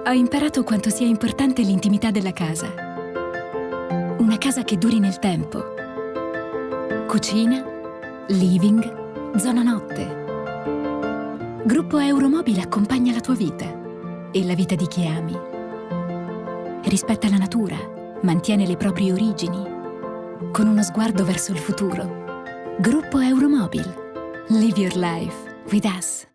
Ho imparato quanto sia importante l'intimità della casa. Una casa che duri nel tempo. Cucina, living, zona notte. Gruppo Euromobile accompagna la tua vita e la vita di chi ami. Rispetta la natura, mantiene le proprie origini, con uno sguardo verso il futuro. Gruppo Euromobile. Live your life with us.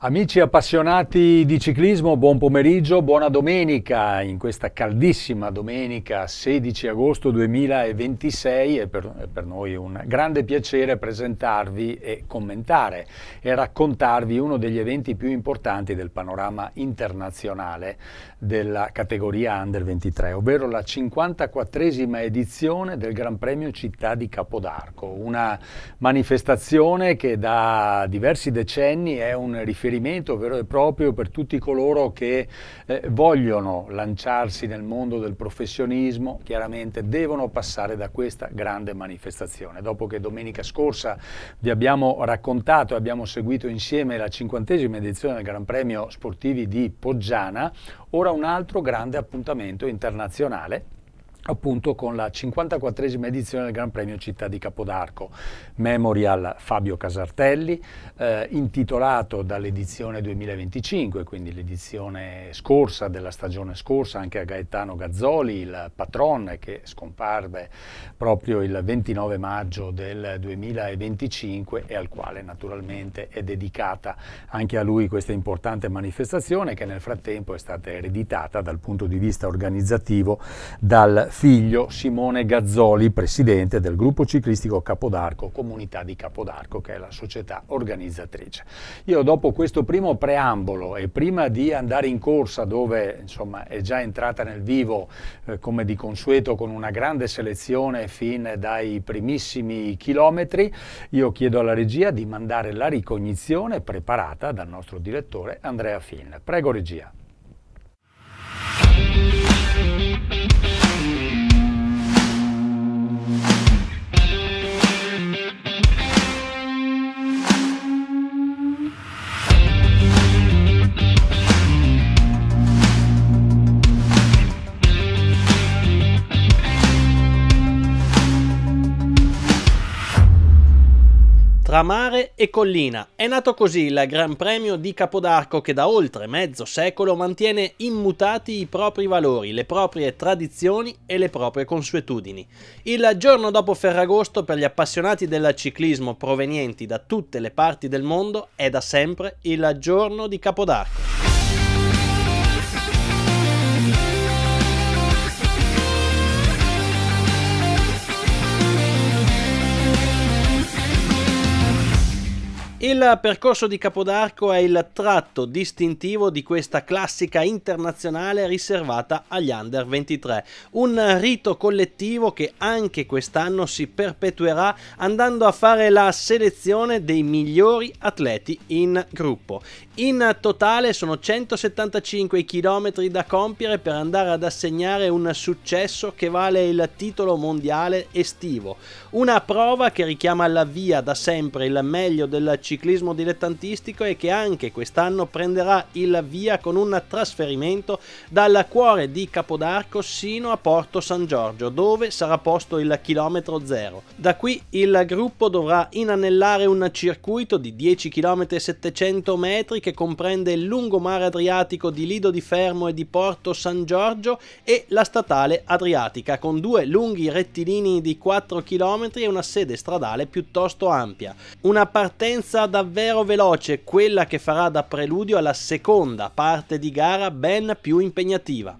Amici appassionati di ciclismo, buon pomeriggio, buona domenica in questa caldissima domenica 16 agosto 2026. È per noi un grande piacere presentarvi e commentare e raccontarvi uno degli eventi più importanti del panorama internazionale della categoria Under 23, ovvero la 54esima edizione del Gran Premio Città di Capodarco, una manifestazione che da diversi decenni è un riferimento vero e proprio per tutti coloro che vogliono lanciarsi nel mondo del professionismo. Chiaramente devono passare da questa grande manifestazione. Dopo che domenica scorsa vi abbiamo raccontato e abbiamo seguito insieme la 50esima edizione del Gran Premio Sportivi di Poggiana, ora un altro grande appuntamento internazionale, appunto con la 54esima edizione del Gran Premio Città di Capodarco, Memorial Fabio Casartelli, intitolato dall'edizione 2025, quindi l'edizione scorsa della stagione scorsa, anche a Gaetano Gazzoli, il patron che scomparve proprio il 29 maggio del 2025 e al quale naturalmente è dedicata anche a lui questa importante manifestazione, che nel frattempo è stata ereditata dal punto di vista organizzativo dal figlio Simone Gazzoli, presidente del gruppo ciclistico Capodarco Comunità di Capodarco, che è la società organizzatrice. Io, dopo questo primo preambolo e prima di andare in corsa, dove insomma è già entrata nel vivo come di consueto con una grande selezione fin dai primissimi chilometri, io chiedo alla regia di mandare la ricognizione preparata dal nostro direttore Andrea Finn. Prego regia. Tra mare e collina è nato così il Gran Premio di Capodarco, che da oltre mezzo secolo mantiene immutati i propri valori, le proprie tradizioni e le proprie consuetudini. Il giorno dopo Ferragosto, per gli appassionati del ciclismo provenienti da tutte le parti del mondo, è da sempre il giorno di Capodarco. Il percorso di Capodarco è il tratto distintivo di questa classica internazionale riservata agli Under 23, un rito collettivo che anche quest'anno si perpetuerà andando a fare la selezione dei migliori atleti in gruppo. In totale sono 175 i chilometri da compiere per andare ad assegnare un successo che vale il titolo mondiale estivo, una prova che richiama alla via da sempre il meglio del ciclismo dilettantistico e che anche quest'anno prenderà il via con un trasferimento dal cuore di Capodarco sino a Porto San Giorgio, dove sarà posto il chilometro zero. Da qui il gruppo dovrà inanellare un circuito di 10 km e 700 metri che comprende il lungomare Adriatico di Lido di Fermo e di Porto San Giorgio e la statale Adriatica, con 2 lunghi rettilinei di 4 km e una sede stradale piuttosto ampia. Una partenza davvero veloce, quella che farà da preludio alla seconda parte di gara ben più impegnativa.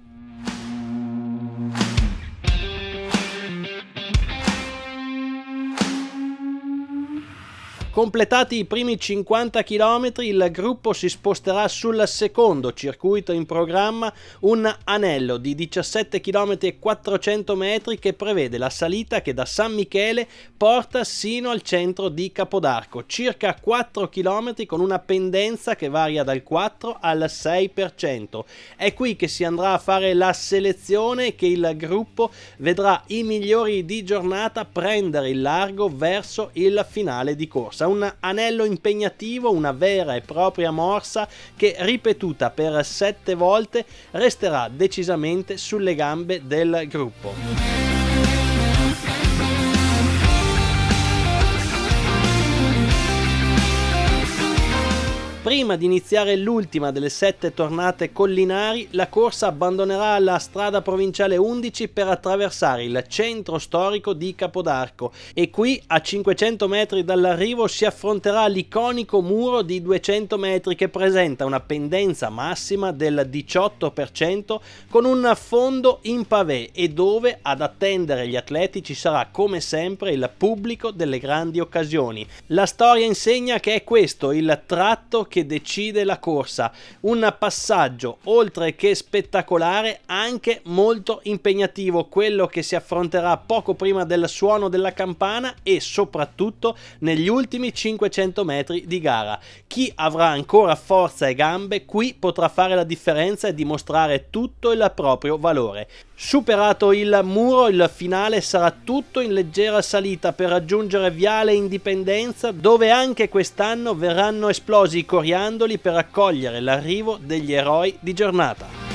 Completati i primi 50 km, il gruppo si sposterà sul secondo circuito in programma, un anello di 17 km e 400 metri che prevede la salita che da San Michele porta sino al centro di Capodarco, circa 4 km con una pendenza che varia dal 4 al 6%. È qui che si andrà a fare la selezione e che il gruppo vedrà i migliori di giornata prendere il largo verso il finale di corsa. Un anello impegnativo, una vera e propria morsa che, ripetuta per 7 volte, resterà decisamente sulle gambe del gruppo. Prima di iniziare l'ultima delle 7 tornate collinari, la corsa abbandonerà la strada provinciale 11 per attraversare il centro storico di Capodarco e qui, a 500 metri dall'arrivo, si affronterà l'iconico muro di 200 metri che presenta una pendenza massima del 18% con un fondo in pavé e dove ad attendere gli atleti ci sarà come sempre il pubblico delle grandi occasioni. La storia insegna che è questo il tratto che decide la corsa, un passaggio oltre che spettacolare anche molto impegnativo, quello che si affronterà poco prima del suono della campana e soprattutto negli ultimi 500 metri di gara. Chi avrà ancora forza e gambe qui potrà fare la differenza e dimostrare tutto il proprio valore. Superato il muro, il finale sarà tutto in leggera salita per raggiungere Viale Indipendenza, dove anche quest'anno verranno esplosi i coriandoli per accogliere l'arrivo degli eroi di giornata.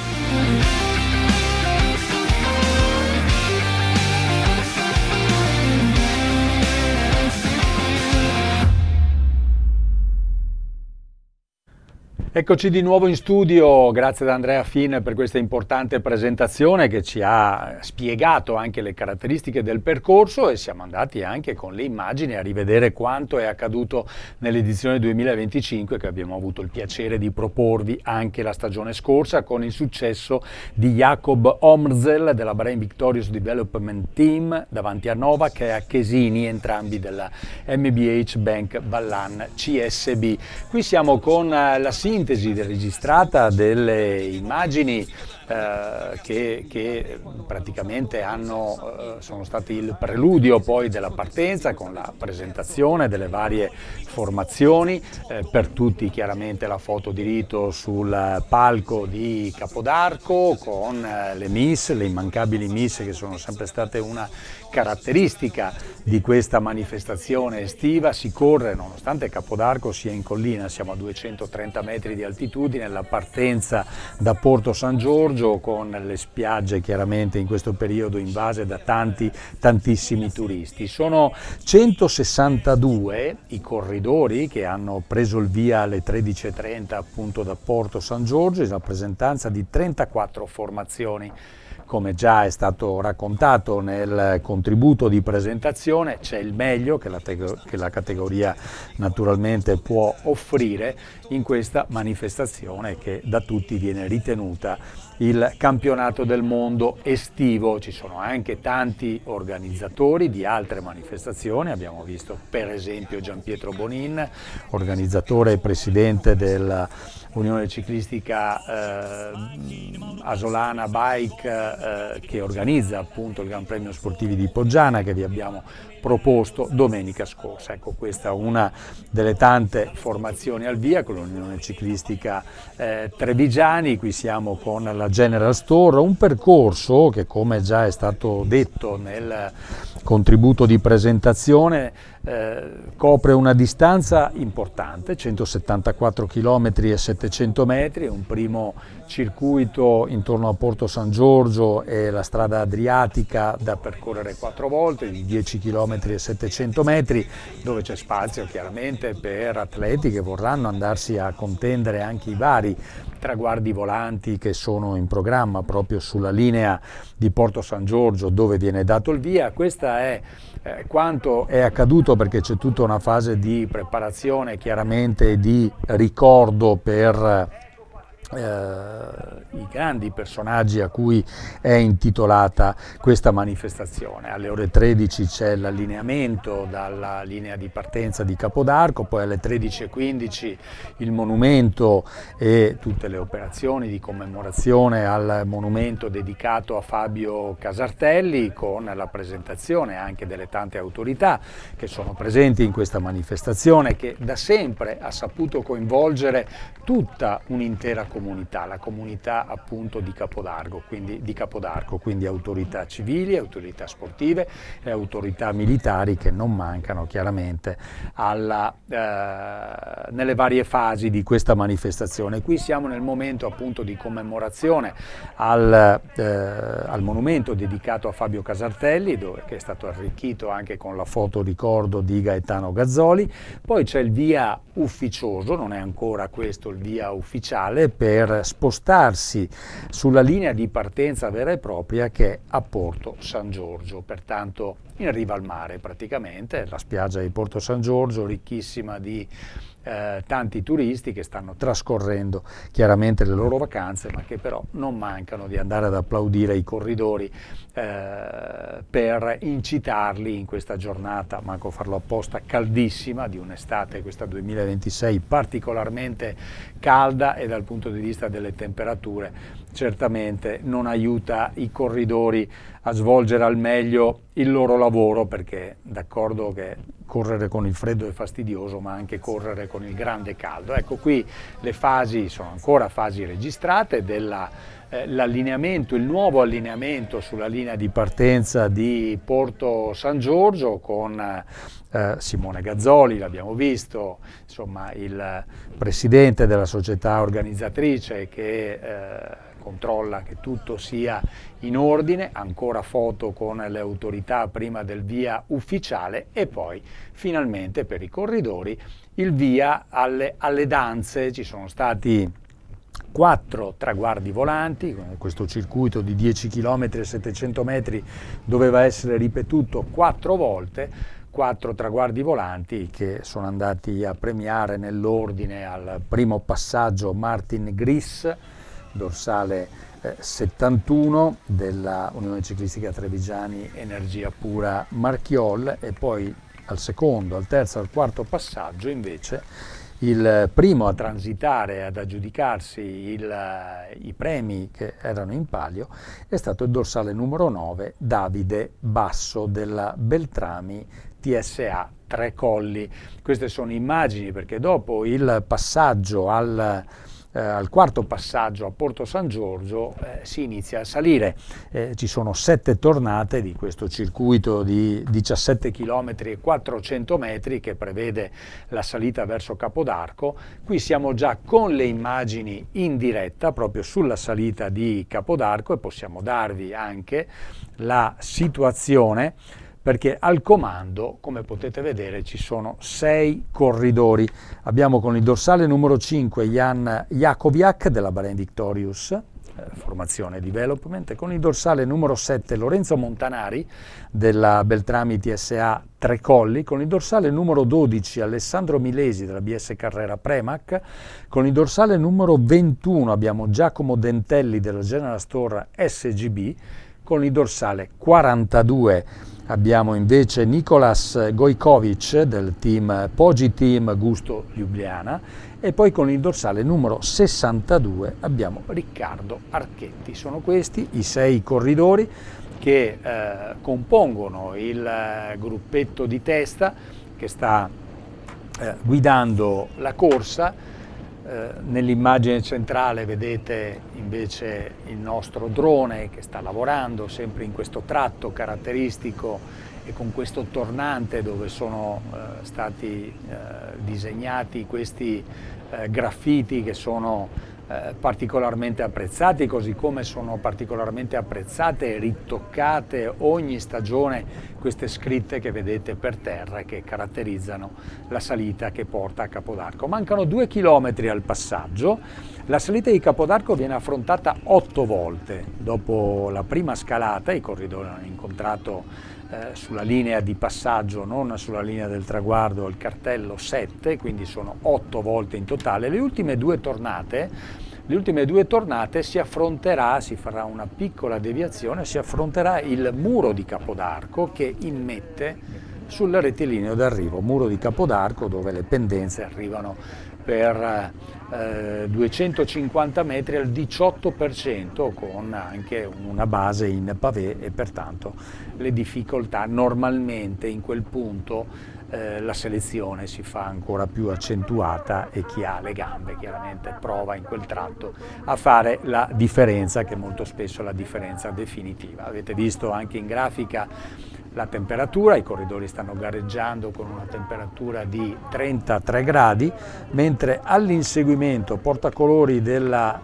Eccoci di nuovo in studio, grazie ad Andrea Fin per questa importante presentazione che ci ha spiegato anche le caratteristiche del percorso e siamo andati anche con le immagini a rivedere quanto è accaduto nell'edizione 2025 che abbiamo avuto il piacere di proporvi anche la stagione scorsa con il successo di Jakob Omrzel della Bahrain Victorious Development Team davanti a Novak e a Chesini, entrambi della MBH Bank Ballan CSB. Qui siamo con la sintesi registrata delle immagini che praticamente sono stati il preludio poi della partenza con la presentazione delle varie formazioni, per tutti chiaramente la foto di rito sul palco di Capodarco con le immancabili miss che sono sempre state una caratteristica di questa manifestazione estiva. Si corre, nonostante Capodarco sia in collina, siamo a 230 metri di altitudine, la partenza da Porto San Giorgio con le spiagge chiaramente in questo periodo invase da tantissimi turisti. Sono 162 i corridori che hanno preso il via alle 13:30 appunto da Porto San Giorgio in rappresentanza di 34 formazioni come già è stato raccontato nel contributo di presentazione, c'è il meglio che la categoria naturalmente può offrire in questa manifestazione che da tutti viene ritenuta il campionato del mondo estivo. Ci sono anche tanti organizzatori di altre manifestazioni, abbiamo visto per esempio Gianpietro Bonin, organizzatore e presidente dell'Unione Ciclistica Asolana Bike, che organizza appunto il Gran Premio Sportivi di Poggiana, che vi abbiamo proposto domenica scorsa. Ecco, questa è una delle tante formazioni al via con l'Unione Ciclistica Trevigiani. Qui siamo con la General Store, un percorso che, come già è stato detto nel contributo di presentazione, copre una distanza importante, 174 km e 700 metri, un primo circuito intorno a Porto San Giorgio e la strada adriatica da percorrere 4 volte di 10 km e 700 metri, dove c'è spazio chiaramente per atleti che vorranno andarsi a contendere anche i vari traguardi volanti che sono in programma proprio sulla linea di Porto San Giorgio, dove viene dato il via. Questa è quanto è accaduto, perché c'è tutta una fase di preparazione, chiaramente di ricordo per i grandi personaggi a cui è intitolata questa manifestazione. Alle ore 13 c'è l'allineamento dalla linea di partenza di Capodarco, poi alle 13:15 il monumento e tutte le operazioni di commemorazione al monumento dedicato a Fabio Casartelli, con la presentazione anche delle tante autorità che sono presenti in questa manifestazione, che da sempre ha saputo coinvolgere tutta un'intera comunità, la comunità appunto di Capodarco, quindi autorità civili, autorità sportive e autorità militari che non mancano chiaramente nelle varie fasi di questa manifestazione. Qui siamo nel momento appunto di commemorazione al monumento dedicato a Fabio Casartelli, che è stato arricchito anche con la foto ricordo di Gaetano Gazzoli. Poi c'è il via ufficioso, non è ancora questo il via ufficiale, per spostarsi sulla linea di partenza vera e propria, che è a Porto San Giorgio, pertanto in riva al mare praticamente, la spiaggia di Porto San Giorgio ricchissima di tanti turisti che stanno trascorrendo chiaramente le loro vacanze, ma che però non mancano di andare ad applaudire i corridori per incitarli in questa giornata, manco farlo apposta, caldissima di un'estate, questa 2026 particolarmente calda, e dal punto di vista delle temperature certamente non aiuta i corridori a svolgere al meglio il loro lavoro, perché d'accordo che correre con il freddo è fastidioso, ma anche correre con il grande caldo. Ecco, qui le fasi sono ancora fasi registrate dell'allineamento, il nuovo allineamento sulla linea di partenza di Porto San Giorgio con Simone Gazzoli, l'abbiamo visto, insomma il presidente della società organizzatrice che controlla che tutto sia in ordine, ancora foto con le autorità prima del via ufficiale, e poi finalmente per i corridori il via alle danze. Ci sono stati 4 traguardi volanti, questo circuito di 10 km e 700 metri doveva essere ripetuto 4 volte, 4 traguardi volanti che sono andati a premiare nell'ordine al primo passaggio Martin Gris, dorsale 71 della Unione Ciclistica Trevigiani Energia Pura Marchiol, e poi al secondo, al terzo e al quarto passaggio invece il primo a transitare, ad aggiudicarsi i premi che erano in palio, è stato il dorsale numero 9 Davide Basso della Beltrami TSA Tre Colli. Queste sono immagini perché dopo il passaggio al quarto passaggio a Porto San Giorgio si inizia a salire. Ci sono 7 tornate di questo circuito di 17 km e 400 metri che prevede la salita verso Capodarco. Qui siamo già con le immagini in diretta proprio sulla salita di Capodarco e possiamo darvi anche la situazione, perché al comando, come potete vedere, ci sono 6 corridori. Abbiamo con il dorsale numero 5 Jan Jakowiak della Bahrain Victorious, formazione Development, con il dorsale numero 7 Lorenzo Montanari della Beltrami TSA Tre Colli, con il dorsale numero 12 Alessandro Milesi della BS Carrera Premac, con il dorsale numero 21 abbiamo Giacomo Dentelli della General Store SGB, con il dorsale 42 abbiamo invece Nicolas Gojkovic del team Poggi Team Gusto Ljubljana, e poi con il dorsale numero 62 abbiamo Riccardo Archetti. Sono questi i 6 corridori che compongono il gruppetto di testa che sta guidando la corsa. Nell'immagine centrale vedete invece il nostro drone che sta lavorando sempre in questo tratto caratteristico e con questo tornante dove sono stati disegnati questi graffiti che sono particolarmente apprezzati, così come sono particolarmente apprezzate e ritoccate ogni stagione queste scritte che vedete per terra che caratterizzano la salita che porta a Capodarco. Mancano 2 chilometri al passaggio. La salita di Capodarco viene affrontata 8 volte. Dopo la prima scalata i corridori hanno incontrato sulla linea di passaggio, non sulla linea del traguardo, il cartello 7, quindi sono 8 volte in totale. Le ultime due tornate si affronterà, si farà una piccola deviazione, si affronterà il muro di Capodarco che immette sul rettilineo d'arrivo, muro di Capodarco dove le pendenze arrivano per 250 metri al 18% con anche una base in pavé e pertanto le difficoltà normalmente in quel punto la selezione si fa ancora più accentuata e chi ha le gambe chiaramente prova in quel tratto a fare la differenza che molto spesso è la differenza definitiva. Avete visto anche in grafica la temperatura, i corridori stanno gareggiando con una temperatura di 33 gradi, mentre all'inseguimento portacolori della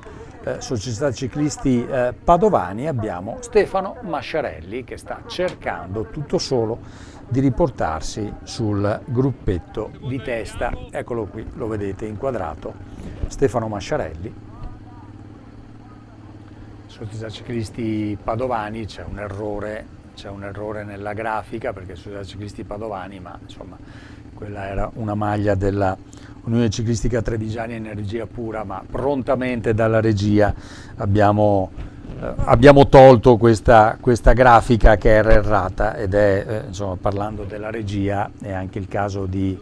Società Ciclisti Padovani abbiamo Stefano Masciarelli che sta cercando tutto solo di riportarsi sul gruppetto di testa. Eccolo qui, lo vedete inquadrato, Stefano Masciarelli. Società Ciclisti Padovani, c'è un errore nella grafica perché Società Ciclisti Padovani, ma insomma quella era una maglia della Unione Ciclistica Trevigiani Energia Pura, ma prontamente dalla regia abbiamo tolto questa grafica che era errata ed è, insomma, parlando della regia, è anche il caso di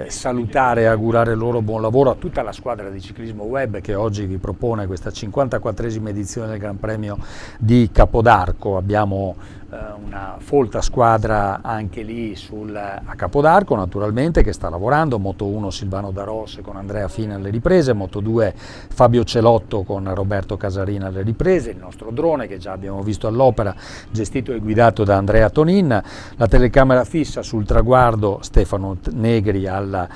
salutare e augurare loro buon lavoro a tutta la squadra di ciclismo web che oggi vi propone questa 54esima edizione del Gran Premio di Capodarco. Abbiamo una folta squadra anche lì a Capodarco naturalmente che sta lavorando, Moto 1 Silvano Daros con Andrea Fina alle riprese, Moto 2 Fabio Celotto con Roberto Casarina alle riprese, il nostro drone che già abbiamo visto all'opera gestito e guidato da Andrea Tonin, la telecamera fissa sul traguardo Stefano Negri alla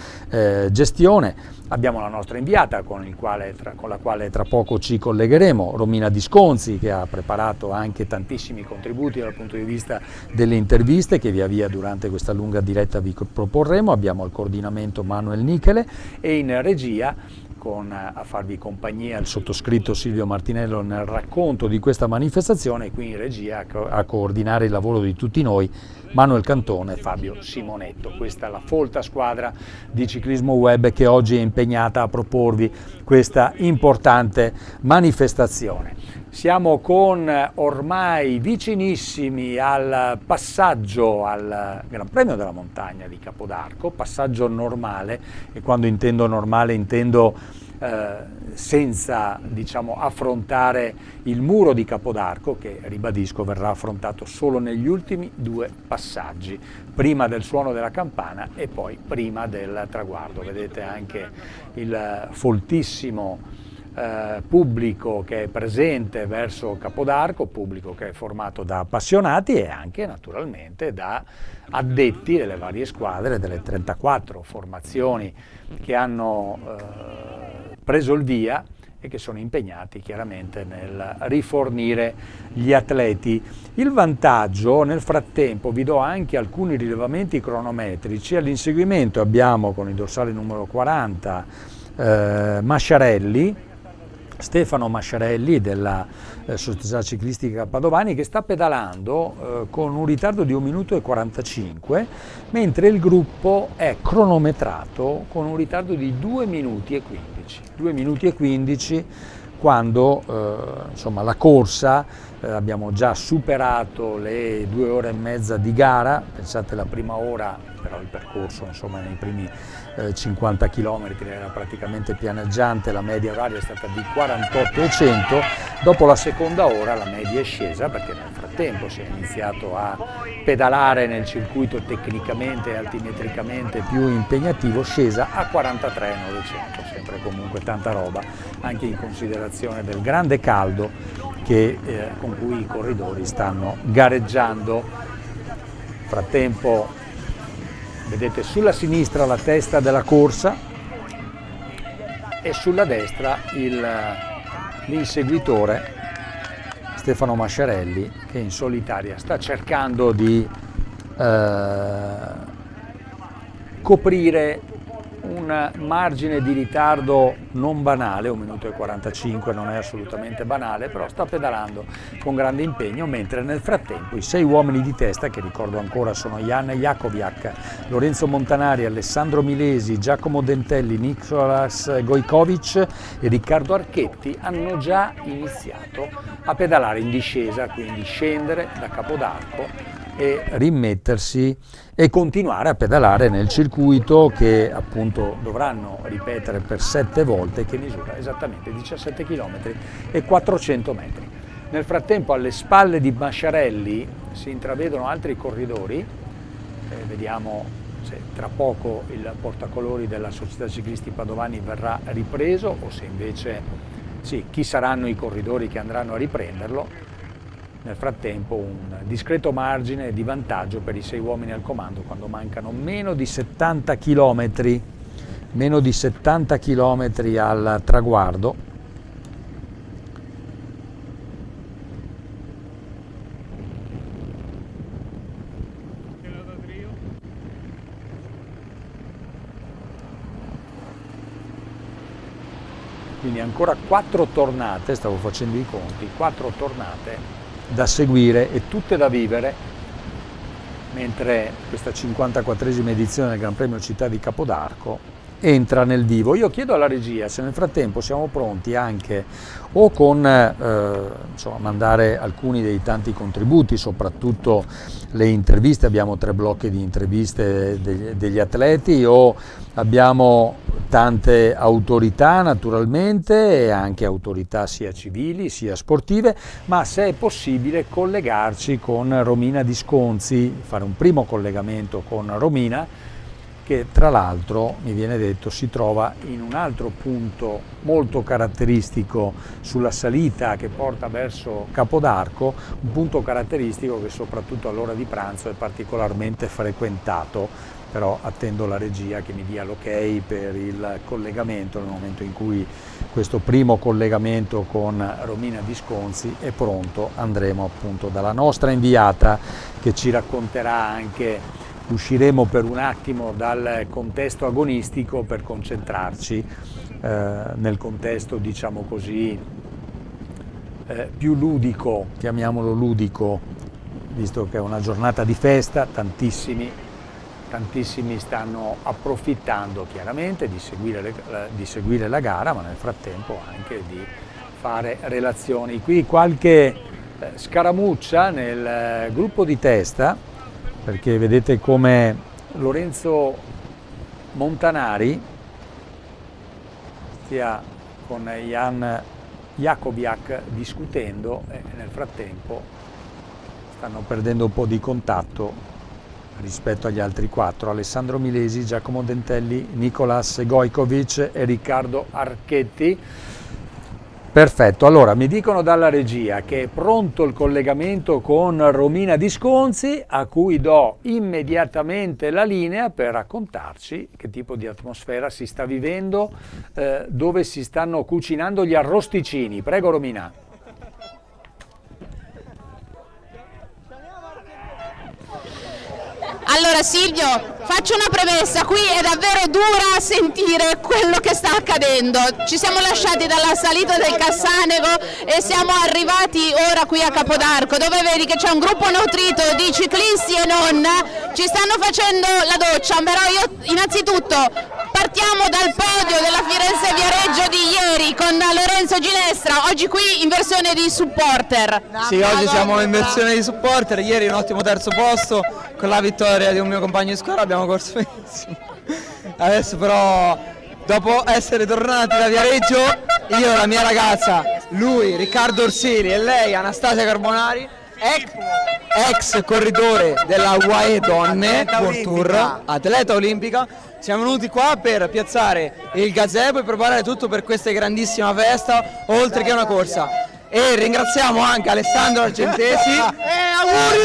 gestione. Abbiamo la nostra inviata con la quale tra poco ci collegheremo, Romina Disconzi, che ha preparato anche tantissimi contributi dal punto di vista delle interviste che via via durante questa lunga diretta vi proporremo. Abbiamo al coordinamento Manuel Nichele e in regia a farvi compagnia il sottoscritto Silvio Martinello nel racconto di questa manifestazione e qui in regia a coordinare il lavoro di tutti noi Manuel Cantone e Fabio Simonetto. Questa è la folta squadra di ciclismo web che oggi è impegnata a proporvi questa importante manifestazione. Siamo ormai vicinissimi al passaggio al Gran Premio della Montagna di Capodarco, passaggio normale, e quando intendo normale intendo senza affrontare il muro di Capodarco che, ribadisco, verrà affrontato solo negli ultimi 2 passaggi, prima del suono della campana e poi prima del traguardo. Vedete anche il foltissimo pubblico che è presente verso Capodarco, pubblico che è formato da appassionati e anche naturalmente da addetti delle varie squadre, delle 34 formazioni che hanno preso il via e che sono impegnati chiaramente nel rifornire gli atleti. Il vantaggio, nel frattempo vi do anche alcuni rilevamenti cronometrici. All'inseguimento abbiamo con il dorsale numero 40 Masciarelli, Stefano Masciarelli della Società Ciclistica Padovani, che sta pedalando con un ritardo di 1 minuto e 45, mentre il gruppo è cronometrato con un ritardo di 2 minuti e 15. 2 minuti e 15 quando insomma, la corsa, abbiamo già superato le 2 ore e mezza di gara, pensate la prima ora, però il percorso insomma, nei primi 50 km era praticamente pianeggiante, la media oraria è stata di 48,100, dopo la seconda ora la media è scesa perché nel frattempo si è iniziato a pedalare nel circuito tecnicamente e altimetricamente più impegnativo, scesa a 43,900, sempre comunque tanta roba, anche in considerazione del grande caldo con cui i corridori stanno gareggiando. Frattempo vedete sulla sinistra la testa della corsa e sulla destra l'inseguitore Stefano Masciarelli, che in solitaria sta cercando di coprire un margine di ritardo non banale, 1 minuto e 45 non è assolutamente banale, però sta pedalando con grande impegno, mentre nel frattempo i 6 uomini di testa, che ricordo ancora sono Jan Jakobiak, Lorenzo Montanari, Alessandro Milesi, Giacomo Dentelli, Nicolas Gojkovic e Riccardo Archetti, hanno già iniziato a pedalare in discesa, quindi scendere da Capodarco e rimettersi e continuare a pedalare nel circuito che appunto dovranno ripetere per 7 volte, che misura esattamente 17 km e 400 metri. Nel frattempo alle spalle di Masciarelli si intravedono altri corridori, vediamo se tra poco il portacolori della Società Ciclisti Padovani verrà ripreso o se invece chi saranno i corridori che andranno a riprenderlo. Nel frattempo un discreto margine di vantaggio per i 6 uomini al comando quando mancano meno di 70 km al traguardo. Quindi ancora 4 tornate, stavo facendo i conti, 4 tornate da seguire e tutte da vivere, mentre questa 54esima edizione del Gran Premio Città di Capodarco entra nel vivo. Io chiedo alla regia se nel frattempo siamo pronti anche o con mandare alcuni dei tanti contributi, soprattutto le interviste, abbiamo 3 blocchi di interviste degli atleti, o abbiamo tante autorità naturalmente e anche autorità sia civili sia sportive, ma se è possibile collegarci con Romina Disconzi, fare un primo collegamento con Romina, che tra l'altro mi viene detto si trova in un altro punto molto caratteristico sulla salita che porta verso Capodarco, un punto caratteristico che soprattutto all'ora di pranzo è particolarmente frequentato, però attendo la regia che mi dia l'ok per il collegamento. Nel momento in cui questo primo collegamento con Romina Disconzi è pronto, andremo appunto dalla nostra inviata che ci racconterà anche, usciremo per un attimo dal contesto agonistico per concentrarci nel contesto, diciamo così, più ludico, chiamiamolo ludico, visto che è una giornata di festa, tantissimi stanno approfittando chiaramente di seguire la gara, ma nel frattempo anche di fare relazioni. Qui qualche scaramuccia nel gruppo di testa, perché vedete come Lorenzo Montanari stia con Jan Jakobiak discutendo e nel frattempo stanno perdendo un po' di contatto rispetto agli altri 4, Alessandro Milesi, Giacomo Dentelli, Nicolas Gojkovic e Riccardo Archetti. Perfetto, allora mi dicono dalla regia che è pronto il collegamento con Romina Disconzi, a cui do immediatamente la linea per raccontarci che tipo di atmosfera si sta vivendo, dove si stanno cucinando gli arrosticini. Prego Romina. Allora Silvio, faccio una premessa, qui è davvero dura sentire quello che sta accadendo. Ci siamo lasciati dalla salita del Cassanego e siamo arrivati ora qui a Capodarco, dove vedi che c'è un gruppo nutrito di ciclisti e non, ci stanno facendo la doccia, però io innanzitutto partiamo dal podio della Firenze-Viareggio di ieri con Lorenzo Ginestra, oggi qui in versione di supporter. Sì, oggi siamo in versione di supporter, ieri un ottimo terzo posto, con la vittoria di un mio compagno di squadra abbiamo corso benissimo. Adesso però, dopo essere tornati da Viareggio, io, la mia ragazza, lui, Riccardo Orsini e lei, Anastasia Carbonari, ex corridore della UAE Donne World Tour, atleta olimpica, siamo venuti qua per piazzare il gazebo e preparare tutto per questa grandissima festa, oltre che una corsa. E ringraziamo anche Alessandro Argentesi. Auguri!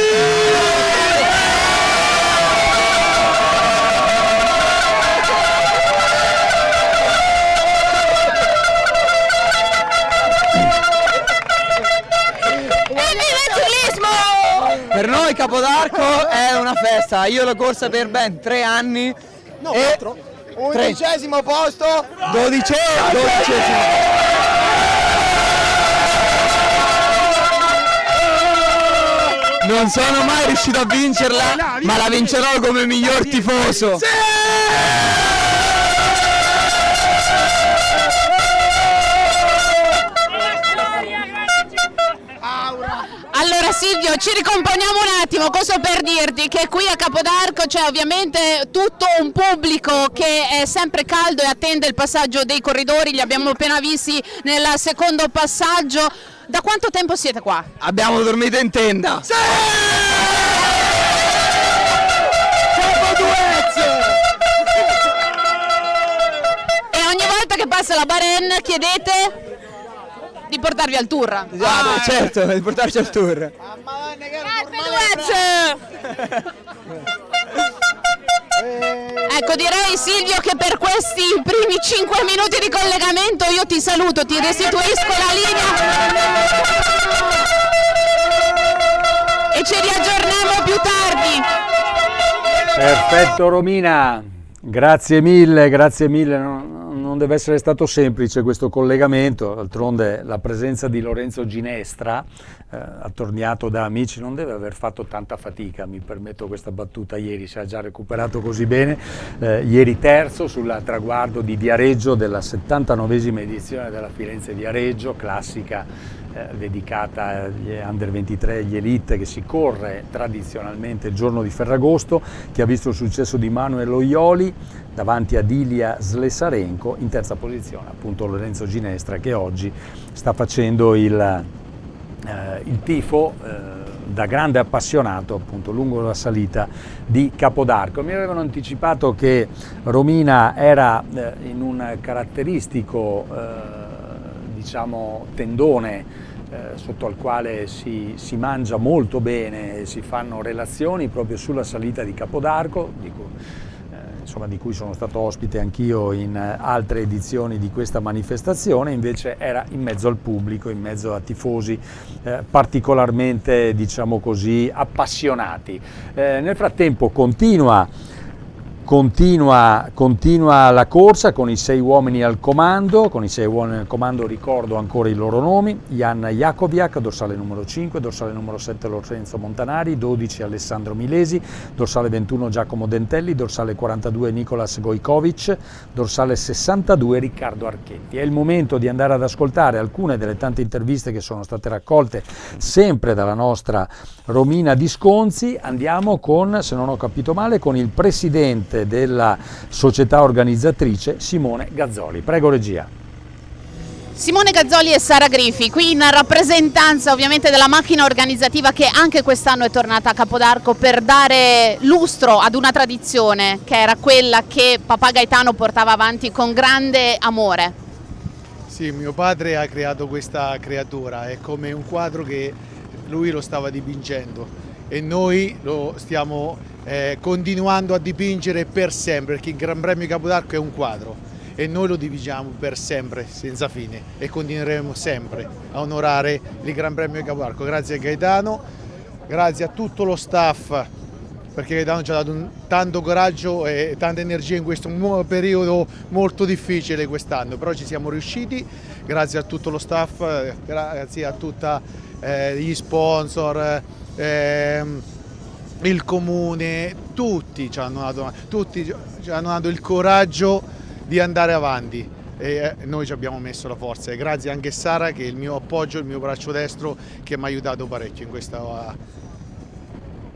Per noi Capodarco è una festa, io l'ho corsa per ben 3 anni. No, 4. 11° posto. 12°. Non sono mai riuscito a vincerla, ma la vincerò come miglior tifoso. Allora Silvio, ci ricomponiamo un attimo, cosa per dirti che qui a Capodarco c'è ovviamente tutto un pubblico che è sempre caldo e attende il passaggio dei corridori, li abbiamo appena visti nel secondo passaggio. Da quanto tempo siete qua? Abbiamo dormito in tenda. Sì! E ogni volta che passa la Bahrain chiedete di portarvi al tour? Certo, di portarci al tour. Ecco, direi Silvio che per questi primi 5 minuti di collegamento io ti saluto, ti restituisco la linea e ci riaggiorniamo più tardi. Perfetto Romina, grazie mille, non deve essere stato semplice questo collegamento, d'altronde la presenza di Lorenzo Ginestra, attorniato da amici, non deve aver fatto tanta fatica, mi permetto questa battuta, ieri si è già recuperato così bene, ieri terzo sul traguardo di Viareggio della 79esima edizione della Firenze-Viareggio, classica dedicata agli Under 23 e agli Elite, che si corre tradizionalmente il giorno di Ferragosto, che ha visto il successo di Manuel Oioli davanti ad Ilia Slesarenko, in terza posizione appunto Lorenzo Ginestra, che oggi sta facendo il tifo da grande appassionato appunto lungo la salita di Capodarco. Mi avevano anticipato che Romina era in un caratteristico diciamo tendone sotto al quale si mangia molto bene e si fanno relazioni proprio sulla salita di Capodarco, di cui sono stato ospite anch'io in altre edizioni di questa manifestazione. Invece era in mezzo al pubblico, in mezzo a tifosi particolarmente, diciamo così, appassionati. Nel frattempo continua la corsa con i 6 uomini al comando, ricordo ancora i loro nomi: Jan Jakoviak, dorsale numero 5, dorsale numero 7 Lorenzo Montanari, 12 Alessandro Milesi, dorsale 21 Giacomo Dentelli, dorsale 42 Nicolas Gojkovic, dorsale 62 Riccardo Archetti. È il momento di andare ad ascoltare alcune delle tante interviste che sono state raccolte sempre dalla nostra Romina Disconzi. Andiamo con, se non ho capito male, con il presidente della società organizzatrice Simone Gazzoli. Prego regia. Simone Gazzoli e Sara Grifi, qui in rappresentanza ovviamente della macchina organizzativa che anche quest'anno è tornata a Capodarco per dare lustro ad una tradizione che era quella che papà Gaetano portava avanti con grande amore. Sì, mio padre ha creato questa creatura, è come un quadro che lui lo stava dipingendo e noi lo stiamo continuando a dipingere per sempre, perché il Gran Premio Capodarco è un quadro e noi lo dipingiamo per sempre, senza fine, e continueremo sempre a onorare il Gran Premio Capodarco. Grazie a Gaetano, grazie a tutto lo staff perché Gaetano ci ha dato tanto coraggio e tanta energia in questo nuovo periodo molto difficile quest'anno, però ci siamo riusciti grazie a tutto lo staff, grazie a tutti gli sponsor, il comune, tutti ci hanno dato il coraggio di andare avanti e noi ci abbiamo messo la forza e grazie anche a Sara che è il mio appoggio, il mio braccio destro che mi ha aiutato parecchio in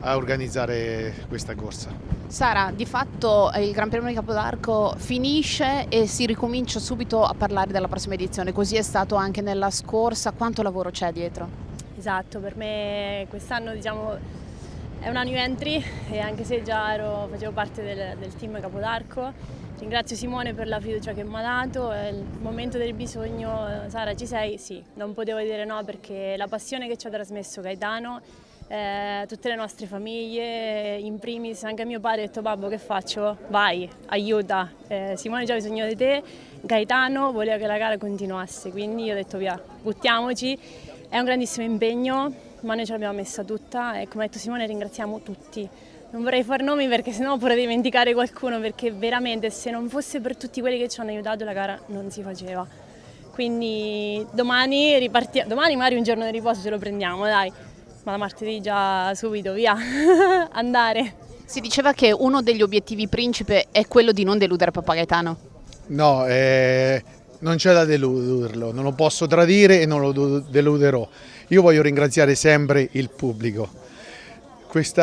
a organizzare questa corsa. Sara, di fatto il Gran Premio di Capodarco finisce e si ricomincia subito a parlare della prossima edizione, così è stato anche nella scorsa. Quanto lavoro c'è dietro? Esatto, per me quest'anno diciamo è una new entry e anche se già facevo parte del team Capodarco, ringrazio Simone per la fiducia che mi ha dato, è il momento del bisogno, Sara ci sei? Sì, non potevo dire no perché la passione che ci ha trasmesso Gaetano, tutte le nostre famiglie, in primis anche mio padre ha detto babbo che faccio? Vai, aiuta, Simone c'ha bisogno di te, Gaetano voleva che la gara continuasse, quindi io ho detto via, buttiamoci, è un grandissimo impegno ma noi ce l'abbiamo messa tutta e come ha detto Simone ringraziamo tutti. Non vorrei far nomi perché sennò potrei dimenticare qualcuno perché veramente se non fosse per tutti quelli che ci hanno aiutato la gara non si faceva. Quindi domani ripartiamo, domani magari un giorno di riposo ce lo prendiamo dai. Ma da martedì già subito, via, andare. Si diceva che uno degli obiettivi principe è quello di non deludere Papà Gaetano. No, non c'è da deluderlo, non lo posso tradire e non lo deluderò. Io voglio ringraziare sempre il pubblico. Questo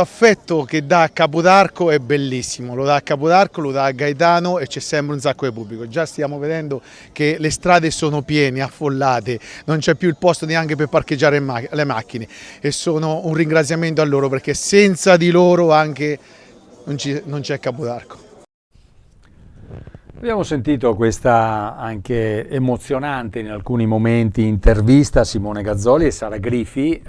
affetto che dà a Capodarco è bellissimo, lo dà a Capodarco, lo dà a Gaetano e c'è sempre un sacco di pubblico. Già stiamo vedendo che le strade sono piene, affollate, non c'è più il posto neanche per parcheggiare le macchine e sono un ringraziamento a loro perché senza di loro anche non c'è Capodarco. Abbiamo sentito questa anche emozionante in alcuni momenti intervista a Simone Gazzoli e Sara Grifi,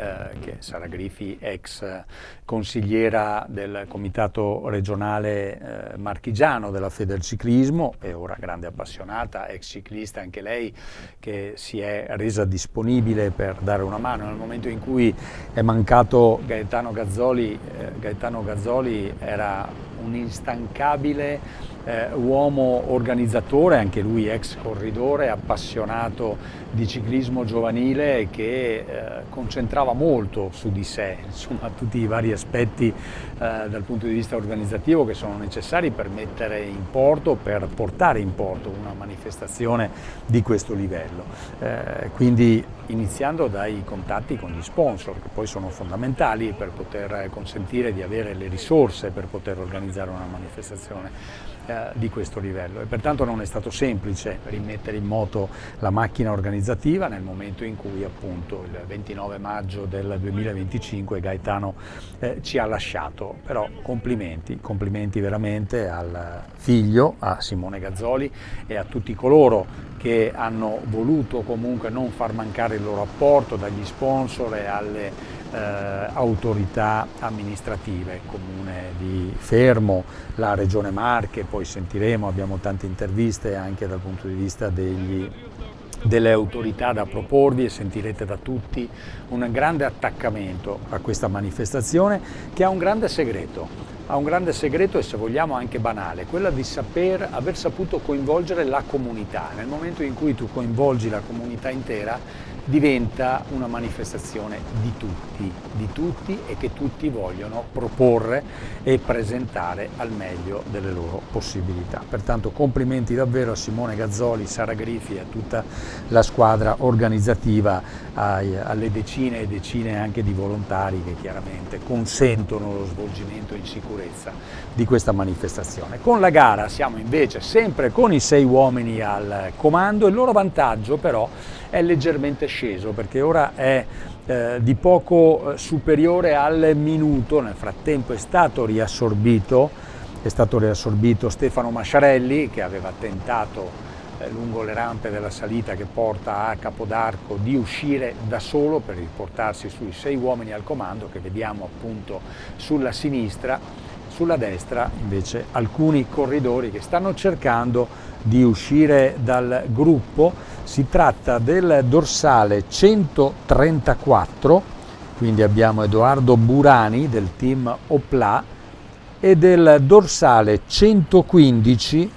ex consigliera del comitato regionale marchigiano della Federciclismo e ora grande appassionata, ex ciclista anche lei, che si è resa disponibile per dare una mano nel momento in cui è mancato Gaetano Gazzoli. Gaetano Gazzoli era un instancabile uomo organizzatore, anche lui ex corridore, appassionato di ciclismo giovanile che concentrava molto su di sé, insomma tutti i vari aspetti dal punto di vista organizzativo che sono necessari per mettere in porto, per portare in porto una manifestazione di questo livello. Quindi iniziando dai contatti con gli sponsor che poi sono fondamentali per poter consentire di avere le risorse per poter organizzare una manifestazione di questo livello e pertanto non è stato semplice rimettere in moto la macchina organizzativa nel momento in cui appunto il 29 maggio del 2025 Gaetano ci ha lasciato, però complimenti veramente al figlio, a Simone Gazzoli e a tutti coloro che hanno voluto comunque non far mancare il loro apporto, dagli sponsor e alle autorità amministrative, Comune di Fermo, la Regione Marche, poi sentiremo, abbiamo tante interviste anche dal punto di vista delle autorità da proporvi e sentirete da tutti un grande attaccamento a questa manifestazione che ha un grande segreto e se vogliamo anche banale, quella di aver saputo coinvolgere la comunità. Nel momento in cui tu coinvolgi la comunità intera diventa una manifestazione di tutti e che tutti vogliono proporre e presentare al meglio delle loro possibilità. Pertanto complimenti davvero a Simone Gazzoli, Sara Grifi e a tutta la squadra organizzativa, alle decine e decine anche di volontari che chiaramente consentono lo svolgimento in sicurezza di questa manifestazione. Con la gara siamo invece sempre con i 6 uomini al comando, il loro vantaggio però è leggermente sceso perché ora è di poco superiore al minuto. Nel frattempo è stato riassorbito Stefano Masciarelli, che aveva tentato lungo le rampe della salita che porta a Capodarco di uscire da solo per riportarsi sui 6 uomini al comando che vediamo appunto sulla sinistra. Sulla destra invece alcuni corridori che stanno cercando di uscire dal gruppo. Si tratta del dorsale 134 quindi abbiamo Edoardo Burani del team Opla, e del dorsale 115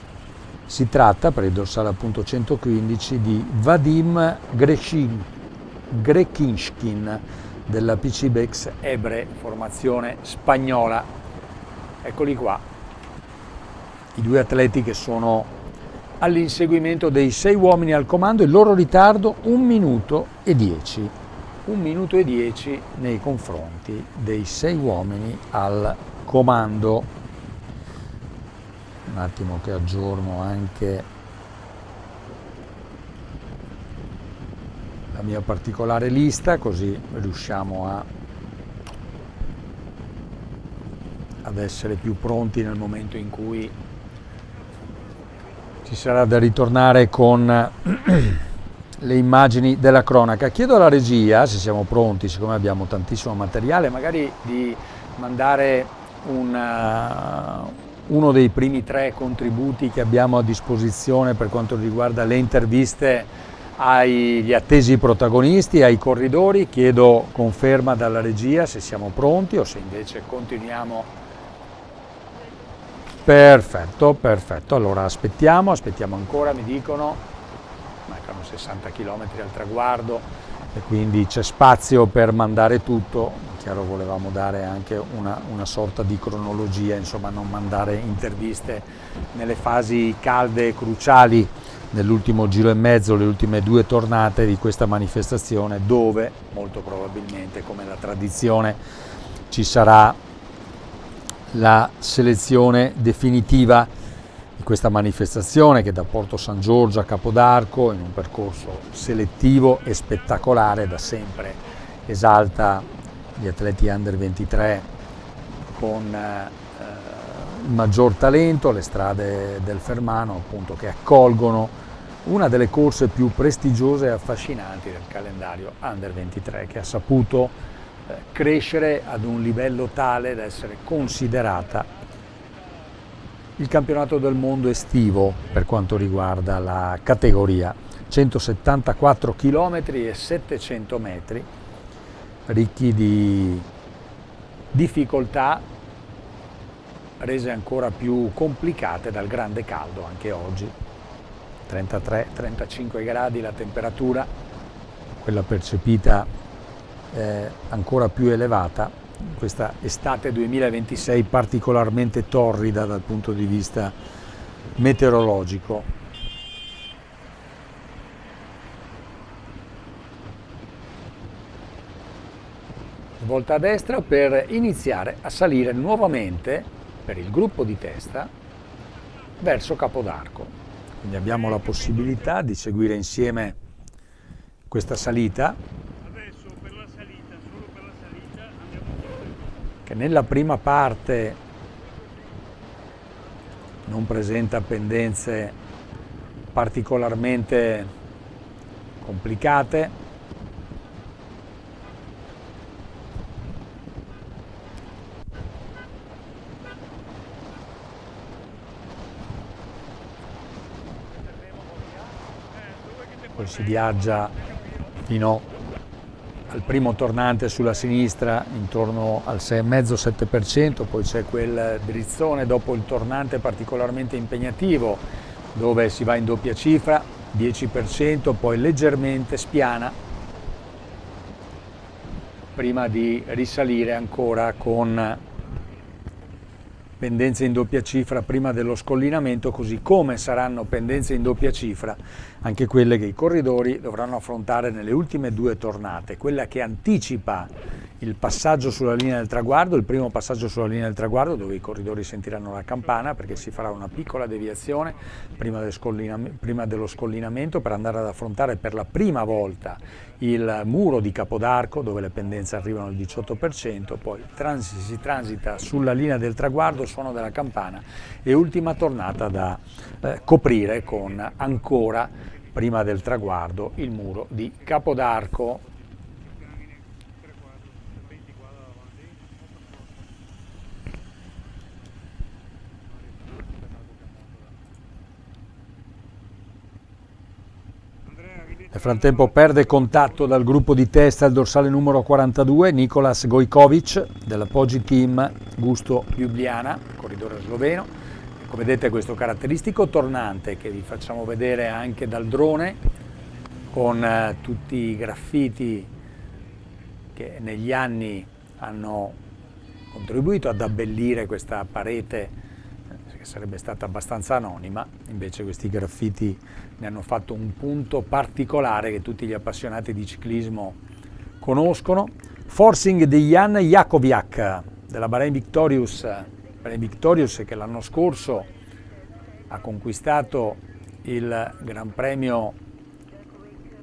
si tratta, per il dorsale appunto 115, di Vadim Grekinshkin della PC Bex Ebre, formazione spagnola. Eccoli qua, i due atleti che sono all'inseguimento dei 6 uomini al comando. Il loro ritardo 1 minuto e 10. 1 minuto e 10 nei confronti dei 6 uomini al comando. Un attimo che aggiorno anche la mia particolare lista, così riusciamo ad essere più pronti nel momento in cui ci sarà da ritornare con le immagini della cronaca. Chiedo alla regia, se siamo pronti, siccome abbiamo tantissimo materiale, magari di mandare uno dei primi 3 contributi che abbiamo a disposizione per quanto riguarda le interviste agli attesi protagonisti, ai corridori. Chiedo conferma dalla regia se siamo pronti o se invece continuiamo. Perfetto, perfetto. Allora aspettiamo ancora, mi dicono. Mancano 60 km al traguardo e quindi c'è spazio per mandare tutto. Chiaro, volevamo dare anche una sorta di cronologia, insomma non mandare interviste nelle fasi calde e cruciali dell'ultimo giro e mezzo, le ultime 2 tornate di questa manifestazione, dove molto probabilmente, come la tradizione, ci sarà la selezione definitiva di questa manifestazione, che da Porto San Giorgio a Capodarco, in un percorso selettivo e spettacolare, da sempre esalta gli atleti under 23 con il maggior talento, le strade del Fermano, appunto, che accolgono una delle corse più prestigiose e affascinanti del calendario under 23, che ha saputo crescere ad un livello tale da essere considerata il campionato del mondo estivo per quanto riguarda la categoria. 174 km e 700 metri, ricchi di difficoltà rese ancora più complicate dal grande caldo anche oggi. 33-35 gradi la temperatura, quella percepita è ancora più elevata. Questa estate 2026 particolarmente torrida dal punto di vista meteorologico. Volta a destra per iniziare a salire nuovamente per il gruppo di testa verso Capodarco. Quindi abbiamo la possibilità di seguire insieme questa salita, che nella prima parte non presenta pendenze particolarmente complicate. Poi si viaggia fino al primo tornante sulla sinistra intorno al 6,5-7%, poi c'è quel drizzone dopo il tornante particolarmente impegnativo dove si va in doppia cifra, 10%, poi leggermente spiana prima di risalire ancora con pendenze in doppia cifra prima dello scollinamento, così come saranno pendenze in doppia cifra anche quelle che i corridori dovranno affrontare nelle ultime 2 tornate, quella che anticipa il passaggio sulla linea del traguardo, il primo passaggio sulla linea del traguardo, dove i corridori sentiranno la campana perché si farà una piccola deviazione prima dello scollinamento per andare ad affrontare per la prima volta il muro di Capodarco, dove le pendenze arrivano al 18%, poi si transita sulla linea del traguardo, suono della campana e ultima tornata da coprire con ancora, prima del traguardo, il muro di Capodarco. Nel frattempo perde contatto dal gruppo di testa il dorsale numero 42, Nikolas Gojkovic della Poggi Team Gusto Ljubljana, corridore sloveno. Come vedete questo caratteristico tornante che vi facciamo vedere anche dal drone con tutti i graffiti che negli anni hanno contribuito ad abbellire questa parete che sarebbe stata abbastanza anonima, invece questi graffiti ne hanno fatto un punto particolare che tutti gli appassionati di ciclismo conoscono. Forcing di Jan Jakowiak della Bahrain Victorious che l'anno scorso ha conquistato il Gran Premio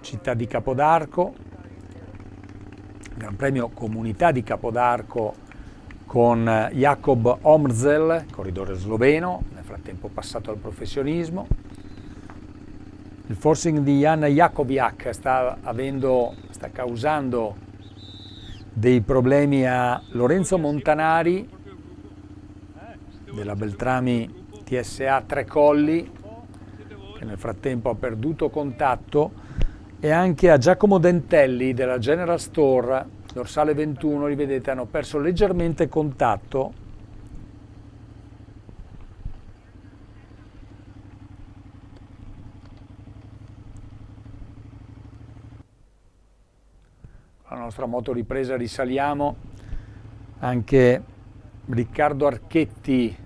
Città di Capodarco, Gran Premio Comunità di Capodarco con Jakob Omrzel, corridore sloveno, nel frattempo passato al professionismo. Il forcing di Jan Jakowiak sta causando dei problemi a Lorenzo Montanari della Beltrami TSA Tre Colli, che nel frattempo ha perduto contatto, e anche a Giacomo Dentelli della General Store, dorsale 21, li vedete, hanno perso leggermente contatto. Con la nostra motoripresa risaliamo anche Riccardo Archetti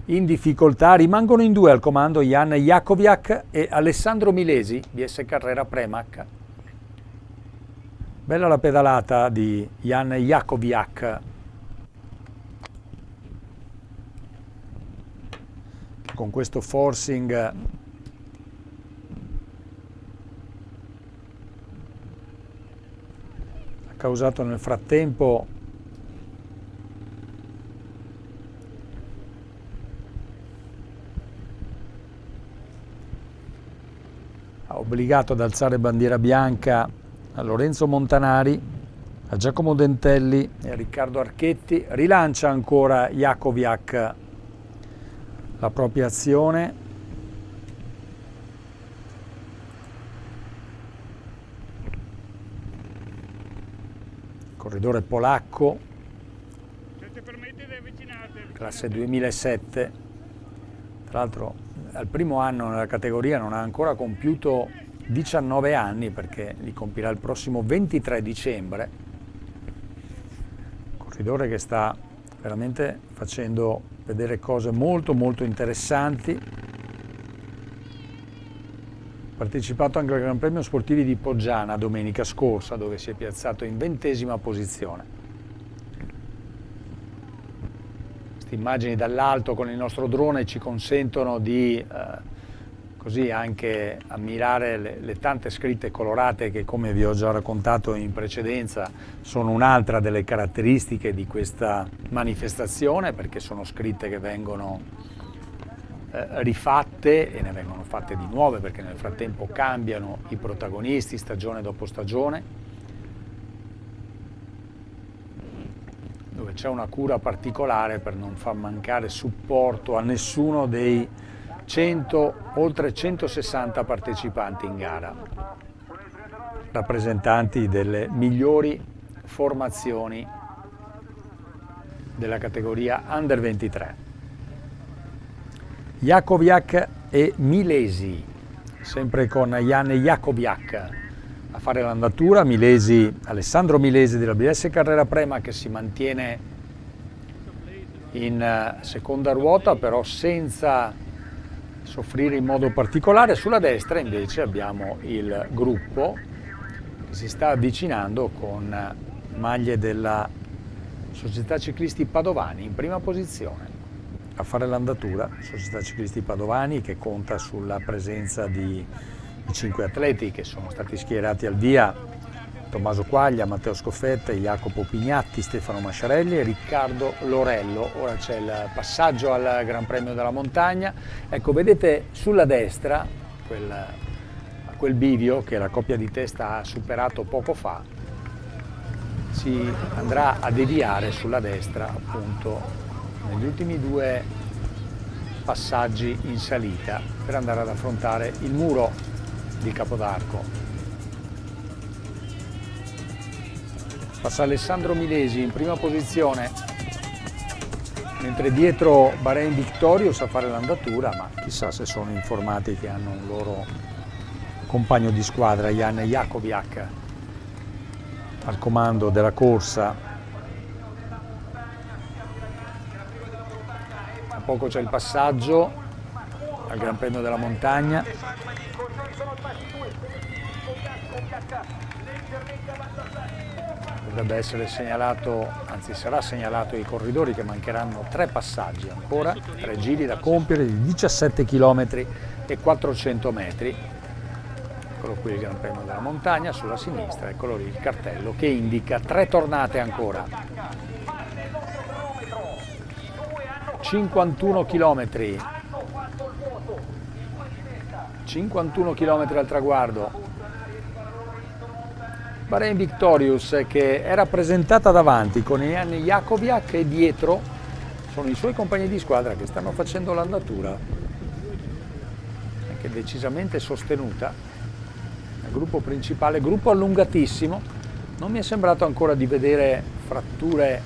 in difficoltà, rimangono in due al comando Jan Jakowiak e Alessandro Milesi, BS Carrera Premac. Bella la pedalata di Jan Jakowiak, con questo forcing ha causato nel frattempo ha obbligato ad alzare bandiera bianca a Lorenzo Montanari, a Giacomo Dentelli e a Riccardo Archetti. Rilancia ancora Jakowiak la propria azione. Corridore polacco, classe 2007, tra l'altro al primo anno nella categoria, non ha ancora compiuto 19 anni perché li compirà il prossimo 23 dicembre. Corridore che sta veramente facendo vedere cose molto molto interessanti. Ha partecipato anche al Gran Premio Sportivi di Poggiana domenica scorsa, dove si è piazzato in 20ª posizione. Queste immagini dall'alto con il nostro drone ci consentono di così anche ammirare le tante scritte colorate che, come vi ho già raccontato in precedenza, sono un'altra delle caratteristiche di questa manifestazione, perché sono scritte che vengono rifatte e ne vengono fatte di nuove perché nel frattempo cambiano i protagonisti stagione dopo stagione, dove c'è una cura particolare per non far mancare supporto a nessuno dei oltre 160 partecipanti in gara, rappresentanti delle migliori formazioni della categoria Under 23. Jakowiak e Milesi, sempre con Jan Jakowiak a fare l'andatura. Alessandro Milesi della BS Carrera Prema, che si mantiene in seconda ruota, però senza soffrire in modo particolare. Sulla destra invece abbiamo il gruppo che si sta avvicinando con maglie della Società Ciclisti Padovani in prima posizione a fare l'andatura. Società Ciclisti Padovani che conta sulla presenza di 5 atleti che sono stati schierati al via: Tommaso Quaglia, Matteo Scoffetta, Jacopo Pignatti, Stefano Masciarelli e Riccardo Lorello. Ora c'è il passaggio al Gran Premio della Montagna. Ecco, vedete sulla destra quel bivio che la coppia di testa ha superato poco fa. Si andrà a deviare sulla destra appunto negli ultimi 2 passaggi in salita per andare ad affrontare il muro. di Capodarco. Passa Alessandro Milesi in prima posizione, mentre dietro Bahrain Victorious a fare l'andatura, ma chissà se sono informati che hanno un loro compagno di squadra, Jan Jakobiak, al comando della corsa. A poco c'è il passaggio al Gran Premio della Montagna. Dovrebbe essere segnalato, anzi sarà segnalato ai corridori che mancheranno 3 passaggi ancora, 3 giri da compiere di 17 km e 400 metri. Eccolo qui il Gran Premio della Montagna sulla sinistra, eccolo lì il cartello che indica 3 tornate ancora. 51 km. 51 km al traguardo. Bahrain Victorious che è rappresentata davanti con Jan Jakobiak e dietro sono i suoi compagni di squadra che stanno facendo l'andatura, anche decisamente sostenuta. Il gruppo principale, gruppo allungatissimo, non mi è sembrato ancora di vedere fratture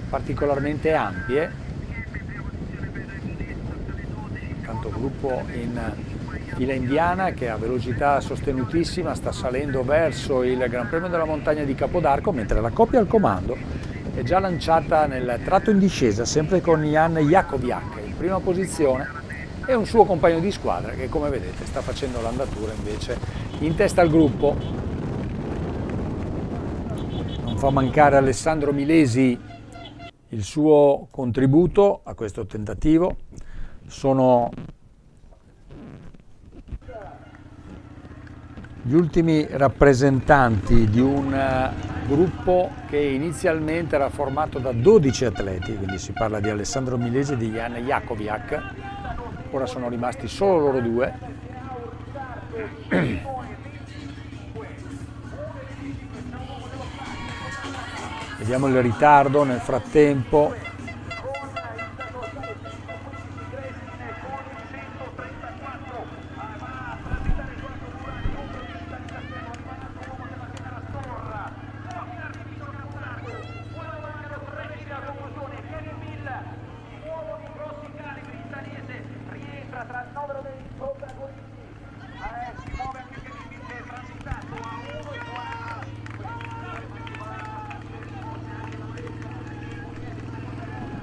particolarmente ampie, tanto gruppo in fila indiana che a velocità sostenutissima sta salendo verso il Gran Premio della Montagna di Capodarco, mentre la coppia al comando è già lanciata nel tratto in discesa, sempre con Jan Jakobiak in prima posizione e un suo compagno di squadra che, come vedete, sta facendo l'andatura invece in testa al gruppo. Non fa mancare Alessandro Milesi il suo contributo a questo tentativo. Sono gli ultimi rappresentanti di un gruppo che inizialmente era formato da 12 atleti, quindi si parla di Alessandro Milesi e di Jan Jakobiak, ora sono rimasti solo loro due. Vediamo il ritardo nel frattempo.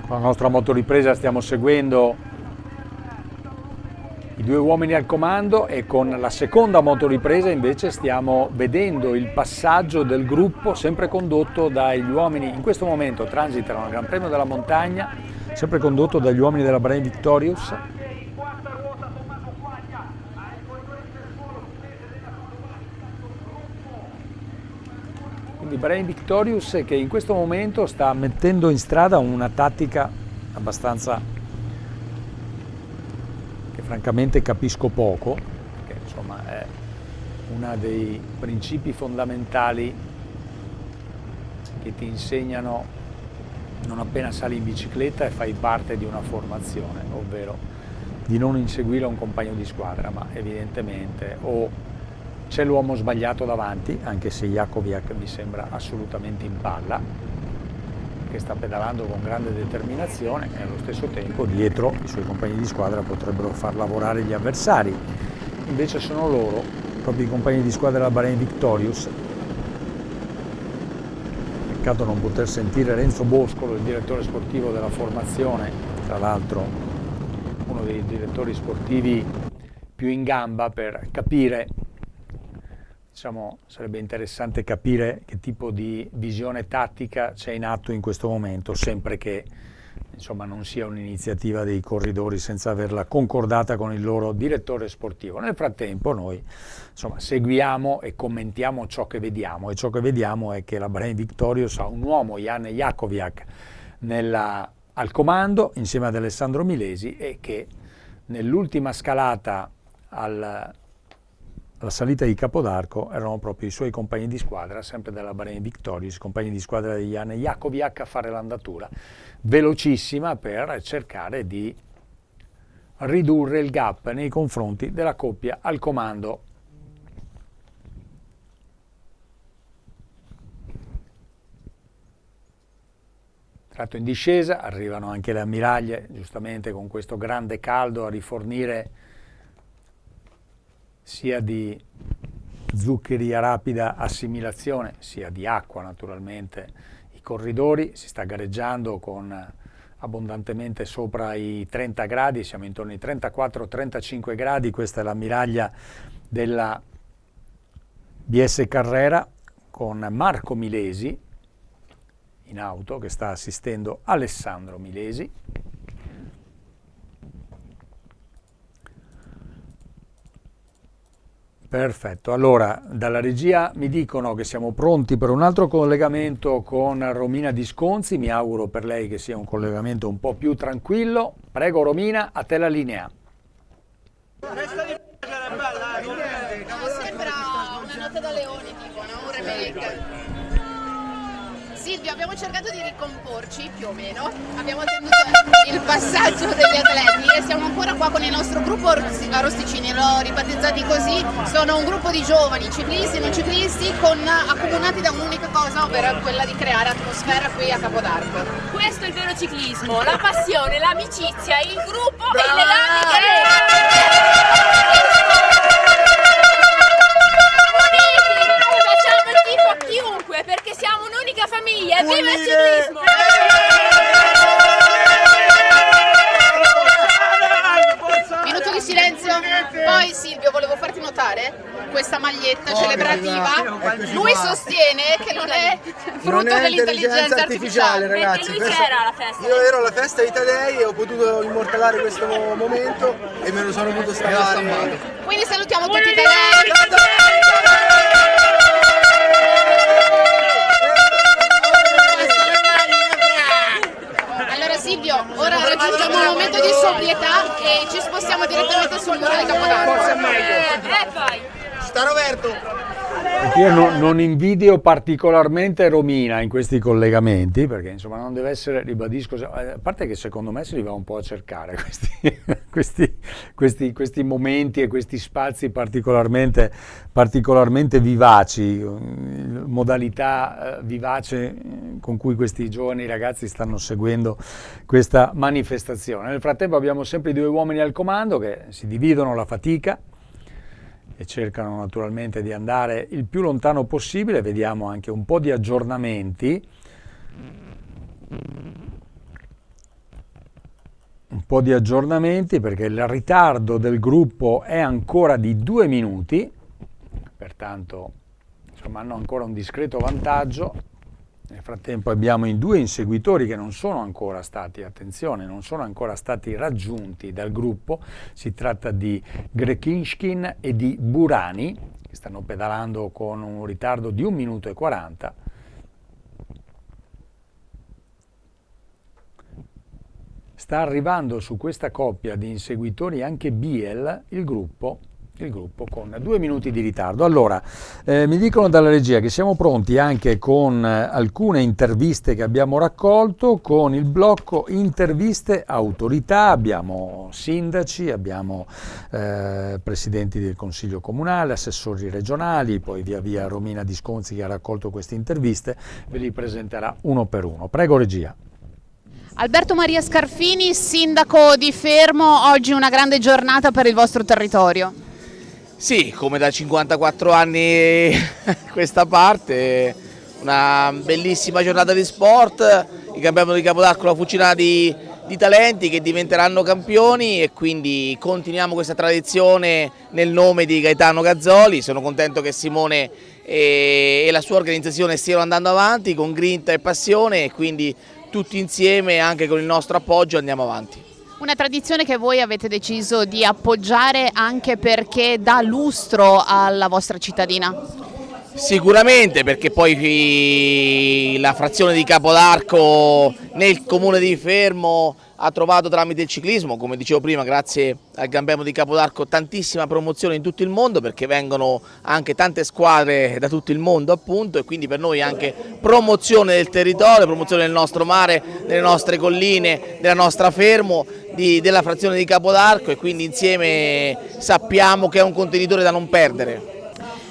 Con la nostra motoripresa stiamo seguendo i 2 uomini al comando e con la seconda motoripresa invece stiamo vedendo il passaggio del gruppo sempre condotto dagli uomini, in questo momento transitano al Gran Premio della Montagna, sempre condotto dagli uomini della Bahrain Victorious. Quindi Bahrain Victorious che in questo momento sta mettendo in strada una tattica abbastanza che francamente capisco poco, che insomma è uno dei principi fondamentali che ti insegnano non appena sali in bicicletta e fai parte di una formazione, ovvero di non inseguire un compagno di squadra, ma evidentemente o c'è l'uomo sbagliato davanti, anche se Jakobiak mi sembra assolutamente in palla, che sta pedalando con grande determinazione e allo stesso tempo dietro i suoi compagni di squadra potrebbero far lavorare gli avversari. Invece sono loro, proprio i compagni di squadra della Bahrain Victorious. Peccato non poter sentire Renzo Boscolo, il direttore sportivo della formazione, tra l'altro uno dei direttori sportivi più in gamba per capire. Diciamo, sarebbe interessante capire che tipo di visione tattica c'è in atto in questo momento, sempre che insomma, non sia un'iniziativa dei corridori senza averla concordata con il loro direttore sportivo. Nel frattempo noi insomma, seguiamo e commentiamo ciò che vediamo, e ciò che vediamo è che la Bahrain Victorious ha un uomo, Jan Jakobiak, al comando insieme ad Alessandro Milesi, e che nell'ultima scalata alla salita di Capodarco erano proprio i suoi compagni di squadra, sempre della Bahrain Victorious, compagni di squadra di Jan Jakobiak, a fare l'andatura velocissima per cercare di ridurre il gap nei confronti della coppia al comando. Tratto in discesa, arrivano anche le ammiraglie, giustamente con questo grande caldo a rifornire sia di zuccheri a rapida assimilazione, sia di acqua naturalmente. I corridori, si sta gareggiando con abbondantemente sopra i 30 gradi, siamo intorno ai 34-35 gradi, questa è l'ammiraglia della BS Carrera con Marco Milesi in auto che sta assistendo Alessandro Milesi. Perfetto, allora dalla regia mi dicono che siamo pronti per un altro collegamento con Romina Disconzi, mi auguro per lei che sia un collegamento un po' più tranquillo. Prego Romina, a te la linea. Sembra una notte da leoni, tipo, no? Un remake. Silvio, abbiamo cercato di ricomporci più o meno, abbiamo tenuto il passaggio degli atleti e siamo ancora qua con il nostro gruppo Arosticini, l'ho ribattezzati così, sono un gruppo di giovani, ciclisti e non ciclisti, accomunati da un'unica cosa, ovvero quella di creare atmosfera qui a Capodarco. Questo è il vero ciclismo, la passione, l'amicizia, il gruppo e i legami che facciamo il tifo a chiunque perché siamo un'unica famiglia, viva il ciclismo! Minuto di silenzio. Poi Silvio, volevo farti notare questa maglietta celebrativa. Lui sostiene che non è frutto dell'intelligenza artificiale. Ragazzi, lui c'era alla festa. Io ero alla festa di Tadei e ho potuto immortalare questo momento e me lo sono potuto stampare. Quindi salutiamo tutti i Tadei. Allora Silvio, ora raggiungiamo un momento di sobrietà e ci spostiamo direttamente sul muro di Capodarco. Forse è meglio. Vai! Sta Roberto. Io non invidio particolarmente Romina in questi collegamenti, perché insomma non deve essere, ribadisco, a parte che secondo me si li va un po' a cercare questi momenti e questi spazi particolarmente vivaci, modalità vivace con cui questi giovani ragazzi stanno seguendo questa manifestazione. Nel frattempo abbiamo sempre i due uomini al comando che si dividono la fatica e cercano naturalmente di andare il più lontano possibile. Vediamo anche un po' di aggiornamenti. Perché il ritardo del gruppo è ancora di 2 minuti, pertanto insomma hanno ancora un discreto vantaggio. Nel frattempo abbiamo i 2 inseguitori che non sono ancora stati raggiunti dal gruppo. Si tratta di Grekinshkin e di Burani, che stanno pedalando con un ritardo di 1 minuto e 40. Sta arrivando su questa coppia di inseguitori anche Biel, il gruppo con 2 minuti di ritardo. Allora, mi dicono dalla regia che siamo pronti anche con alcune interviste che abbiamo raccolto, con il blocco interviste autorità, abbiamo sindaci, abbiamo presidenti del Consiglio Comunale, assessori regionali, poi via via Romina Disconzi che ha raccolto queste interviste, ve li presenterà uno per uno. Prego regia. Alberto Maria Scarfini, sindaco di Fermo, oggi una grande giornata per il vostro territorio. Sì, come da 54 anni questa parte, una bellissima giornata di sport, il campionato di Capodarco, la fucina di talenti che diventeranno campioni e quindi continuiamo questa tradizione nel nome di Gaetano Gazzoli. Sono contento che Simone e la sua organizzazione stiano andando avanti con grinta e passione e quindi tutti insieme anche con il nostro appoggio andiamo avanti. Una tradizione che voi avete deciso di appoggiare anche perché dà lustro alla vostra cittadina? Sicuramente, perché poi la frazione di Capodarco nel comune di Fermo ha trovato tramite il ciclismo, come dicevo prima, grazie al Gran Premio di Capodarco, tantissima promozione in tutto il mondo, perché vengono anche tante squadre da tutto il mondo appunto, e quindi per noi anche promozione del territorio, promozione del nostro mare, delle nostre colline, della nostra Fermo, della frazione di Capodarco, e quindi insieme sappiamo che è un contenitore da non perdere.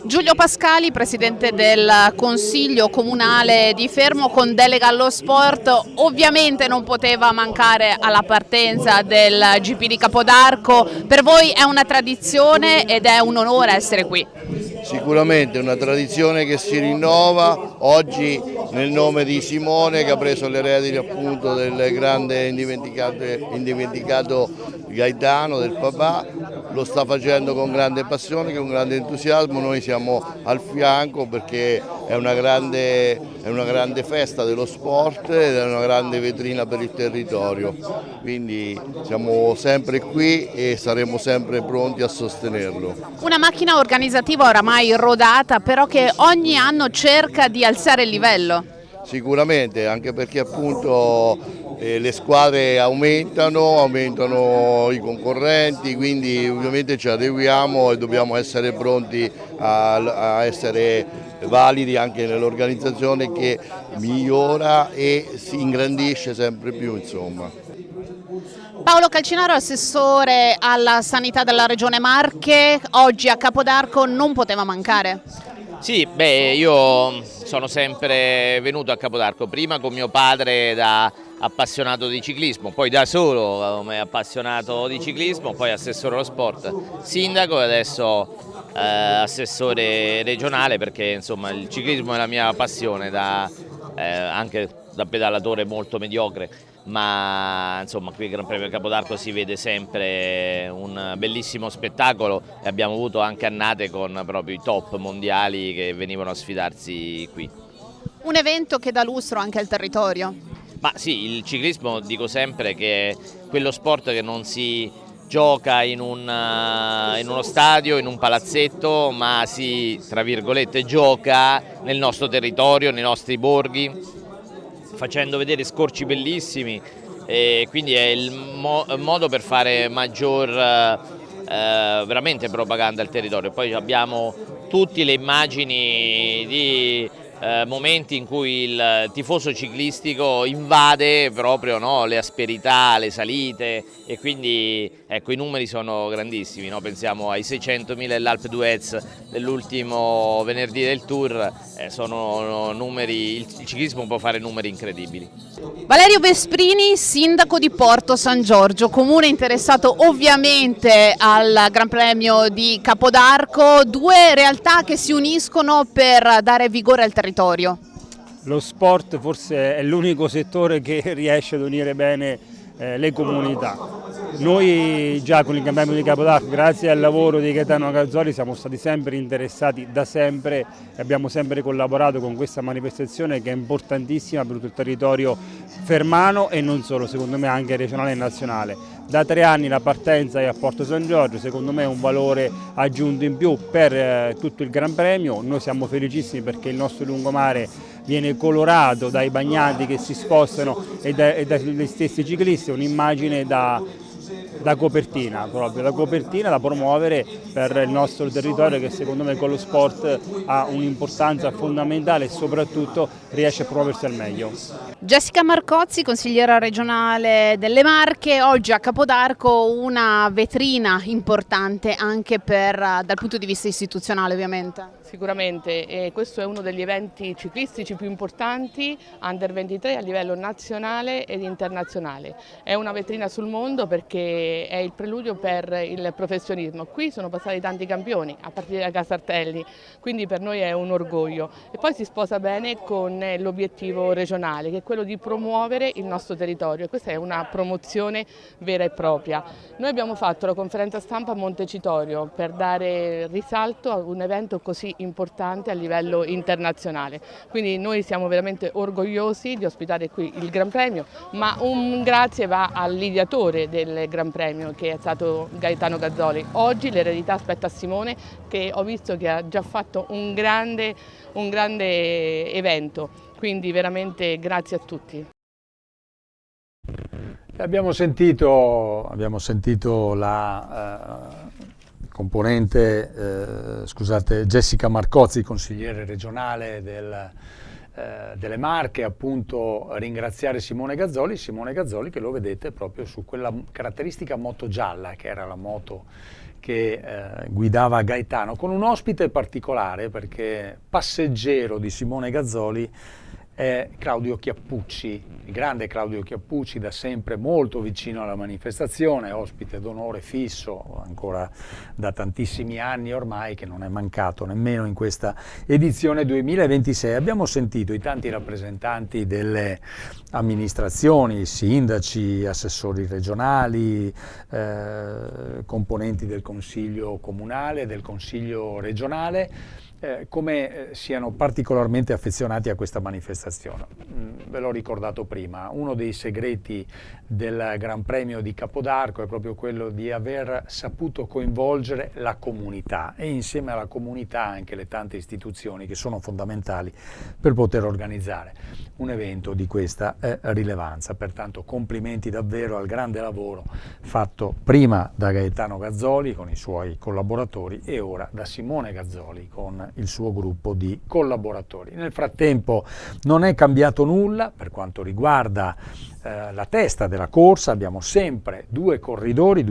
Giulio Pascali, presidente del Consiglio Comunale di Fermo con delega allo sport, ovviamente non poteva mancare alla partenza del GP di Capodarco. Per voi è una tradizione ed è un onore essere qui. Sicuramente una tradizione che si rinnova oggi nel nome di Simone, che ha preso le redini appunto del grande indimenticato Gaetano, del papà. Lo sta facendo con grande passione, con grande entusiasmo. Noi siamo al fianco perché è una grande festa dello sport ed è una grande vetrina per il territorio, quindi siamo sempre qui e saremo sempre pronti a sostenerlo. Una macchina organizzativa oramai rodata, però che ogni anno cerca di alzare il livello. Sicuramente, anche perché appunto le squadre aumentano i concorrenti, quindi ovviamente ci adeguiamo e dobbiamo essere pronti a essere validi anche nell'organizzazione, che migliora e si ingrandisce sempre più, insomma. Paolo Calcinaro, assessore alla sanità della Regione Marche, oggi a Capodarco non poteva mancare. Sì, io sono sempre venuto a Capodarco, prima con mio padre da appassionato di ciclismo, poi da solo come appassionato di ciclismo, poi assessore allo sport, sindaco e adesso assessore regionale, perché insomma il ciclismo è la mia passione, anche da pedalatore molto mediocre, ma insomma qui al Gran Premio Capodarco si vede sempre un bellissimo spettacolo e abbiamo avuto anche annate con proprio i top mondiali che venivano a sfidarsi qui. Un evento che dà lustro anche al territorio. Ma sì, il ciclismo dico sempre che è quello sport che non si gioca in uno stadio, in un palazzetto, ma si, tra virgolette, gioca nel nostro territorio, nei nostri borghi, facendo vedere scorci bellissimi, e quindi è il modo per fare maggior veramente propaganda al territorio. Poi abbiamo tutte le immagini di momenti in cui il tifoso ciclistico invade proprio le asperità, le salite, e quindi ecco, i numeri sono grandissimi, no? Pensiamo ai 600.000 dell'Alpe d'Huez dell'ultimo venerdì del Tour, sono numeri, il ciclismo può fare numeri incredibili. Valerio Vesprini, sindaco di Porto San Giorgio, comune interessato ovviamente al Gran Premio di Capodarco, due realtà che si uniscono per dare vigore al territorio. Lo sport forse è l'unico settore che riesce ad unire bene le comunità. Noi già con il Gran Premio di Capodarco, grazie al lavoro di Gaetano Gazzoli, siamo stati sempre interessati da sempre e abbiamo sempre collaborato con questa manifestazione che è importantissima per tutto il territorio fermano e non solo, secondo me anche regionale e nazionale. Da 3 anni la partenza è a Porto San Giorgio, secondo me è un valore aggiunto in più per tutto il Gran Premio. Noi siamo felicissimi perché il nostro lungomare viene colorato dai bagnati che si spostano e dagli stessi ciclisti, un'immagine da copertina, proprio da copertina da promuovere per il nostro territorio, che secondo me con lo sport ha un'importanza fondamentale e soprattutto riesce a promuoversi al meglio. Jessica Marcozzi, consigliera regionale delle Marche, oggi a Capodarco una vetrina importante anche dal punto di vista istituzionale ovviamente. Sicuramente, questo è uno degli eventi ciclistici più importanti Under 23 a livello nazionale ed internazionale. È una vetrina sul mondo perché è il preludio per il professionismo. Qui sono passati tanti campioni, a partire da Casartelli, quindi per noi è un orgoglio. E poi si sposa bene con l'obiettivo regionale, che è quello di promuovere il nostro territorio. E questa è una promozione vera e propria. Noi abbiamo fatto la conferenza stampa a Montecitorio per dare risalto a un evento così importante a livello internazionale, quindi noi siamo veramente orgogliosi di ospitare qui il Gran Premio, ma un grazie va all'ideatore del Gran Premio, che è stato Gaetano Gazzoli. Oggi l'eredità spetta a Simone, che ho visto che ha già fatto un grande evento, quindi veramente grazie a tutti. Abbiamo sentito la componente, scusate, Jessica Marcozzi, consigliere regionale delle Marche, appunto ringraziare Simone Gazzoli che lo vedete proprio su quella caratteristica moto gialla, che era la moto che guidava Gaetano, con un ospite particolare, perché passeggero di Simone Gazzoli è Claudio Chiappucci, il grande Claudio Chiappucci, da sempre molto vicino alla manifestazione, ospite d'onore fisso ancora da tantissimi anni ormai, che non è mancato nemmeno in questa edizione 2026. Abbiamo sentito i tanti rappresentanti delle amministrazioni, sindaci, assessori regionali, componenti del Consiglio comunale, del Consiglio regionale, come siano particolarmente affezionati a questa manifestazione. Ve l'ho ricordato prima, uno dei segreti del Gran Premio di Capodarco è proprio quello di aver saputo coinvolgere la comunità, e insieme alla comunità anche le tante istituzioni che sono fondamentali per poter organizzare un evento di questa rilevanza. Pertanto complimenti davvero al grande lavoro fatto prima da Gaetano Gazzoli con i suoi collaboratori e ora da Simone Gazzoli con il suo gruppo di collaboratori. Nel frattempo non è cambiato nulla per quanto riguarda la testa della corsa. Abbiamo sempre due corridori,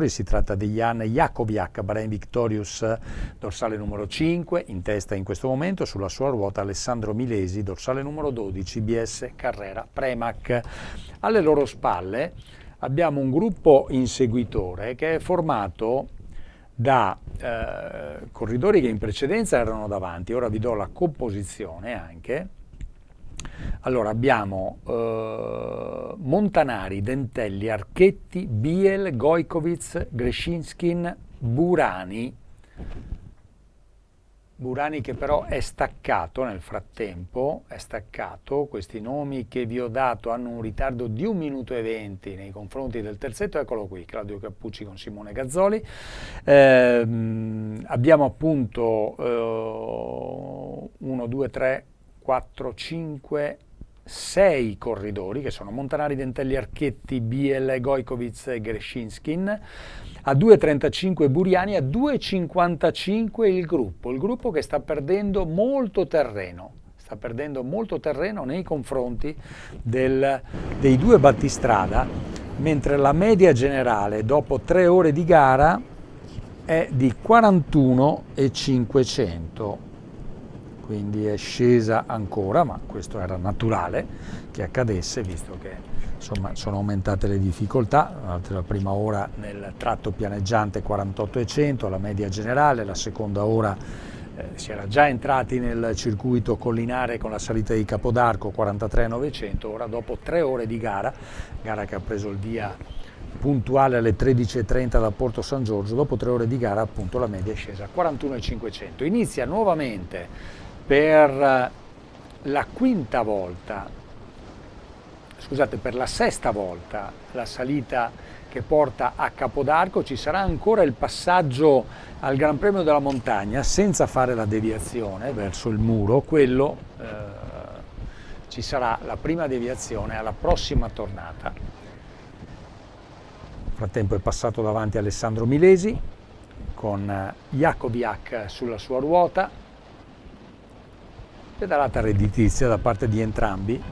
si tratta di Jan Jakobiak, Bahrain Victorious, dorsale numero 5, in testa in questo momento, sulla sua ruota Alessandro Milesi, dorsale numero 12, BS Carrera Premac. Alle loro spalle abbiamo un gruppo inseguitore che è formato da corridori che in precedenza erano davanti. Ora vi do la composizione anche. Allora abbiamo Montanari, Dentelli, Archetti, Biel, Gojkovic, Greshinskin, Burani che però è staccato nel frattempo, questi nomi che vi ho dato hanno un ritardo di 1 minuto e 20 nei confronti del terzetto. Eccolo qui, Claudio Chiappucci con Simone Gazzoli. Abbiamo appunto 1, 2, 3, 4, 5, 6 corridori che sono Montanari, Dentelli, Archetti, Biel, Gojkovic e Greshinskin. A 2,35 Buriani, a 2,55 il gruppo che sta perdendo molto terreno nei confronti dei due battistrada, mentre la media generale dopo 3 ore di gara è di 41,500. Quindi è scesa ancora, ma questo era naturale che accadesse, visto che insomma sono aumentate le difficoltà. La prima ora nel tratto pianeggiante 48,100, la media generale, la seconda ora si era già entrati nel circuito collinare con la salita di Capodarco 43,900, ora dopo 3 ore di gara che ha preso il via puntuale alle 13:30 da Porto San Giorgio, dopo 3 ore di gara appunto la media è scesa a 41,500. Inizia nuovamente per la sesta volta la salita che porta a Capodarco. Ci sarà ancora il passaggio al Gran Premio della Montagna senza fare la deviazione verso il muro, ci sarà la prima deviazione alla prossima tornata. Nel frattempo è passato davanti Alessandro Milesi con Jakobiak sulla sua ruota, pedalata redditizia da parte di entrambi.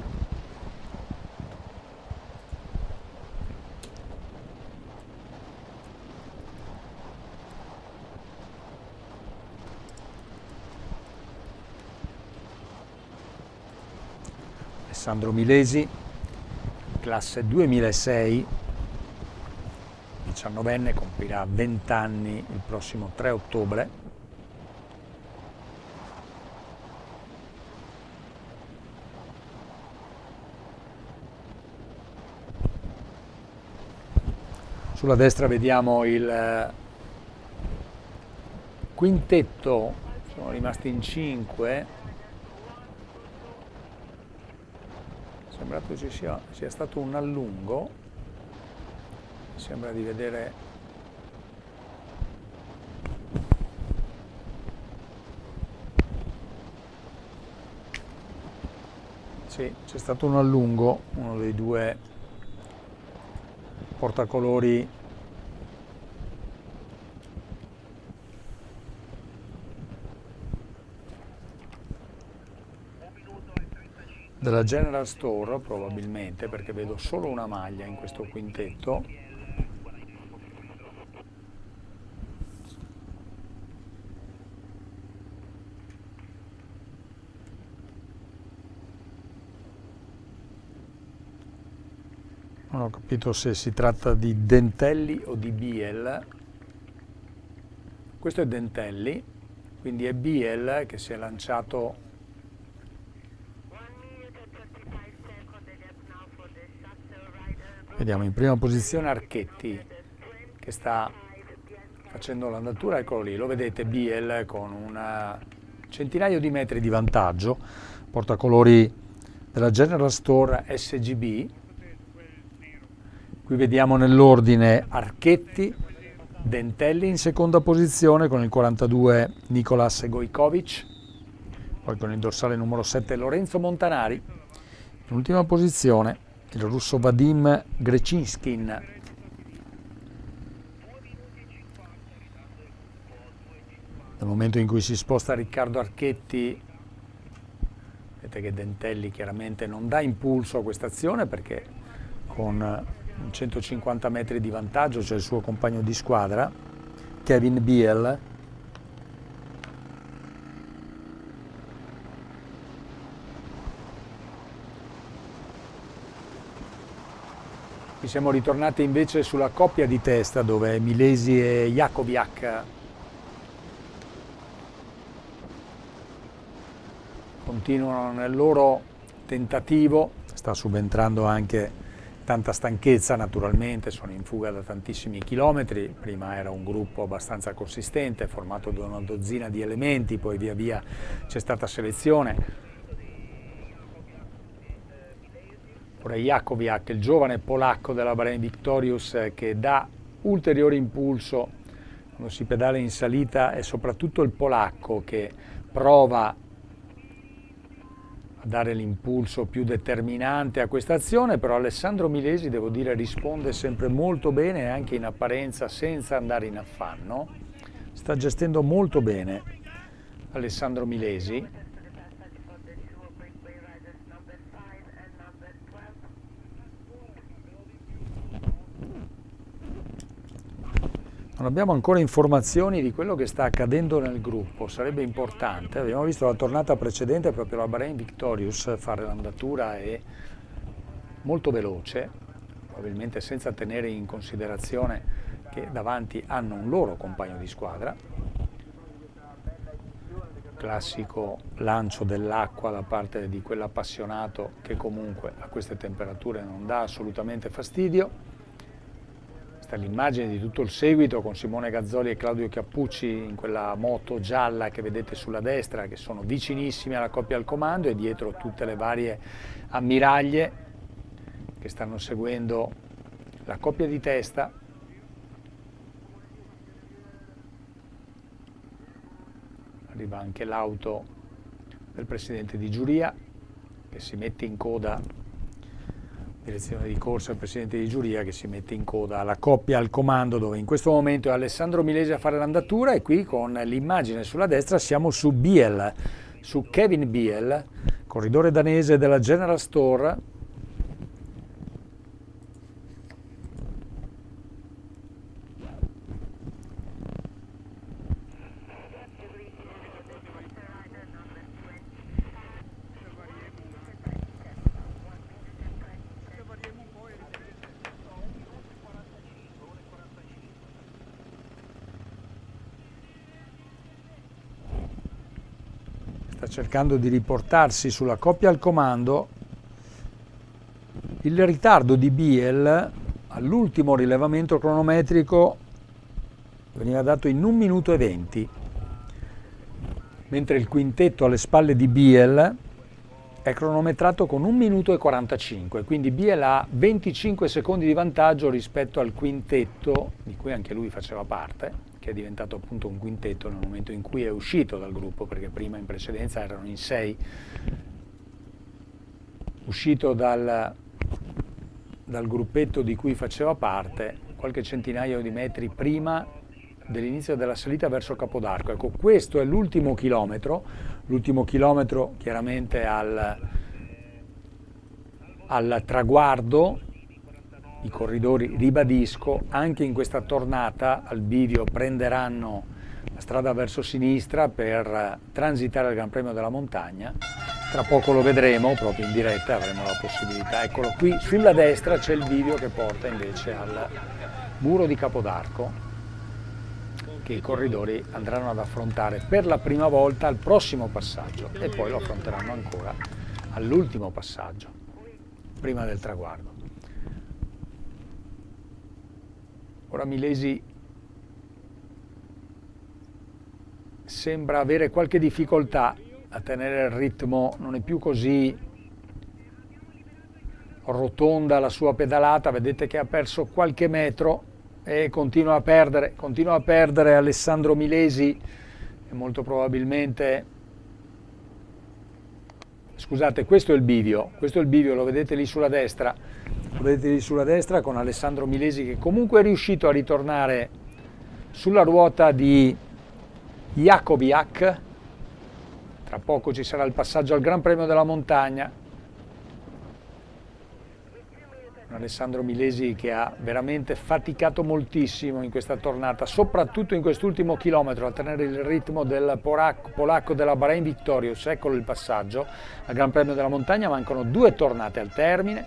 Alessandro Milesi, classe 2006, 19enne, compirà 20 anni il prossimo 3 ottobre. Sulla destra vediamo il quintetto, sono rimasti in 5. Sembra che ci sia stato un allungo, sembra di vedere sì, c'è stato un allungo, uno dei due portacolori della General Store, probabilmente, perché vedo solo una maglia in questo quintetto. Non ho capito se si tratta di Dentelli o di Biel. Questo è Dentelli, quindi è Biel che si è lanciato. Vediamo in prima posizione Archetti che sta facendo l'andatura, eccolo lì, lo vedete, Biel con un centinaio di metri di vantaggio, portacolori della General Store SGB. Qui vediamo nell'ordine Archetti, Dentelli in seconda posizione con il 42 Nicolas Gojkovic, poi con il dorsale numero 7 Lorenzo Montanari, in ultima posizione il russo Vadim Grechinskin. Nel momento in cui si sposta Riccardo Archetti, vedete che Dentelli chiaramente non dà impulso a questa azione perché con 150 metri di vantaggio c'è il suo compagno di squadra, Kevin Biel. Qui siamo ritornati invece sulla coppia di testa dove Milesi e Jakowiak continuano nel loro tentativo. Sta subentrando anche tanta stanchezza, naturalmente, sono in fuga da tantissimi chilometri. Prima era un gruppo abbastanza consistente, formato da una dozzina di elementi, poi via via c'è stata selezione. Ora Jakowiak, il giovane polacco della Bahrain Victorious, che dà ulteriore impulso quando si pedala in salita, è soprattutto il polacco che prova a dare l'impulso più determinante a questa azione, però Alessandro Milesi, devo dire, risponde sempre molto bene, anche in apparenza senza andare in affanno. Sta gestendo molto bene Alessandro Milesi. Non abbiamo ancora informazioni di quello che sta accadendo nel gruppo, sarebbe importante. Abbiamo visto la tornata precedente proprio la Bahrain Victorious fare l'andatura è molto veloce, probabilmente senza tenere in considerazione che davanti hanno un loro compagno di squadra. Classico lancio dell'acqua da parte di quell'appassionato che comunque a queste temperature non dà assolutamente fastidio. L'immagine di tutto il seguito con Simone Gazzoli e Claudio Chiappucci in quella moto gialla che vedete sulla destra, che sono vicinissimi alla coppia al comando, e dietro tutte le varie ammiraglie che stanno seguendo la coppia di testa. Arriva anche l'auto del presidente di giuria che si mette in coda, direzione di corsa il presidente di giuria che si mette in coda alla coppia al comando, dove in questo momento è Alessandro Milesi a fare l'andatura, e qui con l'immagine sulla destra siamo su Biel, su Kevin Biel, corridore danese della General Store. Sta cercando di riportarsi sulla coppia al comando. Il ritardo di Biel all'ultimo rilevamento cronometrico veniva dato in 1 minuto e 20, mentre il quintetto alle spalle di Biel è cronometrato con 1 minuto e 45, quindi Biel ha 25 secondi di vantaggio rispetto al quintetto, di cui anche lui faceva parte, che è diventato appunto un quintetto nel momento in cui è uscito dal gruppo, perché prima in precedenza erano in 6. Uscito dal dal gruppetto di cui faceva parte qualche centinaio di metri prima dell'inizio della salita verso Capodarco. Ecco, questo è l'ultimo chilometro chiaramente al traguardo. I corridori, ribadisco, anche in questa tornata al bivio prenderanno la strada verso sinistra per transitare il Gran Premio della Montagna. Tra poco lo vedremo, proprio in diretta avremo la possibilità. Eccolo qui, sulla destra c'è il bivio che porta invece al muro di Capodarco, che i corridori andranno ad affrontare per la prima volta al prossimo passaggio e poi lo affronteranno ancora all'ultimo passaggio, prima del traguardo. Ora Milesi sembra avere qualche difficoltà a tenere il ritmo, non è più così rotonda la sua pedalata, vedete che ha perso qualche metro e continua a perdere Alessandro Milesi e molto probabilmente, scusate, questo è il bivio, lo vedete lì sulla destra, con Alessandro Milesi che comunque è riuscito a ritornare sulla ruota di Jakowiak. Tra poco ci sarà il passaggio al Gran Premio della Montagna. Alessandro Milesi che ha veramente faticato moltissimo in questa tornata, soprattutto in quest'ultimo chilometro, a tenere il ritmo del polacco della Bahrain Victorious. Eccolo il passaggio al Gran Premio della Montagna, mancano 2 tornate al termine,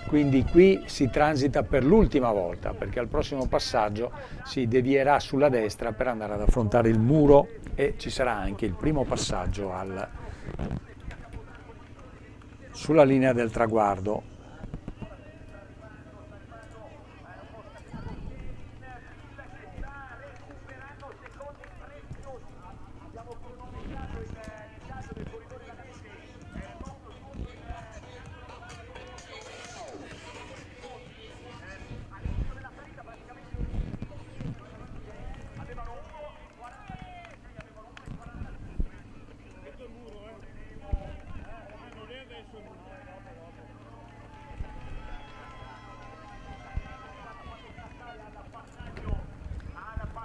quindi qui si transita per l'ultima volta, perché al prossimo passaggio si devierà sulla destra per andare ad affrontare il muro e ci sarà anche il primo passaggio sulla linea del traguardo.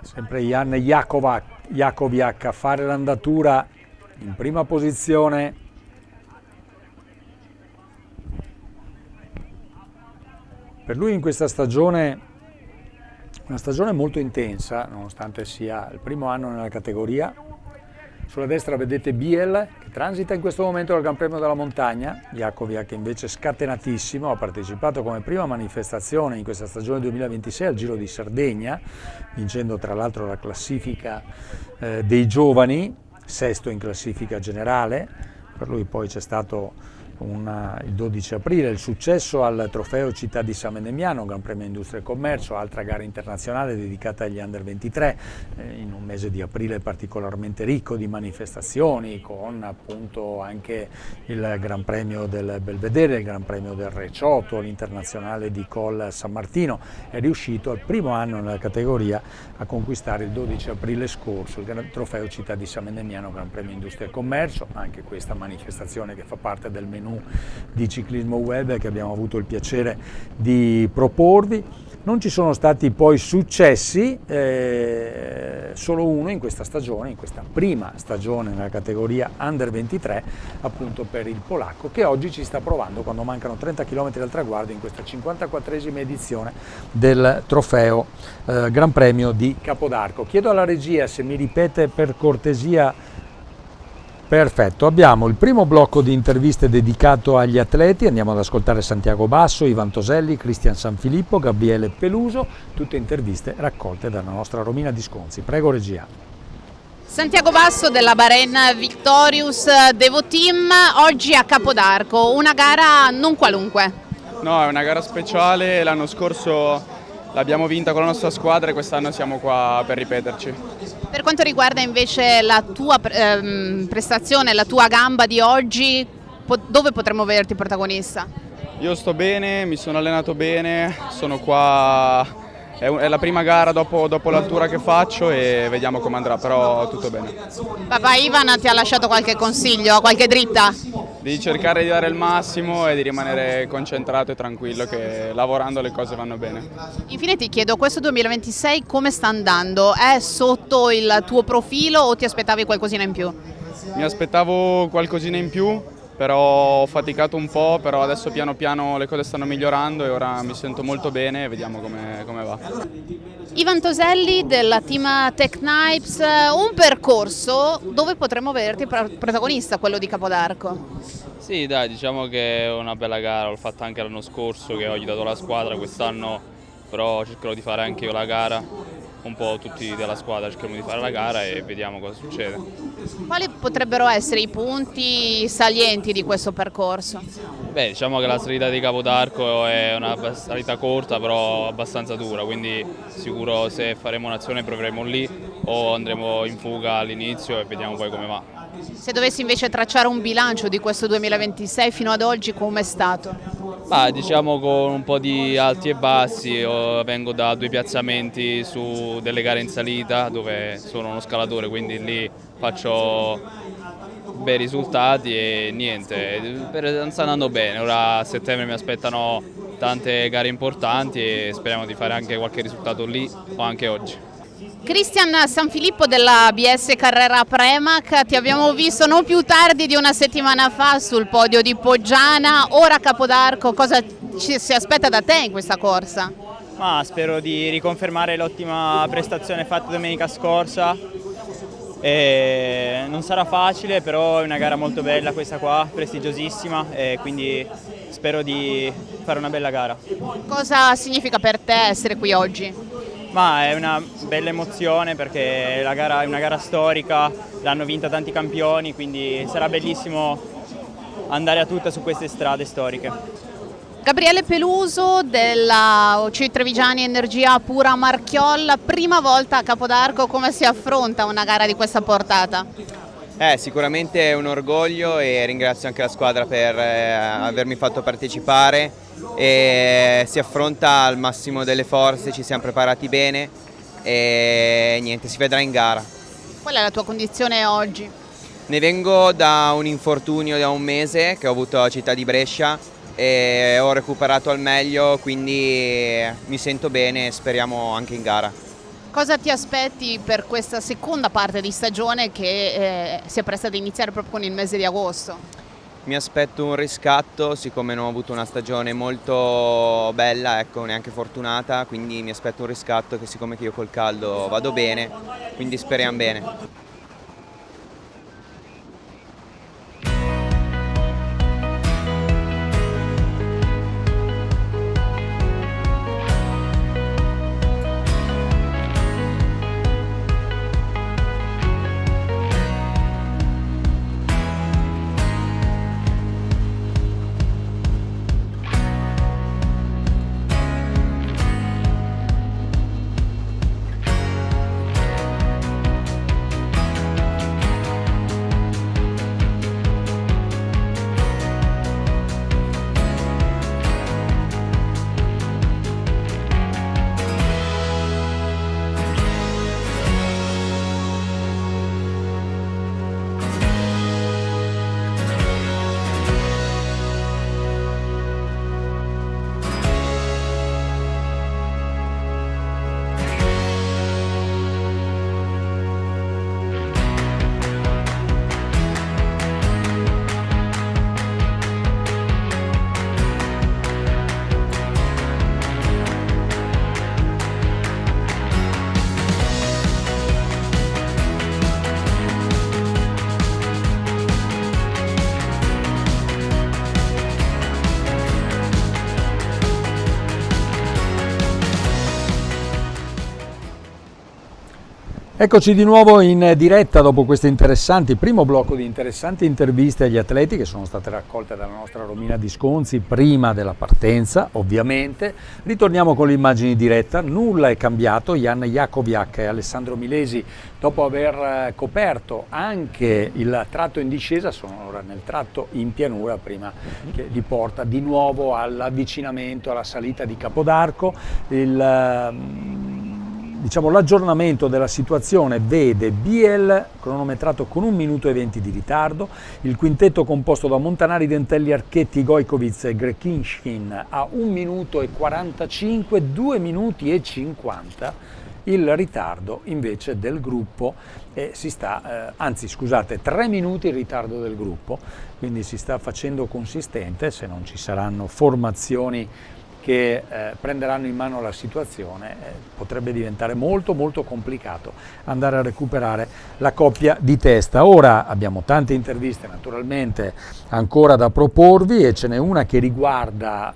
Sempre Jan Jakowiak a fare l'andatura in prima posizione. Per lui in questa stagione, una stagione molto intensa, nonostante sia il primo anno nella categoria. Sulla destra vedete Biel che transita in questo momento al Gran Premio della Montagna, Jakowiak invece scatenatissimo, ha partecipato come prima manifestazione in questa stagione 2026 al Giro di Sardegna, vincendo tra l'altro la classifica dei giovani, sesto in classifica generale. Per lui poi c'è stato il 12 aprile il successo al trofeo Città di San Mendemiano, Gran Premio Industria e Commercio, altra gara internazionale dedicata agli Under 23, in un mese di aprile particolarmente ricco di manifestazioni, con appunto anche il Gran Premio del Belvedere, il Gran Premio del Recioto, l'Internazionale di Col San Martino. È riuscito al primo anno nella categoria a conquistare il 12 aprile scorso il trofeo Città di San Mendemiano, Gran Premio Industria e Commercio, anche questa manifestazione che fa parte del menù di Ciclismo Web che abbiamo avuto il piacere di proporvi. Non ci sono stati poi successi, solo uno in questa stagione, in questa prima stagione nella categoria Under 23, appunto per il polacco, che oggi ci sta provando quando mancano 30 km dal traguardo in questa 54esima edizione del trofeo Gran Premio di Capodarco. Chiedo alla regia se mi ripete per cortesia. Perfetto, abbiamo il primo blocco di interviste dedicato agli atleti, andiamo ad ascoltare Santiago Basso, Ivan Toselli, Cristian Sanfilippo, Gabriele Peluso, tutte interviste raccolte dalla nostra Romina Disconzi. Prego regia. Santiago Basso della Bahrain Victorious Devo Team, oggi a Capodarco, una gara non qualunque. No, è una gara speciale, l'anno scorso l'abbiamo vinta con la nostra squadra e quest'anno siamo qua per ripeterci. Per quanto riguarda invece la tua prestazione, la tua gamba di oggi, dove potremmo vederti protagonista? Io sto bene, mi sono allenato bene, sono qua, è la prima gara dopo l'altura che faccio e vediamo come andrà, però tutto bene. Papà Ivan ti ha lasciato qualche consiglio, qualche dritta? di cercare di dare il massimo e di rimanere concentrato e tranquillo, che lavorando le cose vanno bene. Infine ti chiedo, questo 2026 come sta andando? È sotto il tuo profilo o ti aspettavi qualcosina in più? Mi aspettavo qualcosina in più, però ho faticato un po', però adesso piano piano le cose stanno migliorando e ora mi sento molto bene e vediamo come va. Ivan Toselli della team Technipes, un percorso dove potremmo vederti protagonista, quello di Capodarco. Sì dai, diciamo che è una bella gara, l'ho fatta anche l'anno scorso che ho aiutato la squadra, quest'anno però cercherò di fare anche io la gara. Un po' tutti della squadra cerchiamo di fare la gara e vediamo cosa succede. Quali potrebbero essere i punti salienti di questo percorso? Beh, diciamo che la salita di Capodarco è una salita corta però abbastanza dura, quindi sicuro se faremo un'azione proveremo lì o andremo in fuga all'inizio e vediamo poi come va. Se dovessi invece tracciare un bilancio di questo 2026 fino ad oggi, come è stato? Diciamo con un po' di alti e bassi, io vengo da 2 piazzamenti su delle gare in salita dove sono uno scalatore, quindi lì faccio bei risultati e niente, sta andando bene. Ora a settembre mi aspettano tante gare importanti e speriamo di fare anche qualche risultato lì o anche oggi. Cristian Sanfilippo della BS Carrera Premac, ti abbiamo visto non più tardi di una settimana fa sul podio di Poggiana, ora Capodarco, cosa ci si aspetta da te in questa corsa? Spero di riconfermare l'ottima prestazione fatta domenica scorsa, e non sarà facile però è una gara molto bella questa qua, prestigiosissima, e quindi spero di fare una bella gara. Cosa significa per te essere qui oggi? È una bella emozione perché la gara è una gara storica, l'hanno vinta tanti campioni, quindi sarà bellissimo andare a tutta su queste strade storiche. Gabriele Peluso della OC Trevigiani Energia Pura Marchiolla, prima volta a Capodarco, come si affronta una gara di questa portata? Sicuramente è un orgoglio e ringrazio anche la squadra per avermi fatto partecipare. E si affronta al massimo delle forze, ci siamo preparati bene e niente, si vedrà in gara. Qual è la tua condizione oggi? Ne vengo da un infortunio da un mese che ho avuto a Città di Brescia e ho recuperato al meglio, quindi mi sento bene e speriamo anche in gara. Cosa ti aspetti per questa seconda parte di stagione che si appresta ad iniziare proprio con il mese di agosto? Mi aspetto un riscatto, siccome non ho avuto una stagione molto bella, ecco, neanche fortunata, quindi mi aspetto un riscatto che siccome che io col caldo vado bene, quindi speriamo bene. Eccoci di nuovo in diretta dopo questo primo blocco di interessanti interviste agli atleti che sono state raccolte dalla nostra Romina Disconzi prima della partenza, ovviamente. Ritorniamo con le immagini diretta, nulla è cambiato, Jan Jakowiak e Alessandro Milesi, dopo aver coperto anche il tratto in discesa, sono ora nel tratto in pianura, prima che li porta di nuovo all'avvicinamento, alla salita di Capodarco. diciamo, l'aggiornamento della situazione vede Biel cronometrato con 1 minuto e 20 di ritardo, il quintetto composto da Montanari, Dentelli, Archetti, Gojkovic e Grekinshin a 1 minuto e 45, 2 minuti e 50 il ritardo invece del gruppo, si sta, anzi scusate, 3 minuti il ritardo del gruppo, quindi si sta facendo consistente. Se non ci saranno formazioni che prenderanno in mano la situazione, potrebbe diventare molto complicato andare a recuperare la coppia di testa. Ora abbiamo tante interviste naturalmente ancora da proporvi e ce n'è una che riguarda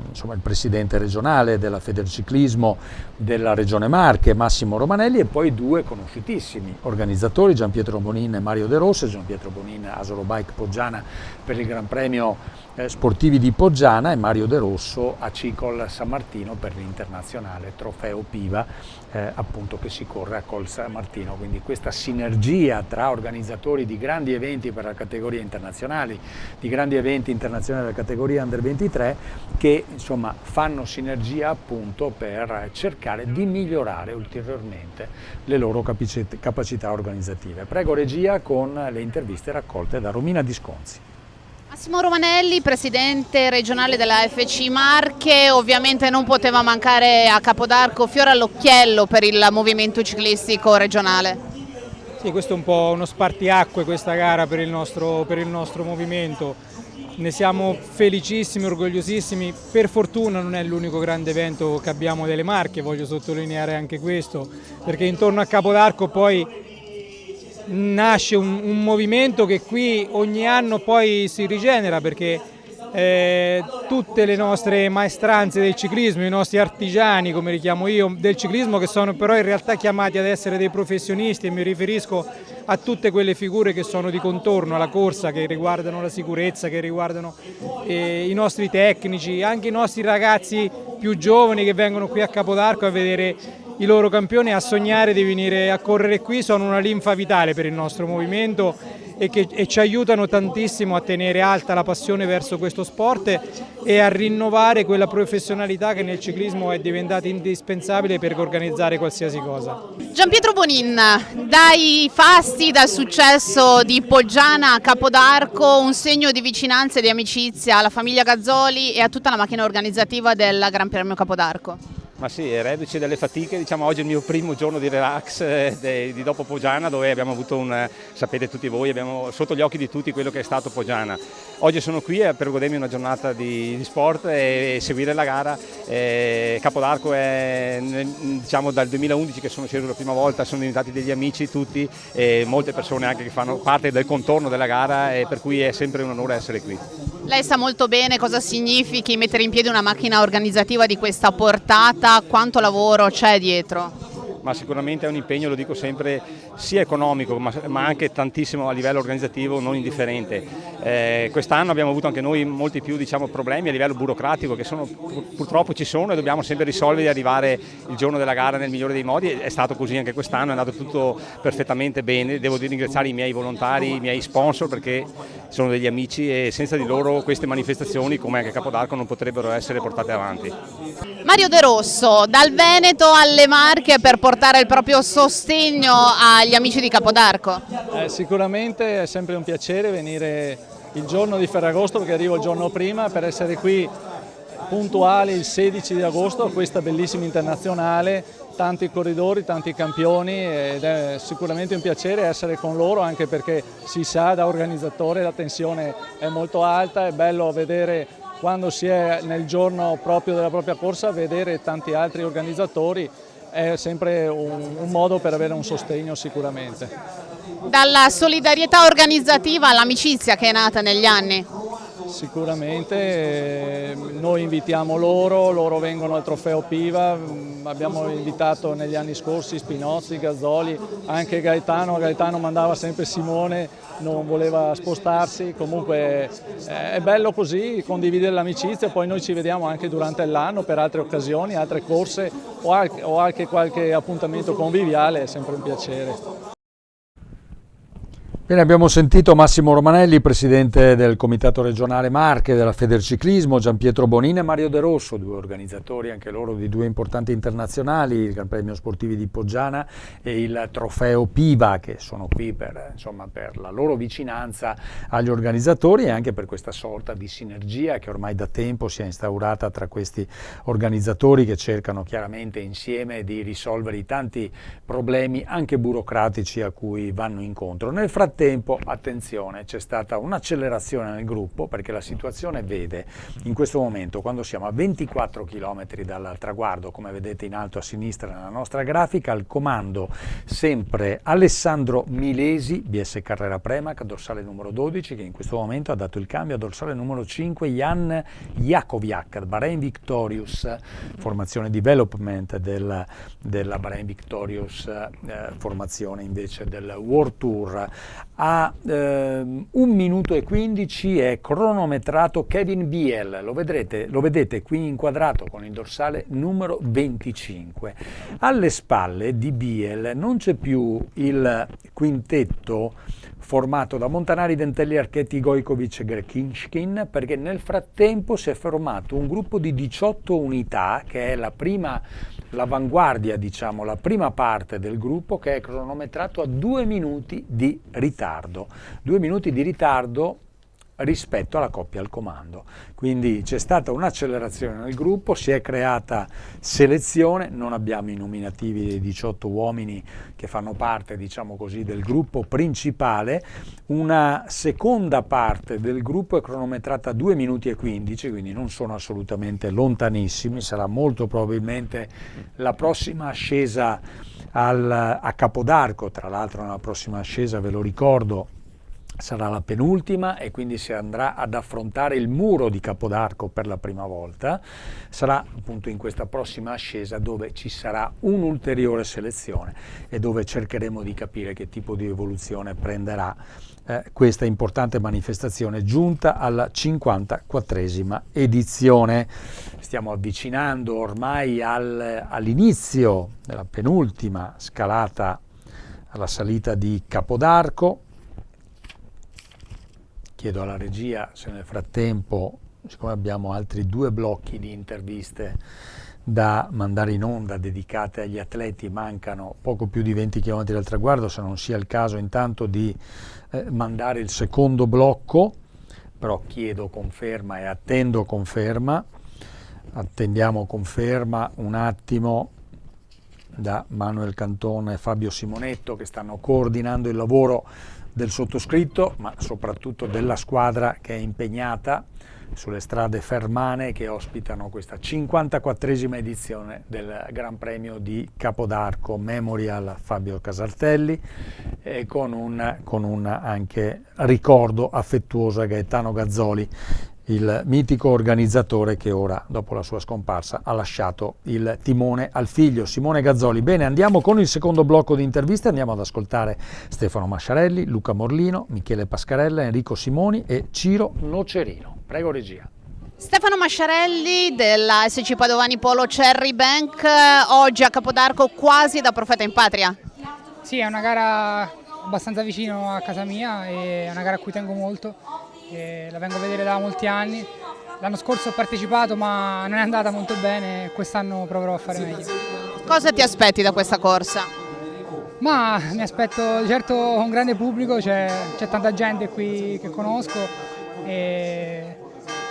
insomma, il presidente regionale della Federciclismo della Regione Marche, Massimo Romanelli, e poi 2 conosciutissimi organizzatori, Gianpietro Bonin e Mario De Rosso. Gianpietro Bonin, Asolo Bike Poggiana per il Gran Premio Sportivi di Poggiana, e Mario De Rosso a Cicol San Martino per l'internazionale Trofeo Piva, appunto, che si corre a Col San Martino. Quindi questa sinergia tra organizzatori di grandi eventi per la categoria internazionali, di grandi eventi internazionali della categoria Under 23, che insomma fanno sinergia appunto per cercare di migliorare ulteriormente le loro capacità organizzative. Prego regia con le interviste raccolte da Romina Disconzi. Massimo Romanelli, presidente regionale della FC Marche, ovviamente non poteva mancare a Capodarco fiore all'occhiello per il movimento ciclistico regionale. Sì, questo è un po' uno spartiacque questa gara per il nostro movimento. Ne siamo felicissimi, orgogliosissimi. Per fortuna non è l'unico grande evento che abbiamo delle Marche, voglio sottolineare anche questo, perché intorno a Capodarco poi nasce un movimento che qui ogni anno poi si rigenera, perché tutte le nostre maestranze del ciclismo, i nostri artigiani, come li chiamo io, del ciclismo, che sono però in realtà chiamati ad essere dei professionisti, e mi riferisco a tutte quelle figure che sono di contorno alla corsa, che riguardano la sicurezza, che riguardano i nostri tecnici, anche i nostri ragazzi più giovani che vengono qui a Capodarco a vedere i loro campioni, a sognare di venire a correre qui. Sono una linfa vitale per il nostro movimento e ci aiutano tantissimo a tenere alta la passione verso questo sport e a rinnovare quella professionalità che nel ciclismo è diventata indispensabile per organizzare qualsiasi cosa. Gianpietro Bonin, dai fasti, dal successo di Poggiana a Capodarco, un segno di vicinanza e di amicizia alla famiglia Gazzoli e a tutta la macchina organizzativa del Gran Premio Capodarco. Ma sì, reduci delle fatiche, diciamo oggi è il mio primo giorno di relax di dopo Poggiana, dove abbiamo avuto sapete tutti voi, abbiamo sotto gli occhi di tutti quello che è stato Poggiana. Oggi sono qui per godermi una giornata di sport e seguire la gara. Capodarco è, diciamo, dal 2011 che sono sceso la prima volta, sono diventati degli amici tutti, e molte persone anche che fanno parte del contorno della gara, e per cui è sempre un onore essere qui. Lei sa molto bene cosa significhi mettere in piedi una macchina organizzativa di questa portata, quanto lavoro c'è dietro? Ma sicuramente è un impegno, lo dico sempre, sia economico ma anche tantissimo a livello organizzativo, non indifferente. Quest'anno abbiamo avuto anche noi molti più, diciamo, problemi a livello burocratico, che purtroppo ci sono, e dobbiamo sempre risolvere e arrivare il giorno della gara nel migliore dei modi. È stato così anche quest'anno, è andato tutto perfettamente bene. Devo ringraziare i miei volontari, i miei sponsor, perché sono degli amici e senza di loro queste manifestazioni, come anche Capodarco, non potrebbero essere portate avanti. Mario De Rosso, dal Veneto alle Marche per portare il proprio sostegno agli amici di Capodarco. Sicuramente è sempre un piacere venire il giorno di Ferragosto, perché arrivo il giorno prima, per essere qui puntuali il 16 di agosto a questa bellissima internazionale, tanti corridori, tanti campioni, ed è sicuramente un piacere essere con loro, anche perché si sa da organizzatore la tensione è molto alta. È bello vedere, quando si è nel giorno proprio della propria corsa, vedere tanti altri organizzatori. È sempre un modo per avere un sostegno sicuramente. Dalla solidarietà organizzativa all'amicizia che è nata negli anni? Sicuramente noi invitiamo loro vengono al Trofeo Piva, abbiamo invitato negli anni scorsi Spinozzi, Gazzoli, anche Gaetano mandava sempre Simone, non voleva spostarsi. Comunque è bello così condividere l'amicizia, poi noi ci vediamo anche durante l'anno per altre occasioni, altre corse o anche qualche appuntamento conviviale, è sempre un piacere. Bene, abbiamo sentito Massimo Romanelli, presidente del Comitato Regionale Marche della Federciclismo, Gianpietro Bonina e Mario De Rosso, due organizzatori anche loro di due importanti internazionali, il Gran Premio Sportivi di Poggiana e il Trofeo Piva, che sono qui per la loro vicinanza agli organizzatori e anche per questa sorta di sinergia che ormai da tempo si è instaurata tra questi organizzatori che cercano chiaramente insieme di risolvere i tanti problemi anche burocratici a cui vanno incontro. Nel frattempo, attenzione, c'è stata un'accelerazione nel gruppo perché la situazione vede in questo momento, quando siamo a 24 km dal traguardo, come vedete in alto a sinistra nella nostra grafica, al comando sempre Alessandro Milesi, BS Carrera Premac, dorsale numero 12, che in questo momento ha dato il cambio a dorsale numero 5, Jan Jakoviak, Bahrain Victorious, formazione development della Bahrain Victorious, formazione invece del World Tour. A 1 minuto e 15 è cronometrato Kevin Biel, lo vedete qui inquadrato con il dorsale numero 25. Alle spalle di Biel non c'è più il quintetto formato da Montanari, Dentelli, Archetti, Gojkovic e Grekinshkin, perché nel frattempo si è formato un gruppo di 18 unità che è l'avanguardia, diciamo, la prima parte del gruppo, che è cronometrato a 2 minuti di ritardo. 2 minuti di ritardo rispetto alla coppia al comando. Quindi c'è stata un'accelerazione nel gruppo, si è creata selezione, non abbiamo i nominativi dei 18 uomini che fanno parte, diciamo così, del gruppo principale. Una seconda parte del gruppo è cronometrata a 2 minuti e 15, quindi non sono assolutamente lontanissimi, sarà molto probabilmente la prossima ascesa a Capodarco, tra l'altro nella prossima ascesa, ve lo ricordo, sarà la penultima e quindi si andrà ad affrontare il muro di Capodarco per la prima volta. Sarà appunto in questa prossima ascesa dove ci sarà un'ulteriore selezione e dove cercheremo di capire che tipo di evoluzione prenderà questa importante manifestazione giunta alla 54esima edizione. Stiamo avvicinando ormai all'inizio della penultima scalata alla salita di Capodarco. Chiedo alla regia se nel frattempo, siccome abbiamo altri 2 blocchi di interviste da mandare in onda dedicate agli atleti, mancano poco più di 20 km dal traguardo, se non sia il caso intanto di mandare il secondo blocco, però chiedo conferma e attendo conferma, attendiamo conferma un attimo da Manuel Cantone e Fabio Simonetto, che stanno coordinando il lavoro del sottoscritto, ma soprattutto della squadra che è impegnata sulle strade fermane che ospitano questa 54esima edizione del Gran Premio di Capodarco Memorial Fabio Casartelli, con un anche ricordo affettuoso a Gaetano Gazzoli, il mitico organizzatore che ora, dopo la sua scomparsa, ha lasciato il timone al figlio Simone Gazzoli. Bene, andiamo con il secondo blocco di interviste, andiamo ad ascoltare Stefano Masciarelli, Luca Morlino, Michele Pascarella, Enrico Simoni e Ciro Nocerino. Prego regia. Stefano Masciarelli della SC Padovani Polo Cherry Bank, oggi a Capodarco quasi da profeta in patria. Sì, è una gara abbastanza vicino a casa mia, è una gara a cui tengo molto. La vengo a vedere da molti anni. L'anno scorso ho partecipato ma non è andata molto bene, quest'anno proverò a fare meglio. Cosa ti aspetti da questa corsa? Ma mi aspetto certo un grande pubblico, c'è tanta gente qui che conosco e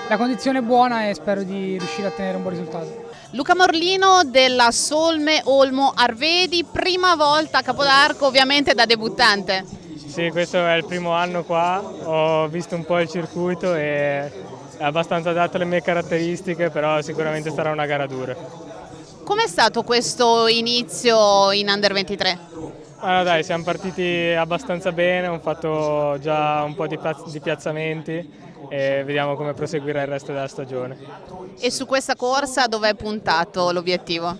la condizione è buona e spero di riuscire a ottenere un buon risultato. Luca Morlino della Solme Olmo Arvedi, prima volta a Capodarco, ovviamente da debuttante. Sì, questo è il primo anno qua, ho visto un po' il circuito e è abbastanza adatto alle mie caratteristiche, però sicuramente sarà una gara dura. Com'è stato questo inizio in Under 23? Allora dai, siamo partiti abbastanza bene, ho fatto già un po' di piazzamenti e vediamo come proseguirà il resto della stagione. E su questa corsa dove è puntato l'obiettivo?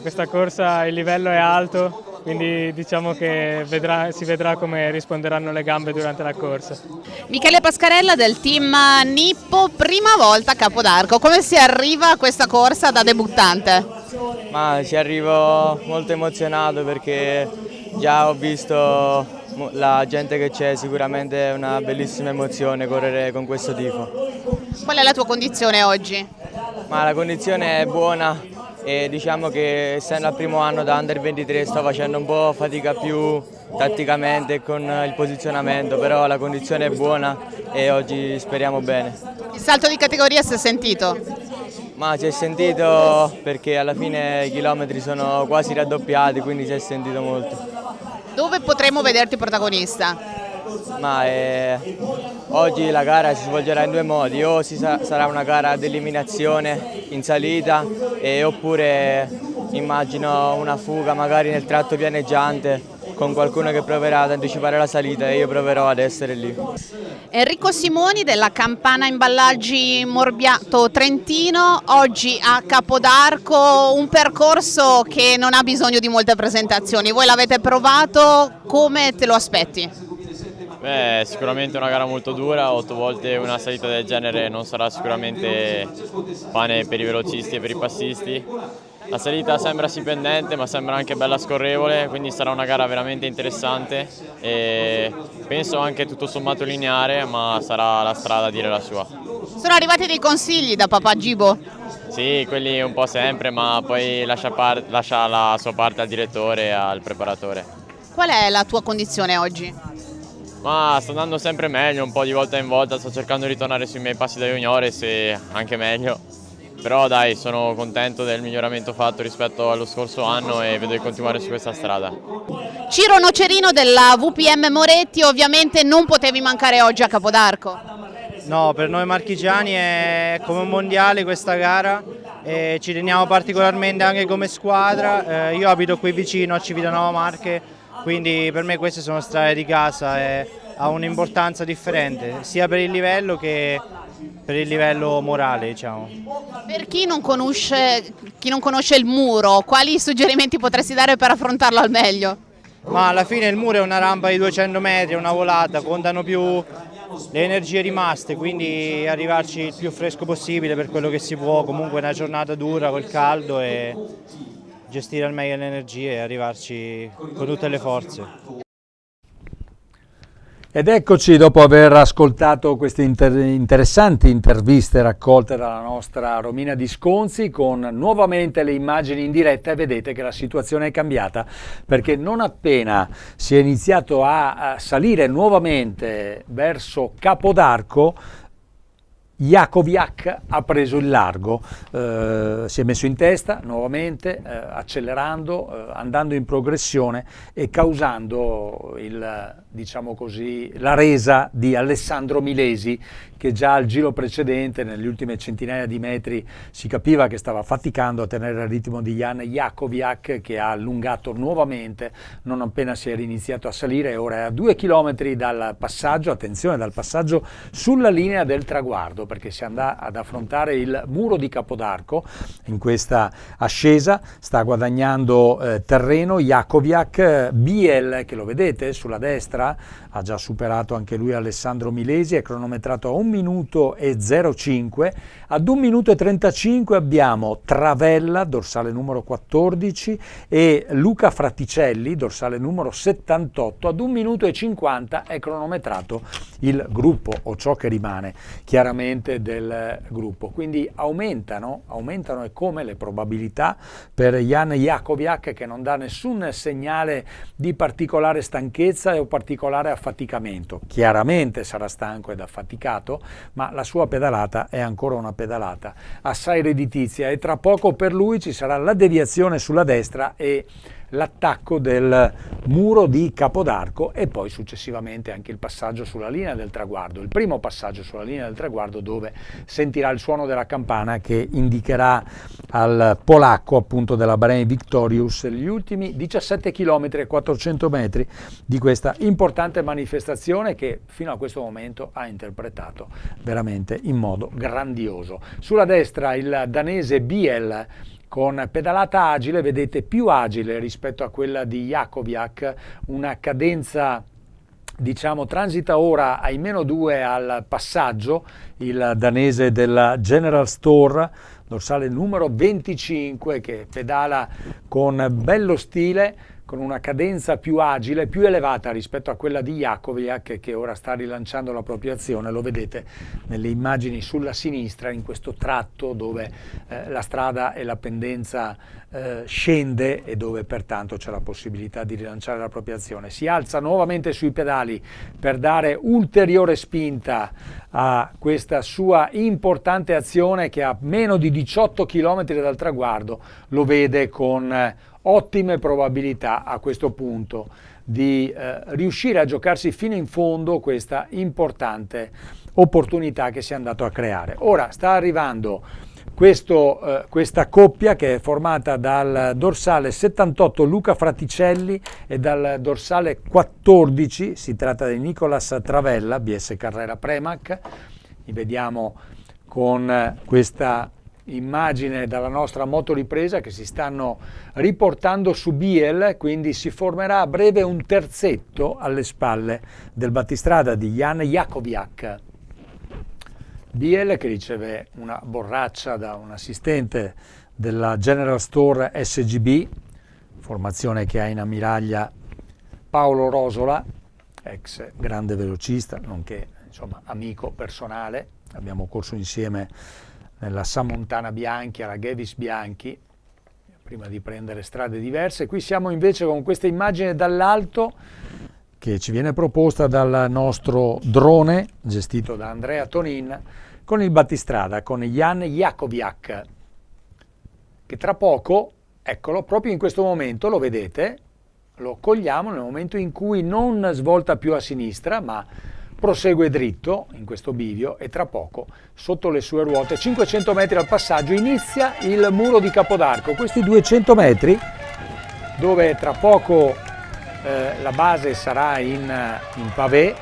Questa corsa il livello è alto, quindi diciamo che si vedrà come risponderanno le gambe durante la corsa. Michele Pascarella del team Nippo, prima volta a Capodarco, come si arriva a questa corsa da debuttante? Ma ci arrivo molto emozionato perché già ho visto la gente che c'è, sicuramente è una bellissima emozione correre con questo tifo. Qual è la tua condizione oggi? Ma la condizione è buona e diciamo che essendo al primo anno da Under 23 sto facendo un po' fatica più tatticamente con il posizionamento, però la condizione è buona e oggi speriamo bene. Il salto di categoria si è sentito? Ma si è sentito perché alla fine i chilometri sono quasi raddoppiati, quindi si è sentito molto. Dove potremo vederti protagonista? Ma oggi la gara si svolgerà in due modi, o sarà una gara di eliminazione in salita oppure immagino una fuga magari nel tratto pianeggiante con qualcuno che proverà ad anticipare la salita e io proverò ad essere lì. Enrico Simoni della Campana Imballaggi Morbiato Trentino, oggi a Capodarco, un percorso che non ha bisogno di molte presentazioni. Voi l'avete provato, come te lo aspetti? Beh, sicuramente una gara molto dura, 8 volte una salita del genere non sarà sicuramente pane per i velocisti e per i passisti. La salita sembra sì pendente ma sembra anche bella scorrevole, quindi sarà una gara veramente interessante e penso anche tutto sommato lineare, ma sarà la strada a dire la sua. Sono arrivati dei consigli da papà Gibo? Sì, quelli un po' sempre, ma poi lascia la sua parte al direttore e al preparatore. Qual è la tua condizione oggi? Ma sto andando sempre meglio, un po' di volta in volta, sto cercando di ritornare sui miei passi da juniores e anche meglio. Però dai, sono contento del miglioramento fatto rispetto allo scorso anno e vedo di continuare su questa strada. Ciro Nocerino della VPM Moretti, ovviamente non potevi mancare oggi a Capodarco. No, per noi marchigiani è come un mondiale questa gara e ci teniamo particolarmente anche come squadra. Io abito qui vicino a Civitanova Marche, quindi per me queste sono strade di casa e ha un'importanza differente sia per il livello che per il livello morale, diciamo. Per chi non conosce il Muro, quali suggerimenti potresti dare per affrontarlo al meglio? Ma alla fine il Muro è una rampa di 200 metri, è una volata, contano più le energie rimaste, quindi arrivarci il più fresco possibile per quello che si può, comunque è una giornata dura col caldo e gestire al meglio le energie e arrivarci con tutte le forze. Ed eccoci, dopo aver ascoltato queste interessanti interviste raccolte dalla nostra Romina Disconzi, con nuovamente le immagini in diretta, e vedete che la situazione è cambiata, perché non appena si è iniziato a salire nuovamente verso Capodarco, Jakowiak ha preso il largo, si è messo in testa nuovamente, accelerando, andando in progressione e causando diciamo così, la resa di Alessandro Milesi, che già al giro precedente, nelle ultime centinaia di metri, si capiva che stava faticando a tenere il ritmo di Jan Jakowiak, che ha allungato nuovamente non appena si era iniziato a salire, e ora è a 2 chilometri dal passaggio, attenzione, dal passaggio sulla linea del traguardo, perché si andrà ad affrontare il Muro di Capodarco in questa ascesa. Sta guadagnando terreno Jakowiak. Biel, che lo vedete sulla destra, ha già superato anche lui Alessandro Milesi, è cronometrato a 1 minuto e 05. Ad 1 minuto e 35 abbiamo Travella, dorsale numero 14, e Luca Fratticelli, dorsale numero 78. Ad 1 minuto e 50 è cronometrato il gruppo, o ciò che rimane chiaramente del gruppo. Quindi aumentano e come le probabilità per Jan Jakowiak, che non dà nessun segnale di particolare stanchezza o particolare affaticamento. Chiaramente sarà stanco ed affaticato, ma la sua pedalata è ancora una pedalata assai redditizia, e tra poco per lui ci sarà la deviazione sulla destra e l'attacco del Muro di Capodarco, e poi successivamente anche il passaggio sulla linea del traguardo, il primo passaggio sulla linea del traguardo, dove sentirà il suono della campana che indicherà al polacco, appunto della Bahrain Victorious, gli ultimi 17 km e 400 metri di questa importante manifestazione, che fino a questo momento ha interpretato veramente in modo grandioso. Sulla destra il danese Biel, con pedalata agile, vedete più agile rispetto a quella di Jakowiak, una cadenza, diciamo, transita ora ai -2 al passaggio, il danese della General Store, dorsale numero 25, che pedala con bello stile, con una cadenza più agile, più elevata rispetto a quella di Jakowiak, che ora sta rilanciando la propria azione. Lo vedete nelle immagini sulla sinistra, in questo tratto dove la strada e la pendenza scende e dove pertanto c'è la possibilità di rilanciare la propria azione. Si alza nuovamente sui pedali per dare ulteriore spinta a questa sua importante azione, che a meno di 18 km dal traguardo lo vede con ottime probabilità a questo punto di riuscire a giocarsi fino in fondo questa importante opportunità che si è andato a creare. Ora sta arrivando questa coppia, che è formata dal dorsale 78 Luca Fraticelli e dal dorsale 14, si tratta di Nicolas Travella, BS Carrera Premac. Li vediamo con questa immagine dalla nostra motoripresa che si stanno riportando su Biel, quindi si formerà a breve un terzetto alle spalle del battistrada di Jan Jakowiak. Biel che riceve una borraccia da un assistente della General Store SGB, formazione che ha in ammiraglia Paolo Rosola, ex grande velocista, nonché amico personale. Abbiamo corso insieme nella Sammontana Bianchi, alla Gevis Bianchi, prima di prendere strade diverse. Qui siamo invece con questa immagine dall'alto che ci viene proposta dal nostro drone, gestito da Andrea Tonin, con il battistrada, con Jan Jakowiak, che tra poco, eccolo, proprio in questo momento, lo vedete, lo cogliamo nel momento in cui non svolta più a sinistra, ma prosegue dritto in questo bivio, e tra poco sotto le sue ruote, 500 metri al passaggio, inizia il muro di Capodarco. Questi 200 metri dove tra poco la base sarà in pavé.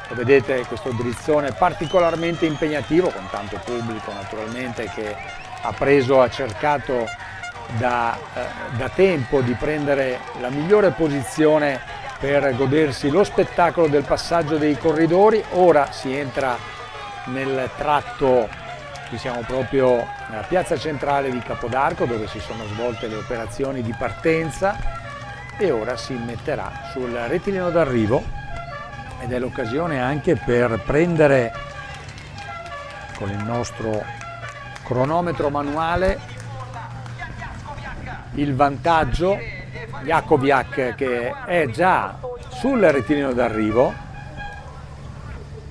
Lo vedete, questo drizzone particolarmente impegnativo, con tanto pubblico naturalmente, che ha cercato da tempo di prendere la migliore posizione per godersi lo spettacolo del passaggio dei corridori. Ora si entra nel tratto, qui siamo proprio nella piazza centrale di Capodarco, dove si sono svolte le operazioni di partenza, e ora si metterà sul rettilineo d'arrivo, ed è l'occasione anche per prendere con il nostro cronometro manuale il vantaggio. Jakowiak che è già sul rettilineo d'arrivo,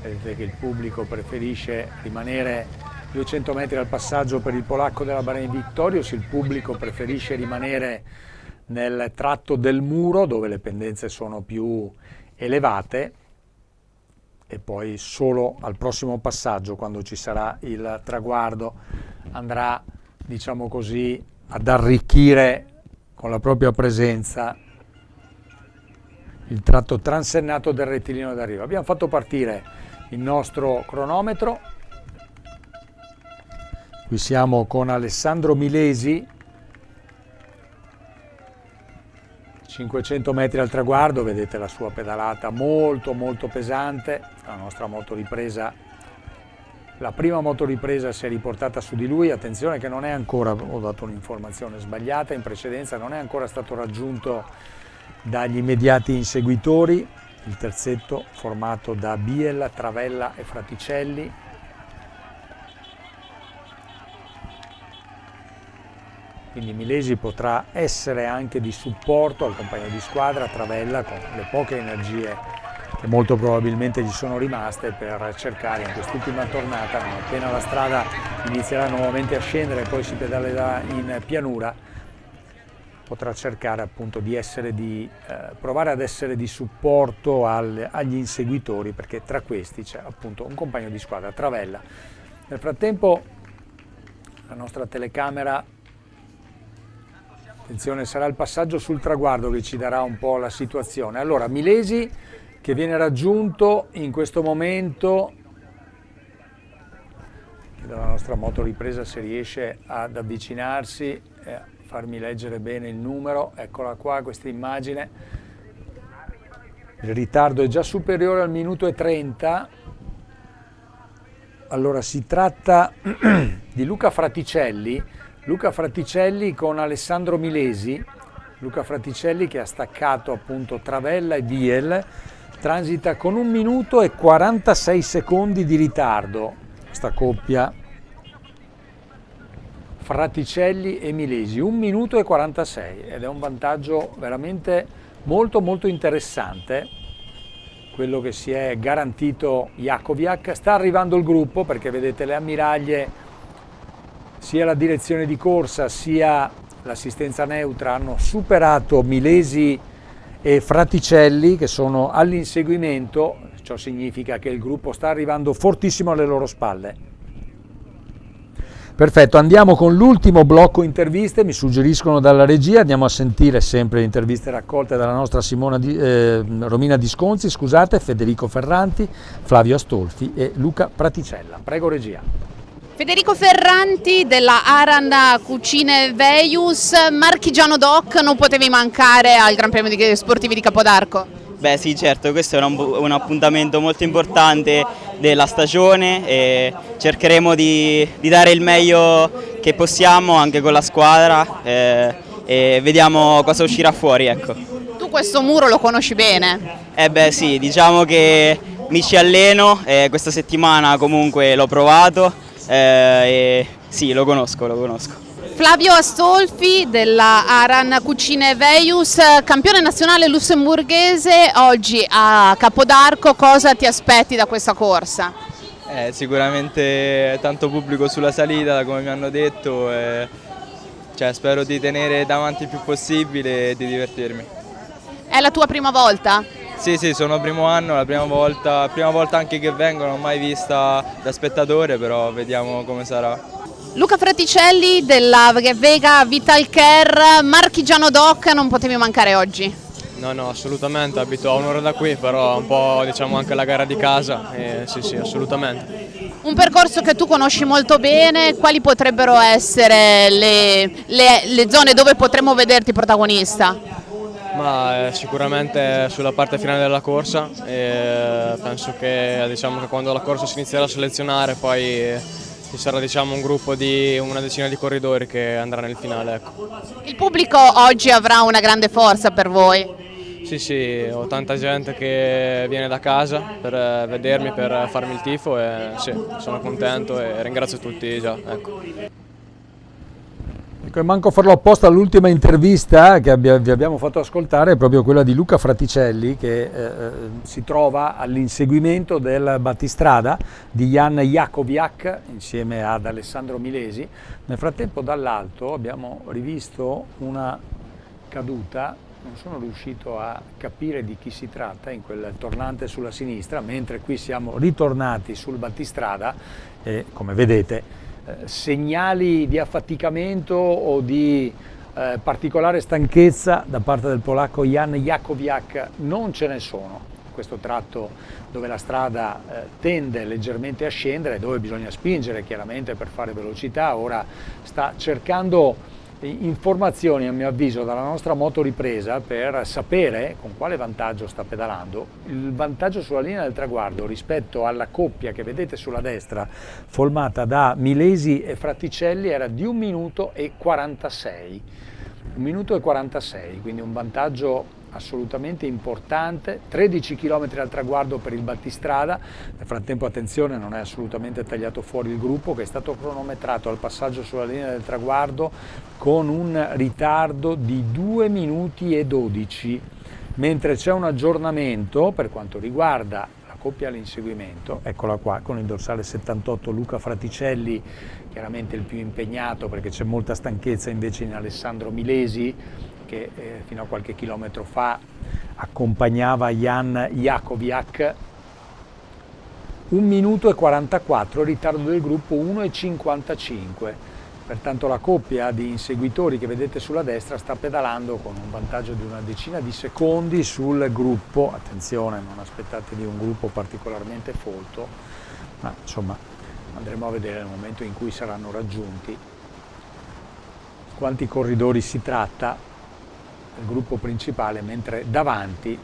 vedete che il pubblico preferisce rimanere 200 metri al passaggio per il polacco della Bahrain Victorious, il pubblico preferisce rimanere nel tratto del muro dove le pendenze sono più elevate, e poi solo al prossimo passaggio, quando ci sarà il traguardo, andrà, diciamo così, ad arricchire con la propria presenza il tratto transennato del rettilineo d'arrivo. Abbiamo fatto partire il nostro cronometro, qui siamo con Alessandro Milesi, 500 metri al traguardo, vedete la sua pedalata molto pesante. La nostra motoripresa, la prima motoripresa si è riportata su di lui. Attenzione che non è ancora, ho dato un'informazione sbagliata in precedenza, non è ancora stato raggiunto dagli immediati inseguitori, il terzetto formato da Biel, Travella e Fraticelli. Quindi Milesi potrà essere anche di supporto al compagno di squadra Travella, con le poche energie che molto probabilmente gli sono rimaste, per cercare in quest'ultima tornata, non appena la strada inizierà nuovamente a scendere e poi si pedalerà in pianura, potrà cercare appunto di provare ad essere di supporto agli inseguitori, perché tra questi c'è appunto un compagno di squadra, Travella. Nel frattempo la nostra telecamera, attenzione, sarà il passaggio sul traguardo che ci darà un po' la situazione. Allora, Milesi che viene raggiunto in questo momento, dalla nostra motoripresa se riesce ad avvicinarsi e a farmi leggere bene il numero, eccola qua questa immagine, il ritardo è già superiore al minuto e 30. Allora si tratta di Luca Fraticelli con Alessandro Milesi, Luca Fraticelli che ha staccato appunto Travella e Biel, transita con 1 minuto e 46 secondi di ritardo questa coppia Fraticelli e Milesi, 1 minuto e 46, ed è un vantaggio veramente molto molto interessante quello che si è garantito Jakowiak. Sta arrivando il gruppo, perché vedete le ammiraglie, sia la direzione di corsa sia l'assistenza neutra hanno superato Milesi e Fraticelli, che sono all'inseguimento. Ciò significa che il gruppo sta arrivando fortissimo alle loro spalle. Perfetto, andiamo con l'ultimo blocco interviste, mi suggeriscono dalla regia, andiamo a sentire sempre le interviste raccolte dalla nostra Romina Disconzi, scusate, Federico Ferranti, Flavio Astolfi e Luca Praticella. Prego regia. Federico Ferranti della Aran Cucine Veius, marchigiano doc, non potevi mancare al Gran Premio Sportivi di Capodarco? Beh sì, certo, questo è un appuntamento molto importante della stagione e cercheremo di dare il meglio che possiamo anche con la squadra e vediamo cosa uscirà fuori, ecco. Tu questo muro lo conosci bene? Beh sì, diciamo che mi ci alleno, questa settimana comunque l'ho provato e sì, lo conosco. Flavio Astolfi della Aran Cucine Veius, campione nazionale lussemburghese, oggi a Capodarco, cosa ti aspetti da questa corsa? Sicuramente tanto pubblico sulla salita, come mi hanno detto, spero di tenere davanti il più possibile e di divertirmi. È la tua prima volta? Sì, sono il primo anno, la prima volta anche che vengo, non l'ho mai vista da spettatore, però vediamo come sarà. Luca Fraticelli della Vega Vital Care, marchigiano doc, non potevi mancare oggi? No, assolutamente, abito a un'ora da qui, però un po' diciamo anche la gara di casa, sì, assolutamente. Un percorso che tu conosci molto bene, quali potrebbero essere le zone dove potremmo vederti protagonista? Ma sicuramente sulla parte finale della corsa, penso che diciamo che quando la corsa si inizierà a selezionare poi ci sarà un gruppo di una decina di corridori che andrà nel finale. Ecco. Il pubblico oggi avrà una grande forza per voi? Sì, ho tanta gente che viene da casa per vedermi, per farmi il tifo e sì, sono contento e ringrazio tutti già. Ecco. Ecco, manco farlo apposta, l'ultima intervista che vi abbiamo fatto ascoltare è proprio quella di Luca Fraticelli, che si trova all'inseguimento del battistrada di Jan Jakowiak insieme ad Alessandro Milesi. Nel frattempo dall'alto abbiamo rivisto una caduta, non sono riuscito a capire di chi si tratta in quel tornante sulla sinistra, mentre qui siamo ritornati sul battistrada e come vedete segnali di affaticamento o di particolare stanchezza da parte del polacco Jan Jakowiak non ce ne sono. Questo tratto dove la strada tende leggermente a scendere, dove bisogna spingere chiaramente per fare velocità, ora sta cercando informazioni a mio avviso dalla nostra motoripresa per sapere con quale vantaggio sta pedalando. Il vantaggio sulla linea del traguardo rispetto alla coppia che vedete sulla destra formata da Milesi e Fraticelli era di 1 minuto e 46. 1 minuto e 46, quindi un vantaggio assolutamente importante. 13 km al traguardo per il battistrada. Nel frattempo attenzione, non è assolutamente tagliato fuori il gruppo, che è stato cronometrato al passaggio sulla linea del traguardo con un ritardo di 2 minuti e 12, mentre c'è un aggiornamento per quanto riguarda la coppia all'inseguimento. Eccola qua con il dorsale 78 Luca Fraticelli, chiaramente il più impegnato perché c'è molta stanchezza invece in Alessandro Milesi, che fino a qualche chilometro fa accompagnava Jan Jakowiak. 1 minuto e 44, ritardo del gruppo 1 e 55. Pertanto la coppia di inseguitori che vedete sulla destra sta pedalando con un vantaggio di una decina di secondi sul gruppo. Attenzione, non aspettatevi un gruppo particolarmente folto, ma insomma andremo a vedere nel momento in cui saranno raggiunti quanti corridori si tratta del gruppo principale, mentre davanti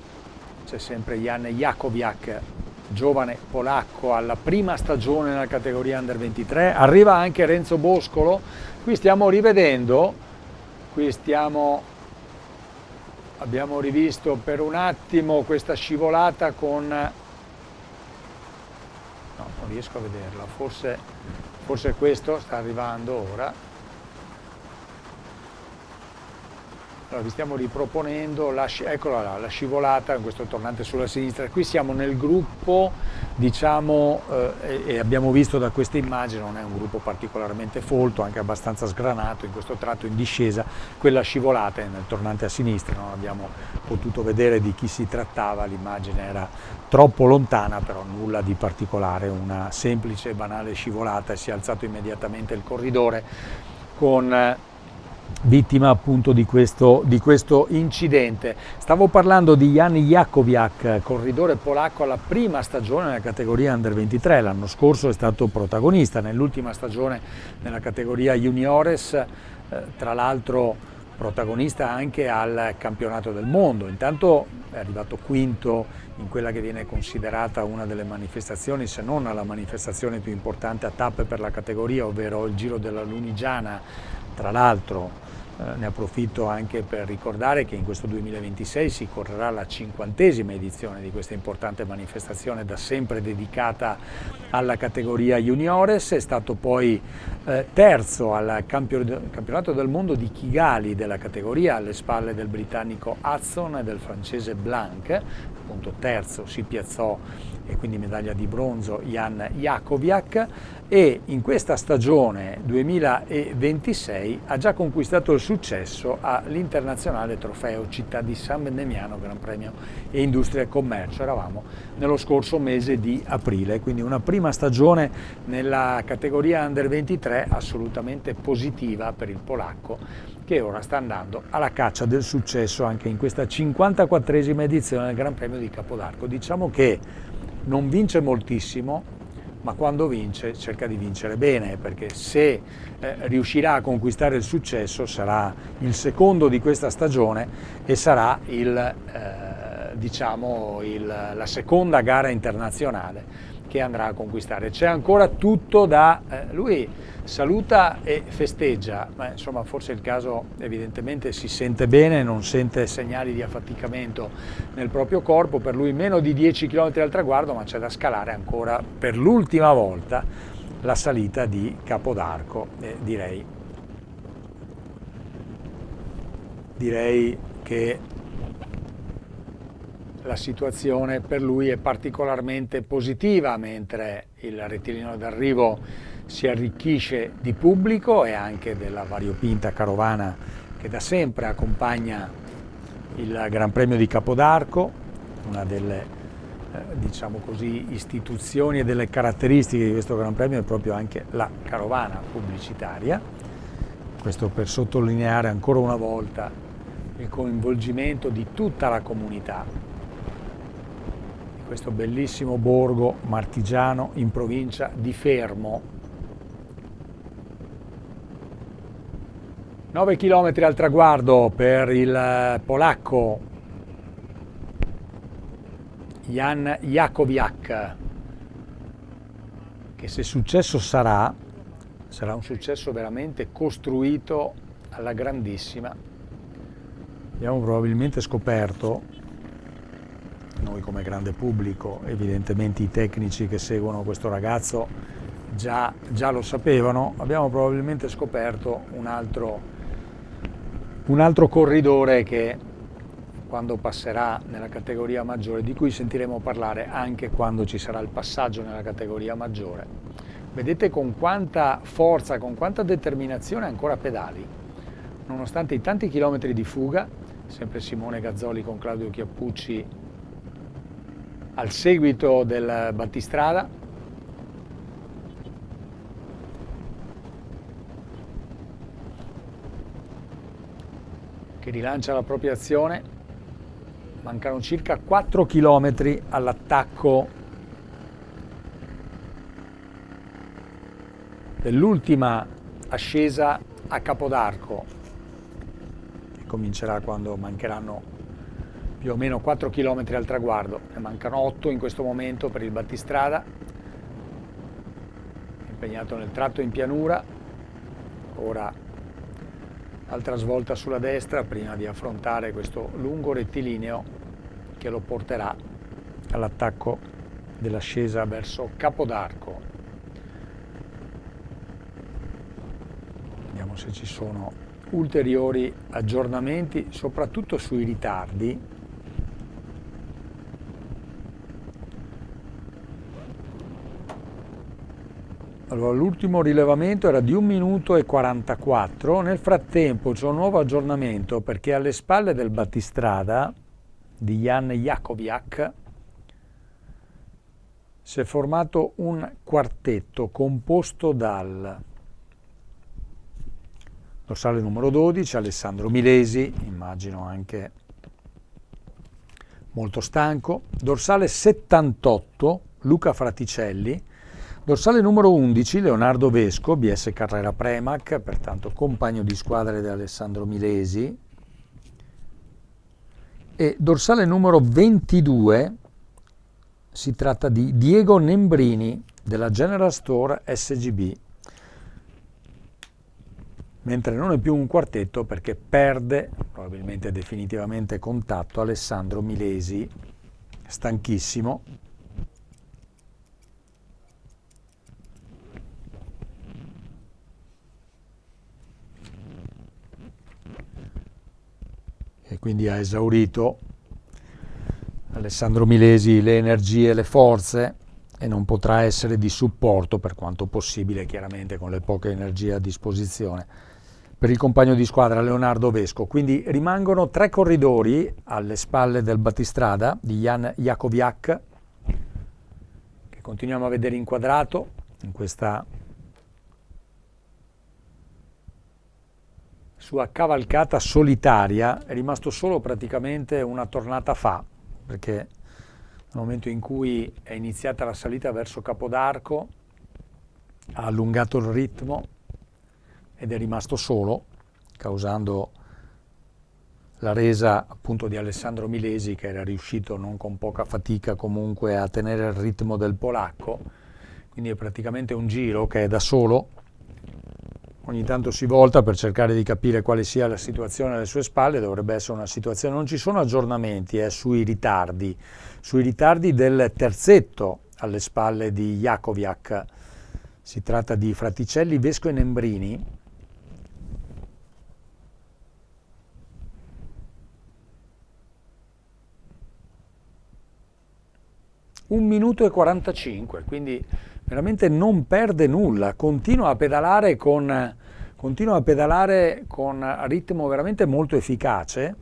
c'è sempre Jan Jakowiak, giovane polacco alla prima stagione nella categoria Under 23, arriva anche Renzo Boscolo. Qui stiamo rivedendo, qui stiamo abbiamo rivisto per un attimo questa scivolata con... no, non riesco a vederla, forse questo sta arrivando ora. Allora, vi stiamo riproponendo, eccola là, la scivolata, questo tornante sulla sinistra. Qui siamo nel gruppo, diciamo, e abbiamo visto da questa immagine, non è un gruppo particolarmente folto, anche abbastanza sgranato in questo tratto in discesa. Quella scivolata è nel tornante a sinistra, non abbiamo potuto vedere di chi si trattava, l'immagine era troppo lontana, però nulla di particolare, una semplice e banale scivolata, e si è alzato immediatamente il corridore con... vittima appunto di questo incidente. Stavo parlando di Jan Jakowiak, corridore polacco alla prima stagione nella categoria Under 23, l'anno scorso è stato protagonista, nell'ultima stagione nella categoria Juniores, tra l'altro protagonista anche al campionato del mondo. Intanto è arrivato quinto in quella che viene considerata una delle manifestazioni, se non la manifestazione più importante a tappe per la categoria, ovvero il Giro della Lunigiana. Tra l'altro ne approfitto anche per ricordare che in questo 2026 si correrà la 50ª edizione di questa importante manifestazione, da sempre dedicata alla categoria Juniores. È stato poi terzo al campionato del mondo di Kigali della categoria, alle spalle del britannico Hudson e del francese Blanc. Appunto terzo si piazzò, e quindi medaglia di bronzo, Jan Jakowiak, e in questa stagione 2026 ha già conquistato il successo all'internazionale trofeo Città di San Beniamino, Gran Premio e Industria e Commercio. Eravamo nello scorso mese di aprile, quindi una prima stagione nella categoria Under 23 assolutamente positiva per il polacco, che ora sta andando alla caccia del successo anche in questa 54ª edizione del Gran Premio di Capodarco. Diciamo che non vince moltissimo, ma quando vince cerca di vincere bene, perché se riuscirà a conquistare il successo sarà il secondo di questa stagione e sarà la seconda gara internazionale che andrà a conquistare. C'è ancora tutto da... lui saluta e festeggia, ma insomma forse il caso, evidentemente si sente bene, non sente segnali di affaticamento nel proprio corpo. Per lui meno di 10 km al traguardo, ma c'è da scalare ancora per l'ultima volta la salita di Capodarco. Direi che la situazione per lui è particolarmente positiva, mentre il rettilineo d'arrivo si arricchisce di pubblico e anche della variopinta carovana che da sempre accompagna il Gran Premio di Capodarco. Una delle diciamo così, istituzioni e delle caratteristiche di questo Gran Premio è proprio anche la carovana pubblicitaria. Questo per sottolineare ancora una volta il coinvolgimento di tutta la comunità. Questo bellissimo borgo martigiano in provincia di Fermo. 9 km al traguardo per il polacco Jan Jakowiak, che se successo sarà un successo veramente costruito alla grandissima. Abbiamo probabilmente scoperto, noi come grande pubblico, evidentemente i tecnici che seguono questo ragazzo già lo sapevano, abbiamo probabilmente scoperto un altro corridore che quando passerà nella categoria maggiore, di cui sentiremo parlare anche quando ci sarà il passaggio nella categoria maggiore. Vedete con quanta forza, con quanta determinazione ancora pedali, nonostante i tanti chilometri di fuga. Sempre Simone Gazzoli con Claudio Chiappucci al seguito del battistrada. Che rilancia la propria azione. Mancano circa 4 km all'attacco dell'ultima ascesa a Capodarco, che comincerà quando mancheranno più o meno 4 km al traguardo. Ne mancano 8 in questo momento per il battistrada, impegnato nel tratto in pianura. Ora altra svolta sulla destra prima di affrontare questo lungo rettilineo che lo porterà all'attacco dell'ascesa verso Capodarco. Vediamo se ci sono ulteriori aggiornamenti, soprattutto sui ritardi. Allora, l'ultimo rilevamento era di 1 minuto e 44, nel frattempo c'è un nuovo aggiornamento perché alle spalle del battistrada di Jan Jakowiak si è formato un quartetto composto dal dorsale numero 12 Alessandro Milesi, immagino anche molto stanco, dorsale 78 Luca Fraticelli, dorsale numero 11 Leonardo Vesco, BS Carrera Premac, pertanto compagno di squadra di Alessandro Milesi, e dorsale numero 22 si tratta di Diego Nembrini della General Store SGB, mentre non è più un quartetto perché perde, probabilmente definitivamente contatto, Alessandro Milesi, stanchissimo. E quindi ha esaurito Alessandro Milesi le energie e le forze e non potrà essere di supporto, per quanto possibile, chiaramente con le poche energie a disposizione, per il compagno di squadra Leonardo Vesco. Quindi rimangono 3 corridori alle spalle del battistrada di Jan Jakowiak, che continuiamo a vedere inquadrato in questa sua cavalcata solitaria. È rimasto solo praticamente una tornata fa, perché nel momento in cui è iniziata la salita verso Capodarco ha allungato il ritmo ed è rimasto solo, causando la resa appunto di Alessandro Milesi, che era riuscito non con poca fatica comunque a tenere il ritmo del polacco. Quindi è praticamente un giro che è da solo, ogni tanto si volta per cercare di capire quale sia la situazione alle sue spalle. Dovrebbe essere una situazione, non ci sono aggiornamenti sui ritardi del terzetto alle spalle di Jakowiak. Si tratta di Fraticelli, Vesco e Nembrini. 1 minuto e 45, quindi veramente non perde nulla, continua a pedalare con ritmo veramente molto efficace.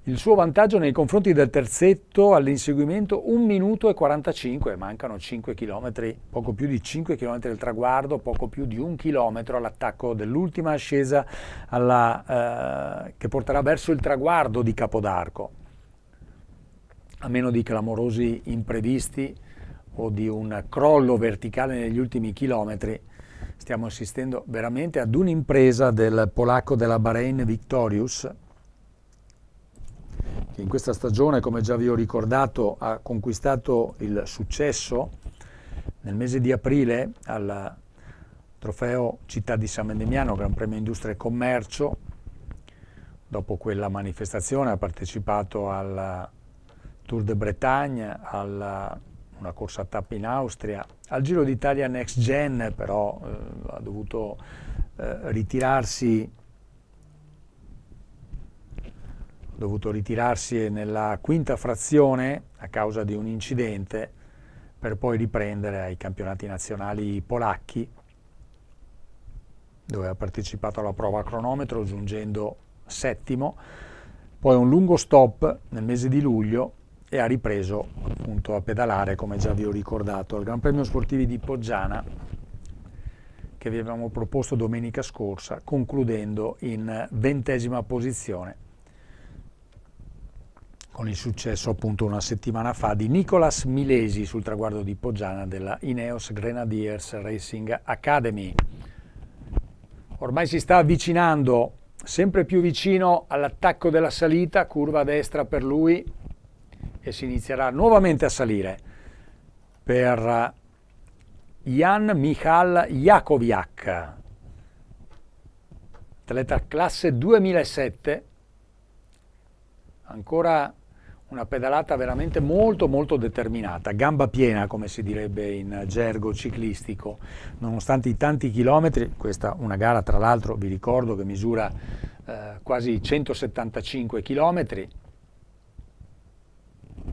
Il suo vantaggio nei confronti del terzetto all'inseguimento 1 minuto e 45, mancano 5 km, poco più di 5 km del traguardo, poco più di 1 chilometro all'attacco dell'ultima ascesa che porterà verso il traguardo di Capodarco. A meno di clamorosi imprevisti o di un crollo verticale negli ultimi chilometri, stiamo assistendo veramente ad un'impresa del polacco della Bahrain Victorious, che in questa stagione, come già vi ho ricordato, ha conquistato il successo nel mese di aprile al trofeo Città di San Mendemiano, Gran Premio Industria e Commercio. Dopo quella manifestazione ha partecipato al Tour de Bretagne, una corsa a tappe in Austria, al Giro d'Italia Next Gen, però ha dovuto ritirarsi nella quinta frazione a causa di un incidente, per poi riprendere ai campionati nazionali polacchi, dove ha partecipato alla prova a cronometro giungendo settimo, poi un lungo stop nel mese di luglio e ha ripreso appunto a pedalare, come già vi ho ricordato, al Gran Premio Sportivi di Poggiana, che vi avevamo proposto domenica scorsa, concludendo in 20ª posizione, con il successo appunto una settimana fa di Nicolas Milesi sul traguardo di Poggiana della Ineos Grenadiers Racing Academy. Ormai si sta avvicinando sempre più vicino all'attacco della salita, curva a destra per lui, e si inizierà nuovamente a salire per Jan Michal Jakowiak. atleta classe 2007, ancora una pedalata veramente molto molto determinata, gamba piena come si direbbe in gergo ciclistico, nonostante i tanti chilometri. Questa una gara tra l'altro vi ricordo che misura quasi 175 chilometri,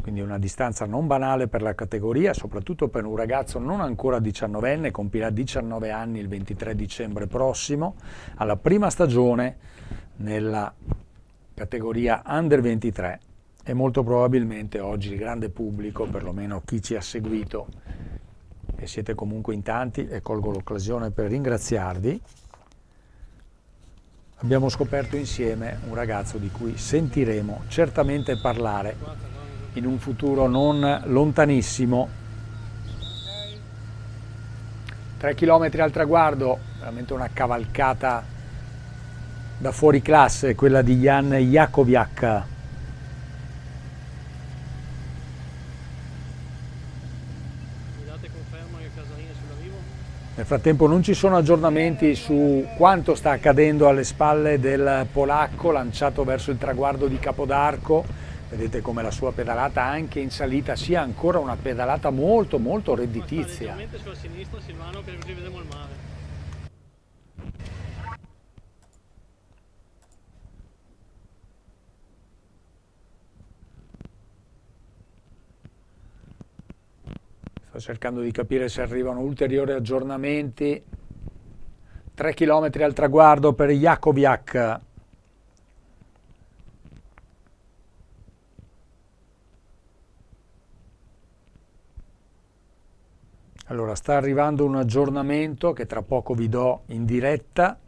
quindi una distanza non banale per la categoria, soprattutto per un ragazzo non ancora 19enne, compirà 19 anni il 23 dicembre prossimo, alla prima stagione nella categoria Under 23. E molto probabilmente oggi il grande pubblico, perlomeno chi ci ha seguito, e siete comunque in tanti, e colgo l'occasione per ringraziarvi, abbiamo scoperto insieme un ragazzo di cui sentiremo certamente parlare in un futuro non lontanissimo. 3 chilometri al traguardo, veramente una cavalcata da fuori classe, quella di Jan Jakowiak. Nel frattempo non ci sono aggiornamenti su quanto sta accadendo alle spalle del polacco lanciato verso il traguardo di Capodarco. Vedete come la sua pedalata anche in salita sia ancora una pedalata molto molto redditizia. Sulla sinistra Silvano, che così vediamo il mare. Sto cercando di capire se arrivano ulteriori aggiornamenti. 3 chilometri al traguardo per Jakowiak. Allora, sta arrivando un aggiornamento che tra poco vi do in diretta.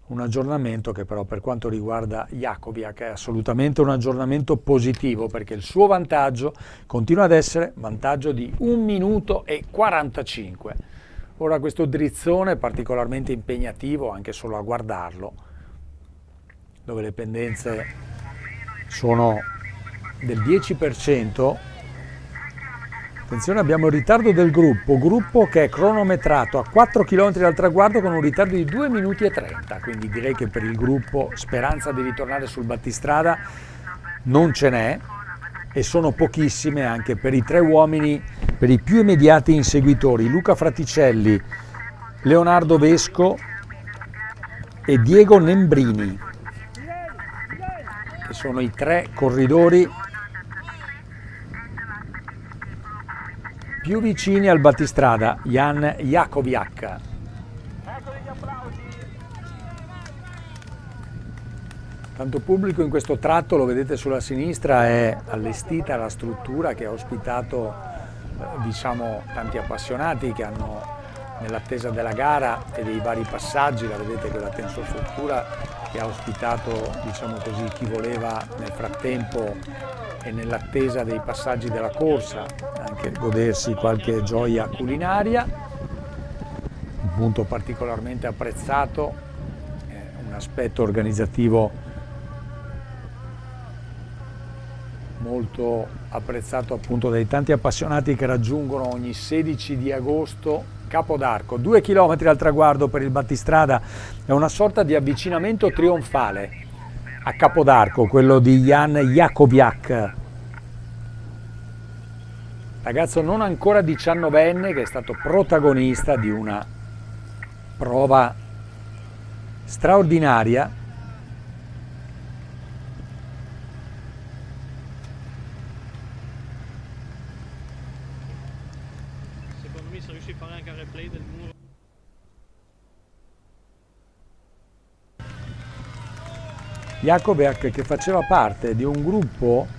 Un aggiornamento che però per quanto riguarda Jakowiak è assolutamente un aggiornamento positivo, perché il suo vantaggio continua ad essere vantaggio di 1 minuto e 45. Ora questo drizzone è particolarmente impegnativo anche solo a guardarlo, dove le pendenze sono del 10%. Attenzione, abbiamo il ritardo del gruppo che è cronometrato a 4 km dal traguardo con un ritardo di 2 minuti e 30, quindi direi che per il gruppo speranza di ritornare sul battistrada non ce n'è, e sono pochissime anche per i 3 uomini, per i più immediati inseguitori, Luca Fraticelli, Leonardo Vesco e Diego Nembrini, che sono i 3 corridori più vicini al battistrada, Jan Jakowiak. Tanto pubblico in questo tratto, lo vedete sulla sinistra, è allestita la struttura che ha ospitato diciamo tanti appassionati che hanno nell'attesa della gara e dei vari passaggi, la vedete quella tensostruttura che ha ospitato diciamo così chi voleva nel frattempo e nell'attesa dei passaggi della corsa anche godersi qualche gioia culinaria. Un punto particolarmente apprezzato, un aspetto organizzativo molto apprezzato appunto dai tanti appassionati che raggiungono ogni 16 di agosto Capodarco. 2 chilometri al traguardo per il battistrada, è una sorta di avvicinamento trionfale a Capodarco, quello di Jan Jakowiak, ragazzo non ancora 19enne che è stato protagonista di una prova straordinaria. Secondo me se riesci a fare anche il replay del muro. Jakowiak che faceva parte di un gruppo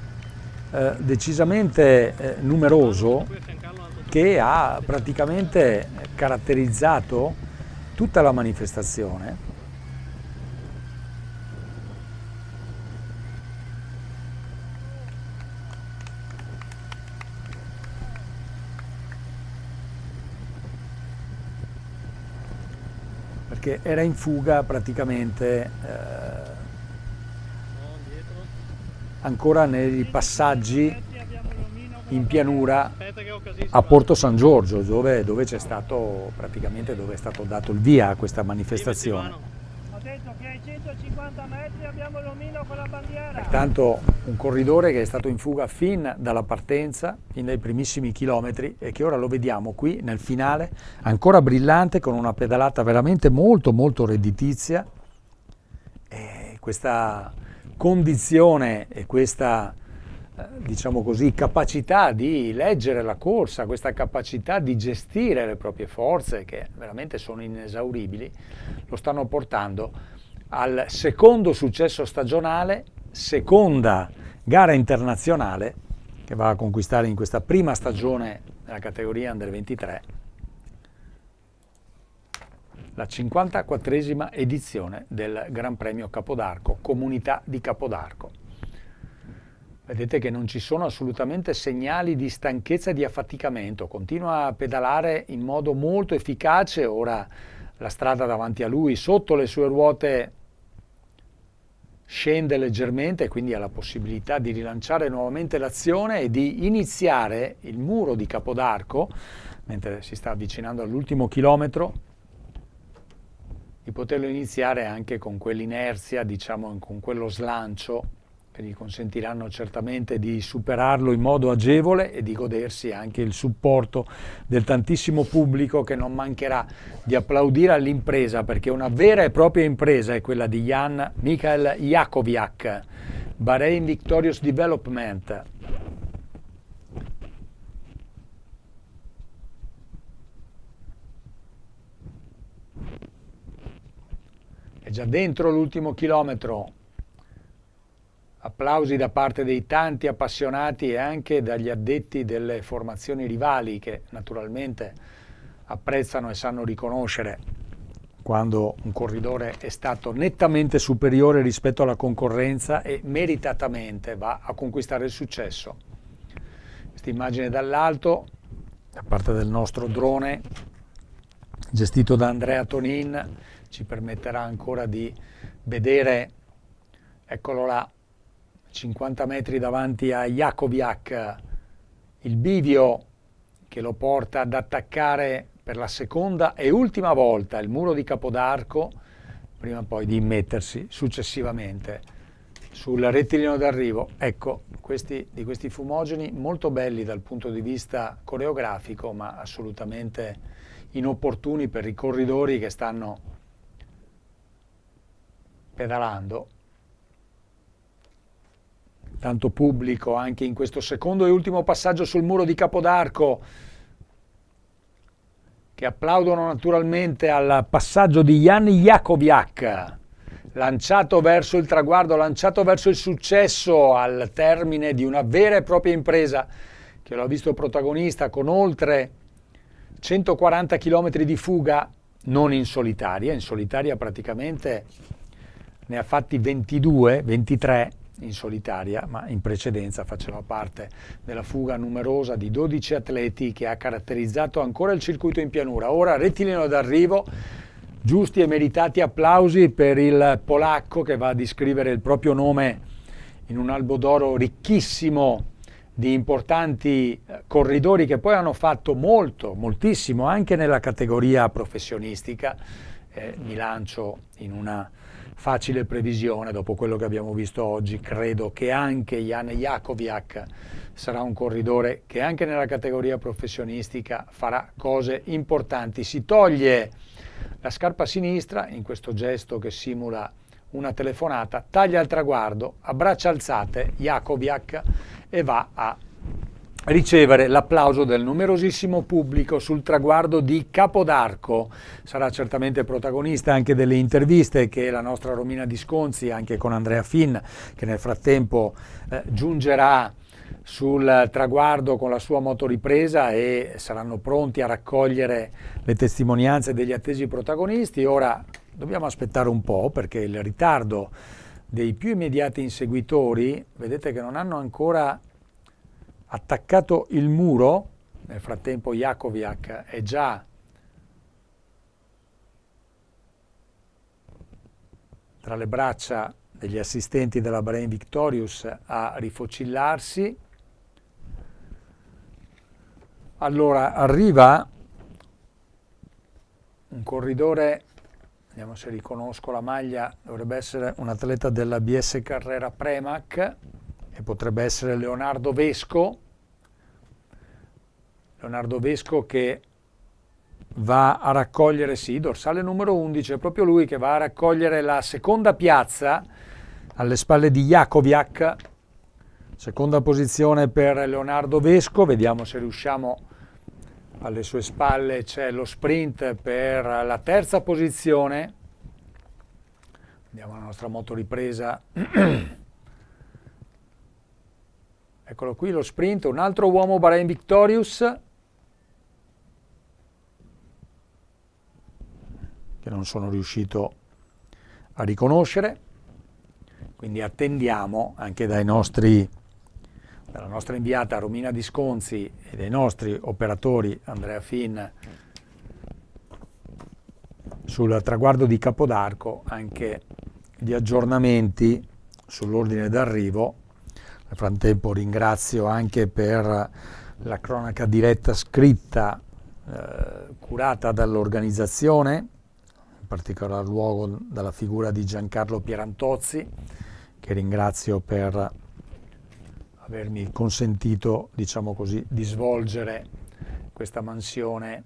decisamente numeroso che ha praticamente caratterizzato tutta la manifestazione. Perché era in fuga praticamente ancora nei passaggi in pianura a Porto San Giorgio, dove c'è stato praticamente dove è stato dato il via a questa manifestazione. detto che ai 150 metri abbiamo l'omino con la bandiera. Pertanto un corridore che è stato in fuga fin dalla partenza, fin dai primissimi chilometri, e che ora lo vediamo qui nel finale, ancora brillante, con una pedalata veramente molto molto redditizia. E questa condizione e questa diciamo così, capacità di leggere la corsa, questa capacità di gestire le proprie forze, che veramente sono inesauribili, lo stanno portando al secondo successo stagionale, seconda gara internazionale che va a conquistare in questa prima stagione nella categoria Under 23, la 54esima edizione del Gran Premio Capodarco, Comunità di Capodarco. Vedete che non ci sono assolutamente segnali di stanchezza e di affaticamento, continua a pedalare in modo molto efficace. Ora la strada davanti a lui, sotto le sue ruote, scende leggermente, quindi ha la possibilità di rilanciare nuovamente l'azione e di iniziare il muro di Capodarco, mentre si sta avvicinando all'ultimo chilometro, di poterlo iniziare anche con quell'inerzia, diciamo, con quello slancio, che gli consentiranno certamente di superarlo in modo agevole e di godersi anche il supporto del tantissimo pubblico che non mancherà di applaudire all'impresa, perché una vera e propria impresa è quella di Jan Michael Jakowiak, Bahrain Victorious Development. È già dentro l'ultimo chilometro. Applausi da parte dei tanti appassionati e anche dagli addetti delle formazioni rivali, che naturalmente apprezzano e sanno riconoscere quando un corridore è stato nettamente superiore rispetto alla concorrenza e meritatamente va a conquistare il successo. Questa immagine dall'alto, da parte del nostro drone, gestito da Andrea Tonin, ci permetterà ancora di vedere, eccolo là, 50 metri davanti a Jakowiak, il bivio che lo porta ad attaccare per la seconda e ultima volta il muro di Capodarco, prima poi di immettersi successivamente sul rettilineo d'arrivo. Ecco, questi fumogeni molto belli dal punto di vista coreografico, ma assolutamente inopportuni per i corridori che stanno pedalando. Tanto pubblico anche in questo secondo e ultimo passaggio sul muro di Capodarco, che applaudono naturalmente al passaggio di Jan Jakowiak, lanciato verso il traguardo, lanciato verso il successo al termine di una vera e propria impresa che lo ha visto protagonista con oltre 140 km di fuga, non in solitaria praticamente ne ha fatti 22, 23 in solitaria, ma in precedenza faceva parte della fuga numerosa di 12 atleti che ha caratterizzato ancora il circuito in pianura. Ora rettilineo d'arrivo, giusti e meritati applausi per il polacco che va a iscrivere il proprio nome in un albo d'oro ricchissimo di importanti corridori che poi hanno fatto moltissimo anche nella categoria professionistica. Mi lancio in una facile previsione, dopo quello che abbiamo visto oggi, credo che anche Jan Jakowiak sarà un corridore che anche nella categoria professionistica farà cose importanti. Si toglie la scarpa sinistra in questo gesto che simula una telefonata, taglia il traguardo, a braccia alzate Jakowiak e va a ricevere l'applauso del numerosissimo pubblico sul traguardo di Capodarco. Sarà certamente protagonista anche delle interviste che la nostra Romina Disconzi, anche con Andrea Finn, che nel frattempo giungerà sul traguardo con la sua motoripresa, e saranno pronti a raccogliere le testimonianze degli attesi protagonisti. Ora dobbiamo aspettare un po', perché il ritardo dei più immediati inseguitori, vedete che non hanno ancora attaccato il muro. Nel frattempo Jakowiak è già tra le braccia degli assistenti della Bahrain Victorious a rifocillarsi. Allora arriva un corridore vediamo se riconosco la maglia, dovrebbe essere un atleta della BS Carrera Premac e potrebbe essere Leonardo Vesco. Leonardo Vesco che va a raccogliere, sì, dorsale numero 11, è proprio lui che va a raccogliere la seconda piazza alle spalle di Jakoviak. Seconda posizione per Leonardo Vesco, vediamo se riusciamo, alle sue spalle c'è lo sprint per la terza posizione. Vediamo la nostra motoripresa. Eccolo qui lo sprint, un altro uomo Bahrain Victorious, che non sono riuscito a riconoscere, quindi attendiamo anche dalla nostra inviata Romina Disconzi e dai nostri operatori Andrea Finn sul traguardo di Capodarco anche gli aggiornamenti sull'ordine d'arrivo. Nel frattempo ringrazio anche per la cronaca diretta scritta curata dall'organizzazione, in particolar luogo dalla figura di Giancarlo Pierantozzi, che ringrazio per avermi consentito, diciamo così, di svolgere questa mansione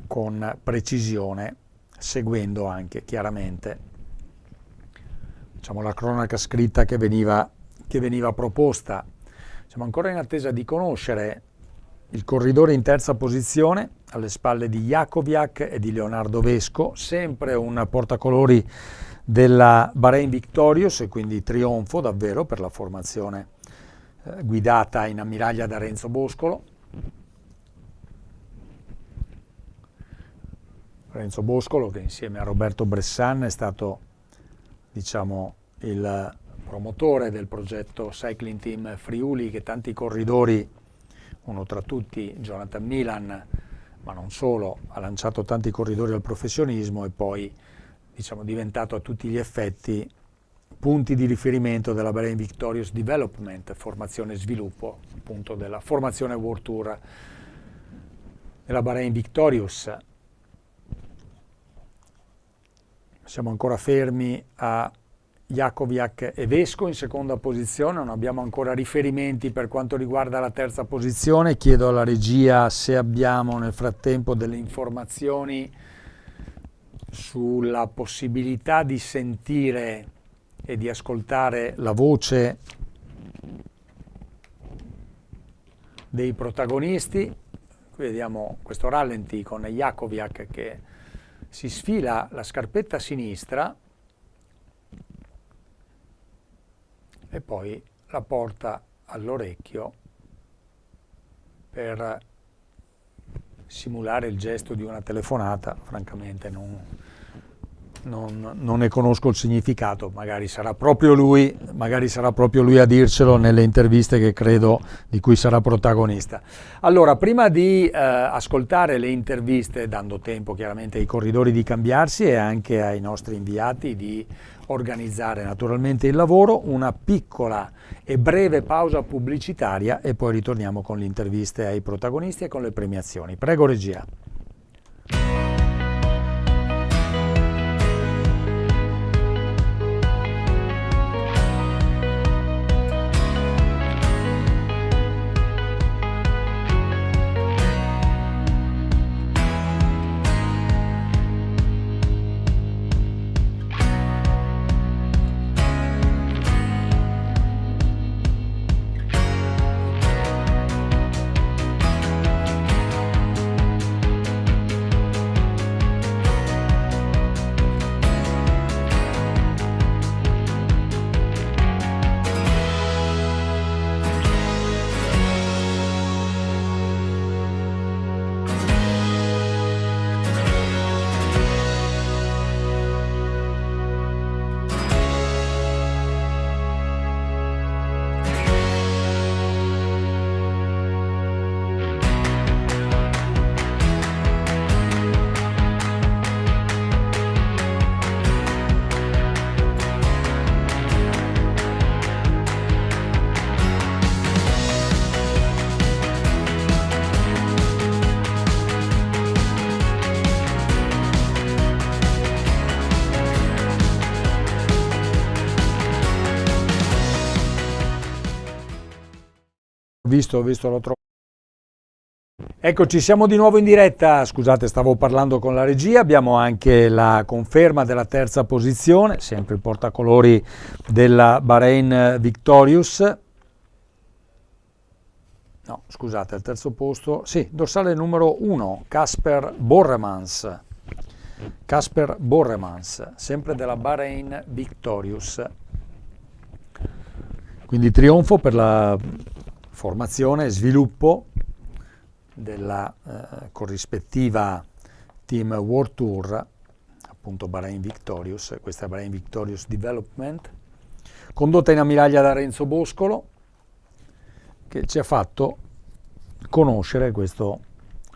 con precisione, seguendo anche chiaramente, diciamo, la cronaca scritta che veniva proposta. Siamo ancora in attesa di conoscere il corridore in terza posizione alle spalle di Jakoviak e di Leonardo Vesco, sempre un portacolori della Bahrain Victorious e quindi trionfo davvero per la formazione guidata in ammiraglia da Renzo Boscolo. Renzo Boscolo che insieme a Roberto Bressan è stato, diciamo, il promotore del progetto Cycling Team Friuli, che tanti corridori, uno tra tutti Jonathan Milan, ma non solo, ha lanciato tanti corridori al professionismo e poi, diciamo, diventato a tutti gli effetti punti di riferimento della Bahrain Victorious Development, formazione e sviluppo appunto della formazione World Tour della Bahrain Victorious. Siamo ancora fermi a Jakoviak e Vesco in seconda posizione, non abbiamo ancora riferimenti per quanto riguarda la terza posizione. Chiedo alla regia se abbiamo nel frattempo delle informazioni sulla possibilità di sentire e di ascoltare la voce dei protagonisti. Qui vediamo questo rallenti con Jakoviak che si sfila la scarpetta sinistra e poi la porta all'orecchio per simulare il gesto di una telefonata. Francamente non ne conosco il significato, magari sarà proprio lui a dircelo nelle interviste che credo di cui sarà protagonista. Allora, prima di ascoltare le interviste, dando tempo chiaramente ai corridori di cambiarsi e anche ai nostri inviati di organizzare naturalmente il lavoro, una piccola e breve pausa pubblicitaria e poi ritorniamo con le interviste ai protagonisti e con le premiazioni. Prego regia. visto, l'ho trovato. Eccoci, siamo di nuovo in diretta. Scusate, stavo parlando con la regia. Abbiamo anche la conferma della terza posizione, sempre il portacolori della Bahrain Victorious. No, scusate, al terzo posto, sì, dorsale numero 1, Casper Borremans. Casper Borremans, sempre della Bahrain Victorious. Quindi trionfo per la formazione e sviluppo della corrispettiva Team World Tour, appunto Bahrain Victorious. Questa è Bahrain Victorious Development, condotta in ammiraglia da Renzo Boscolo, che ci ha fatto conoscere questo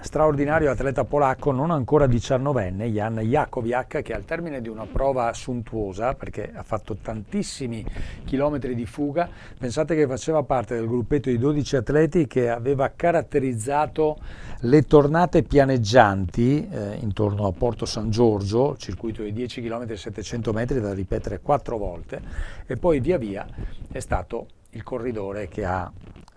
straordinario atleta polacco non ancora 19enne, Jan Jakowiak, che al termine di una prova sontuosa, perché ha fatto tantissimi chilometri di fuga, pensate che faceva parte del gruppetto di 12 atleti che aveva caratterizzato le tornate pianeggianti intorno a Porto San Giorgio, circuito di 10 km e 700 metri da ripetere 4 volte, e poi via via è stato il corridore che ha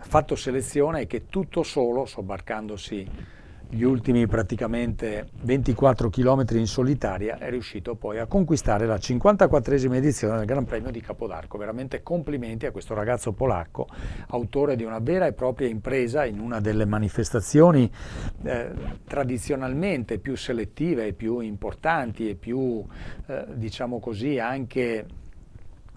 fatto selezione e che tutto solo, sobbarcandosi gli ultimi praticamente 24 km in solitaria, è riuscito poi a conquistare la 54esima edizione del Gran Premio di Capodarco. Veramente complimenti a questo ragazzo polacco, autore di una vera e propria impresa in una delle manifestazioni tradizionalmente più selettive e più importanti e più, diciamo così, anche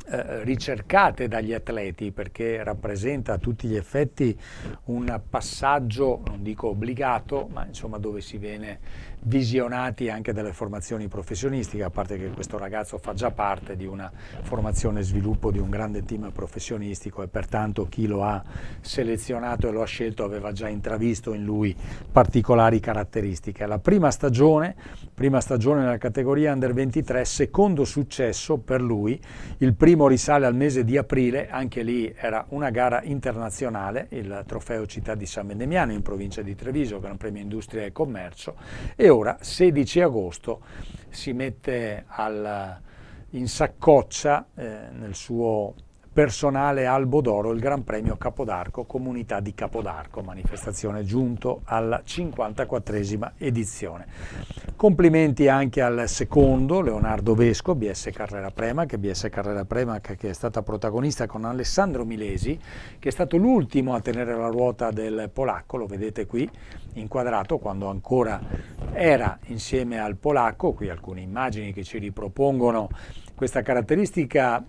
ricercate dagli atleti, perché rappresenta a tutti gli effetti un passaggio, non dico obbligato, ma insomma dove si viene visionati anche dalle formazioni professionistiche, a parte che questo ragazzo fa già parte di una formazione e sviluppo di un grande team professionistico e pertanto chi lo ha selezionato e lo ha scelto aveva già intravisto in lui particolari caratteristiche. La prima stagione nella categoria Under 23, secondo successo per lui, il primo risale al mese di aprile, anche lì era una gara internazionale, il trofeo Città di San Bendemiano in provincia di Treviso, Gran Premio Industria e Commercio, e ora 16 agosto si mette in saccoccia nel suo personale albo d'oro il Gran Premio Capodarco, Comunità di Capodarco, manifestazione giunto alla 54esima edizione. Complimenti anche al secondo, Leonardo Vesco, BS Carrera Premac, che è stata protagonista con Alessandro Milesi, che è stato l'ultimo a tenere la ruota del polacco, lo vedete qui inquadrato quando ancora era insieme al polacco, qui alcune immagini che ci ripropongono questa caratteristica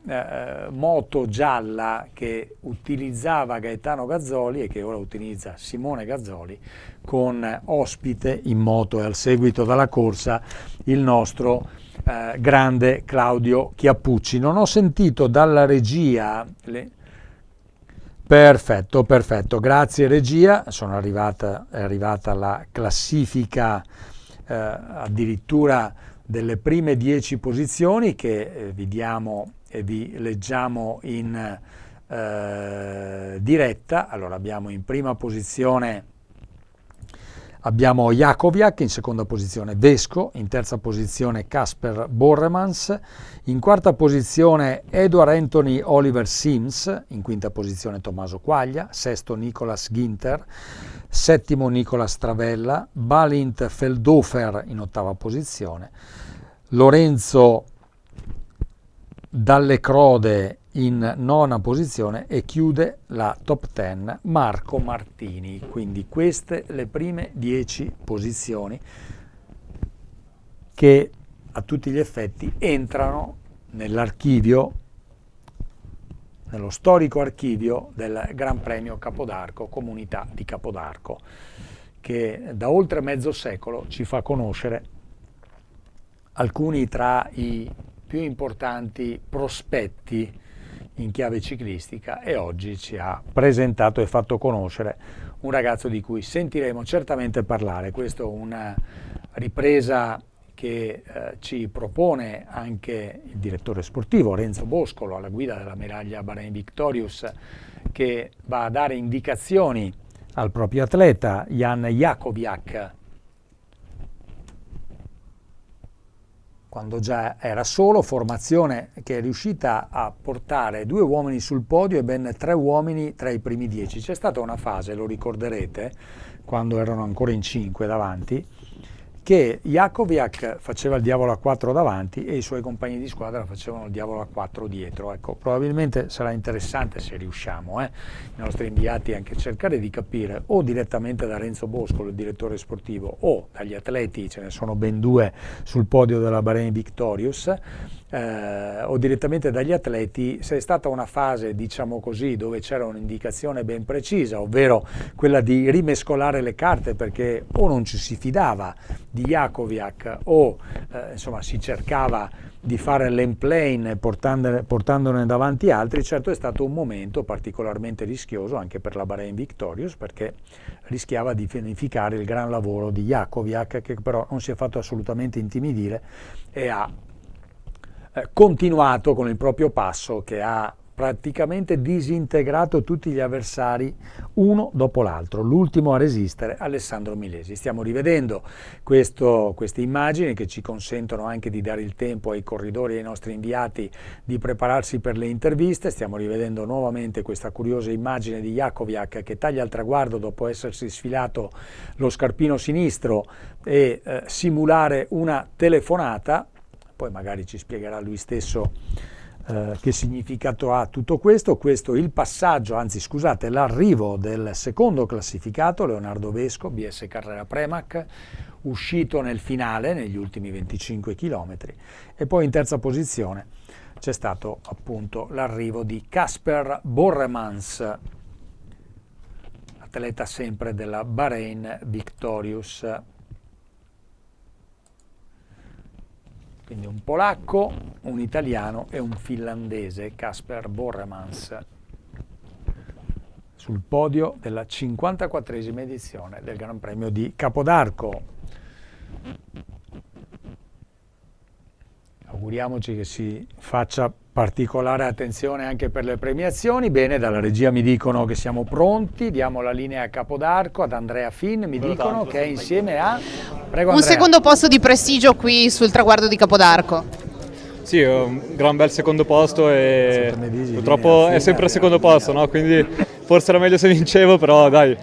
moto gialla che utilizzava Gaetano Gazzoli e che ora utilizza Simone Gazzoli, con ospite in moto e al seguito dalla corsa il nostro grande Claudio Chiappucci. Non ho sentito dalla regia Perfetto, grazie regia, è arrivata la classifica addirittura delle prime 10 posizioni che vi diamo e vi leggiamo in diretta. Allora abbiamo in prima posizione Jakowiak, in seconda posizione Vesco, in terza posizione Casper Borremans, in quarta posizione Edward Anthony Oliver Sims, in quinta posizione Tommaso Quaglia, sesto Nicolas Ginter, settimo Nicolas Travella, Balint Feldhofer in ottava posizione, Lorenzo Dalle Crode in nona posizione e chiude la top 10 Marco Martini. Quindi queste le prime 10 posizioni che a tutti gli effetti entrano nell'archivio, nello storico archivio del Gran Premio Capodarco, Comunità di Capodarco, che da oltre mezzo secolo ci fa conoscere alcuni tra i più importanti prospetti in chiave ciclistica, e oggi ci ha presentato e fatto conoscere un ragazzo di cui sentiremo certamente parlare. Questa è una ripresa che ci propone anche il direttore sportivo Renzo Boscolo alla guida della medaglia Bahrain Victorious, che va a dare indicazioni al proprio atleta Jan Jakowiak quando già era solo, formazione che è riuscita a portare 2 uomini sul podio e ben 3 uomini tra i primi 10. C'è stata una fase, lo ricorderete, quando erano ancora in 5 davanti, che Jakowiak faceva il diavolo a 4 davanti e i suoi compagni di squadra facevano il diavolo a 4 dietro. Ecco, probabilmente sarà interessante, se riusciamo, i nostri inviati, anche cercare di capire o direttamente da Renzo Boscolo, il direttore sportivo, o dagli atleti, ce ne sono ben 2 sul podio della Bahrain Victorious, o direttamente dagli atleti, se è stata una fase, diciamo così, dove c'era un'indicazione ben precisa, ovvero quella di rimescolare le carte, perché o non ci si fidava di Jakowiak o insomma si cercava di fare lane plane portandone davanti altri. Certo, è stato un momento particolarmente rischioso anche per la Bahrain Victorious, perché rischiava di vanificare il gran lavoro di Jakowiak, che però non si è fatto assolutamente intimidire e ha continuato con il proprio passo, che ha praticamente disintegrato tutti gli avversari uno dopo l'altro. L'ultimo a resistere, Alessandro Milesi. Stiamo rivedendo queste immagini che ci consentono anche di dare il tempo ai corridori e ai nostri inviati di prepararsi per le interviste. Stiamo rivedendo nuovamente questa curiosa immagine di Jakowiak che taglia il traguardo dopo essersi sfilato lo scarpino sinistro e simulare una telefonata. Poi magari ci spiegherà lui stesso che significato ha tutto questo. Questo il passaggio, anzi scusate, l'arrivo del secondo classificato, Leonardo Vesco, BS Carrera Premac, uscito nel finale, negli ultimi 25 km, e poi in terza posizione c'è stato appunto l'arrivo di Casper Borremans, atleta sempre della Bahrain Victorious. Quindi un polacco, un italiano e un finlandese, Casper Borremans, sul podio della 54esima edizione del Gran Premio di Capodarco. Auguriamoci che si faccia particolare attenzione anche per le premiazioni. Bene, dalla regia mi dicono che siamo pronti, diamo la linea a Capodarco, ad Andrea Finn, mi dicono che è insieme a... Prego, un Andrea. secondo posto di prestigio qui sul traguardo di Capodarco. Sì, un gran bel secondo posto e purtroppo è sempre il secondo posto, no? Quindi forse era meglio se vincevo, però dai,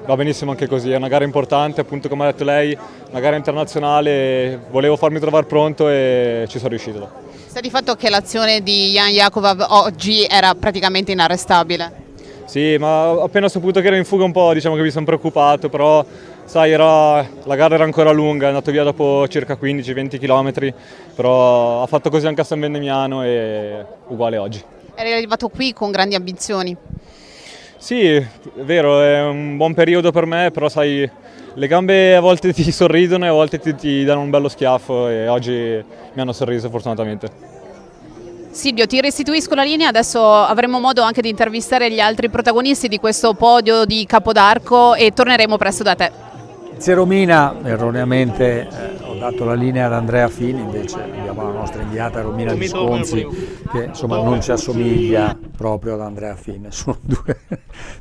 va benissimo anche così, è una gara importante, appunto come ha detto lei, una gara internazionale, volevo farmi trovare pronto e ci sono riuscito. Sta di fatto che l'azione di Jan Jakobov oggi era praticamente inarrestabile. Sì, ma appena ho saputo che era in fuga un po', diciamo che mi sono preoccupato, però sai, la gara era ancora lunga, è andato via dopo circa 15-20 km, però ha fatto così anche a San Vendemiano e uguale oggi. Eri arrivato qui con grandi ambizioni. Sì, è vero, è un buon periodo per me, però sai, le gambe a volte ti sorridono e a volte ti danno un bello schiaffo e oggi mi hanno sorriso fortunatamente. Silvio, ti restituisco la linea, adesso avremo modo anche di intervistare gli altri protagonisti di questo podio di Capodarco e torneremo presto da te. Grazie Romina, erroneamente ho dato la linea ad Andrea Fini, invece abbiamo la nostra inviata Romina Visconzi che insomma non ci assomiglia proprio ad Andrea Fini, sono 2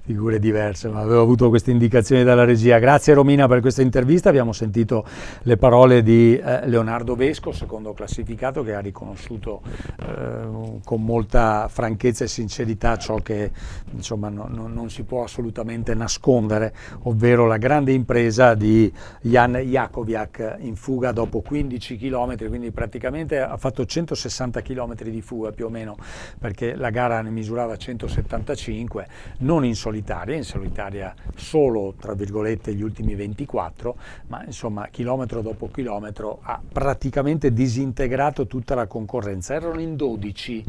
figure diverse, ma avevo avuto queste indicazioni dalla regia. Grazie Romina per questa intervista, abbiamo sentito le parole di Leonardo Vesco, secondo classificato, che ha riconosciuto con molta franchezza e sincerità ciò che insomma non si può assolutamente nascondere, ovvero la grande impresa di Jan Jakowiak in fuga dopo 15 km, quindi praticamente ha fatto 160 km di fuga più o meno, perché la gara ne misurava 175, non in solitaria solo tra virgolette gli ultimi 24, ma insomma chilometro dopo chilometro ha praticamente disintegrato tutta la concorrenza. Erano in 12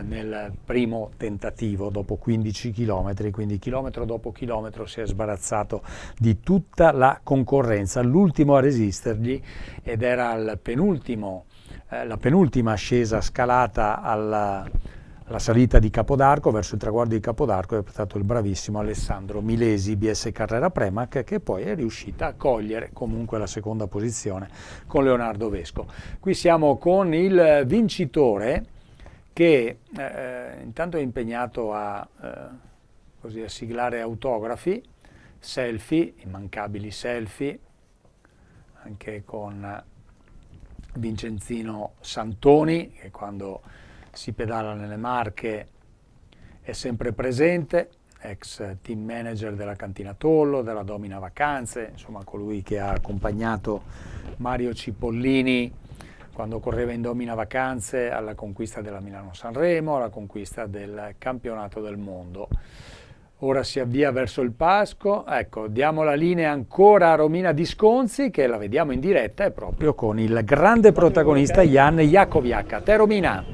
nel primo tentativo dopo 15 km, quindi chilometro dopo chilometro si è sbarazzato di tutta la concorrenza. L'ultimo a resistergli, ed era la penultima ascesa scalata alla salita di Capodarco, verso il traguardo di Capodarco, è stato il bravissimo Alessandro Milesi, BS Carrera Premac, che poi è riuscita a cogliere comunque la seconda posizione con Leonardo Vesco. Qui siamo con il vincitore che intanto è impegnato a siglare autografi, selfie, immancabili selfie, anche con Vincenzino Santoni, che quando si pedala nelle Marche è sempre presente, ex team manager della Cantina Tollo, della Domina Vacanze, insomma colui che ha accompagnato Mario Cipollini quando correva in Domina Vacanze alla conquista della Milano-Sanremo, alla conquista del campionato del mondo. Ora si avvia verso il Pasco, ecco, diamo la linea ancora a Romina Disconzi, che la vediamo in diretta, è proprio con il grande protagonista Jan Jakowiak. A te Romina.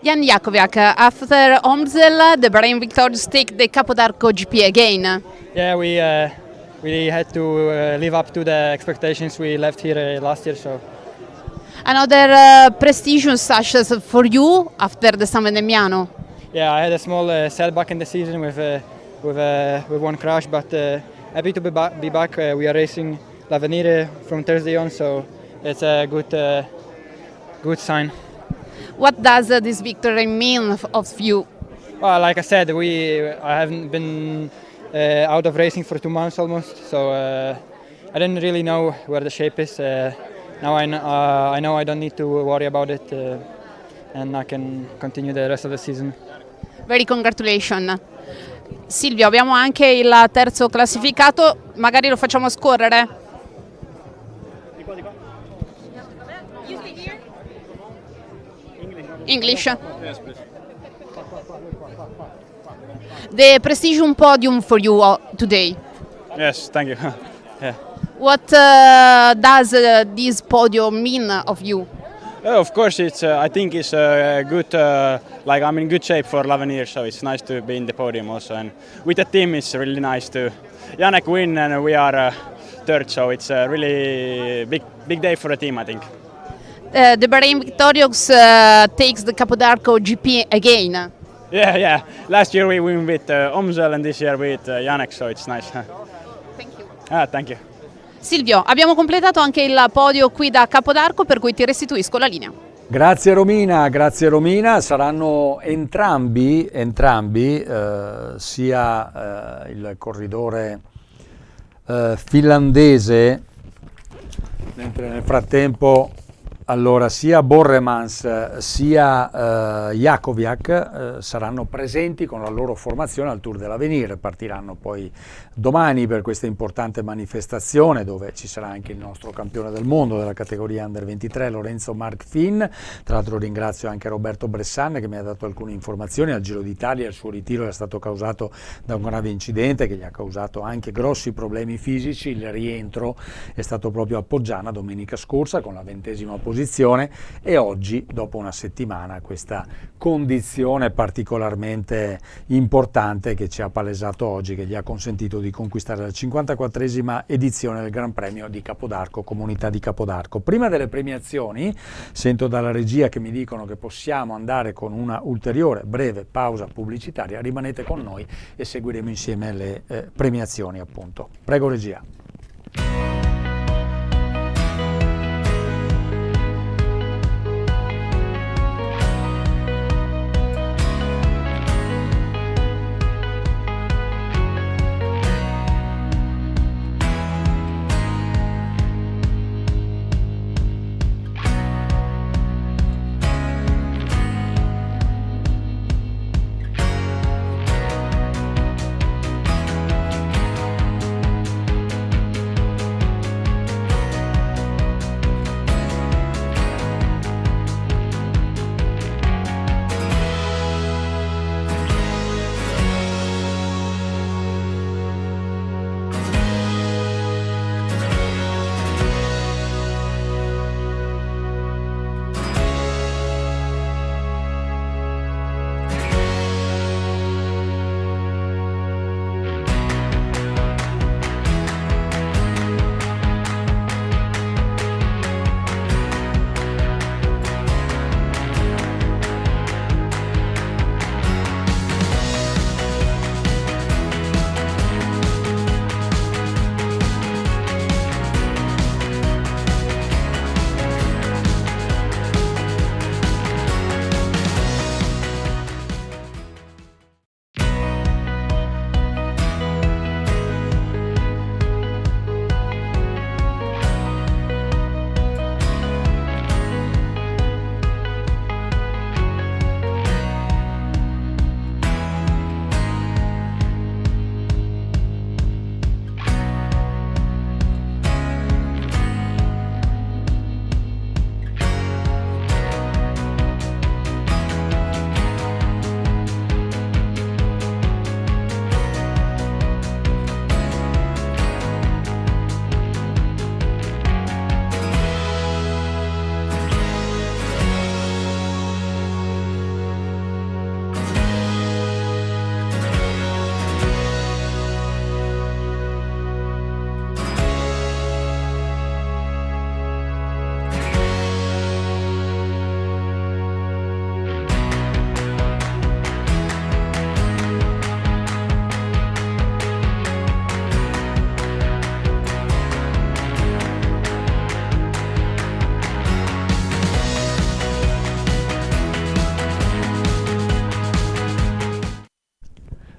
Jan Jakowiak, after Omzel, the Bahrain victorious take the Capodarco GP again. Yeah, we had to live up to the expectations we left here last year. So Another prestigious success for you after the San Vendemiano. yeah, I had a small setback in the season with one crash, but happy to be back. We are racing L'Avenire from Thursday on, so it's a good sign. What does this victory mean of you? Well, like I said, I haven't been out of racing for 2 months almost, so I didn't really know where the shape is. Now I know I don't need to worry about it, and I can continue the rest of the season. Very congratulations. Silvio, abbiamo anche il terzo classificato, magari lo facciamo scorrere. English. Yes, please. The prestigious podium for you today. Yes, thank you. Yeah. What does this podium mean of you? Of course, it's. I think it's good. Like I'm in good shape for L'Avenir, so it's nice to be in the podium also. And with the team, it's really nice to. Janek win, and we are third, so it's a really big day for the team, I think. The Bahrain victorious takes the Capodarco GP again. Yeah. Last year we win with Omzel, and this year with Janek, so it's nice. Thank you. Thank you. Silvio, abbiamo completato anche il podio qui da Capodarco, per cui ti restituisco la linea. Grazie Romina, saranno entrambi sia il corridore finlandese, mentre nel frattempo allora sia Borremans sia Jakowiak saranno presenti con la loro formazione al Tour dell'Avenir. Partiranno poi domani per questa importante manifestazione dove ci sarà anche il nostro campione del mondo della categoria Under 23 Lorenzo Marc Finn. Tra l'altro ringrazio anche Roberto Bressan che mi ha dato alcune informazioni. Al Giro d'Italia il suo ritiro è stato causato da un grave incidente che gli ha causato anche grossi problemi fisici. Il rientro è stato proprio a Poggiana domenica scorsa con la 20ª posizione e oggi, dopo una settimana, questa condizione particolarmente importante che ci ha palesato oggi, che gli ha consentito di conquistare la 54esima edizione del Gran Premio di Capodarco, Comunità di Capodarco. Prima delle premiazioni, sento dalla regia che mi dicono che possiamo andare con una ulteriore breve pausa pubblicitaria. Rimanete con noi e seguiremo insieme le premiazioni, appunto. Prego regia.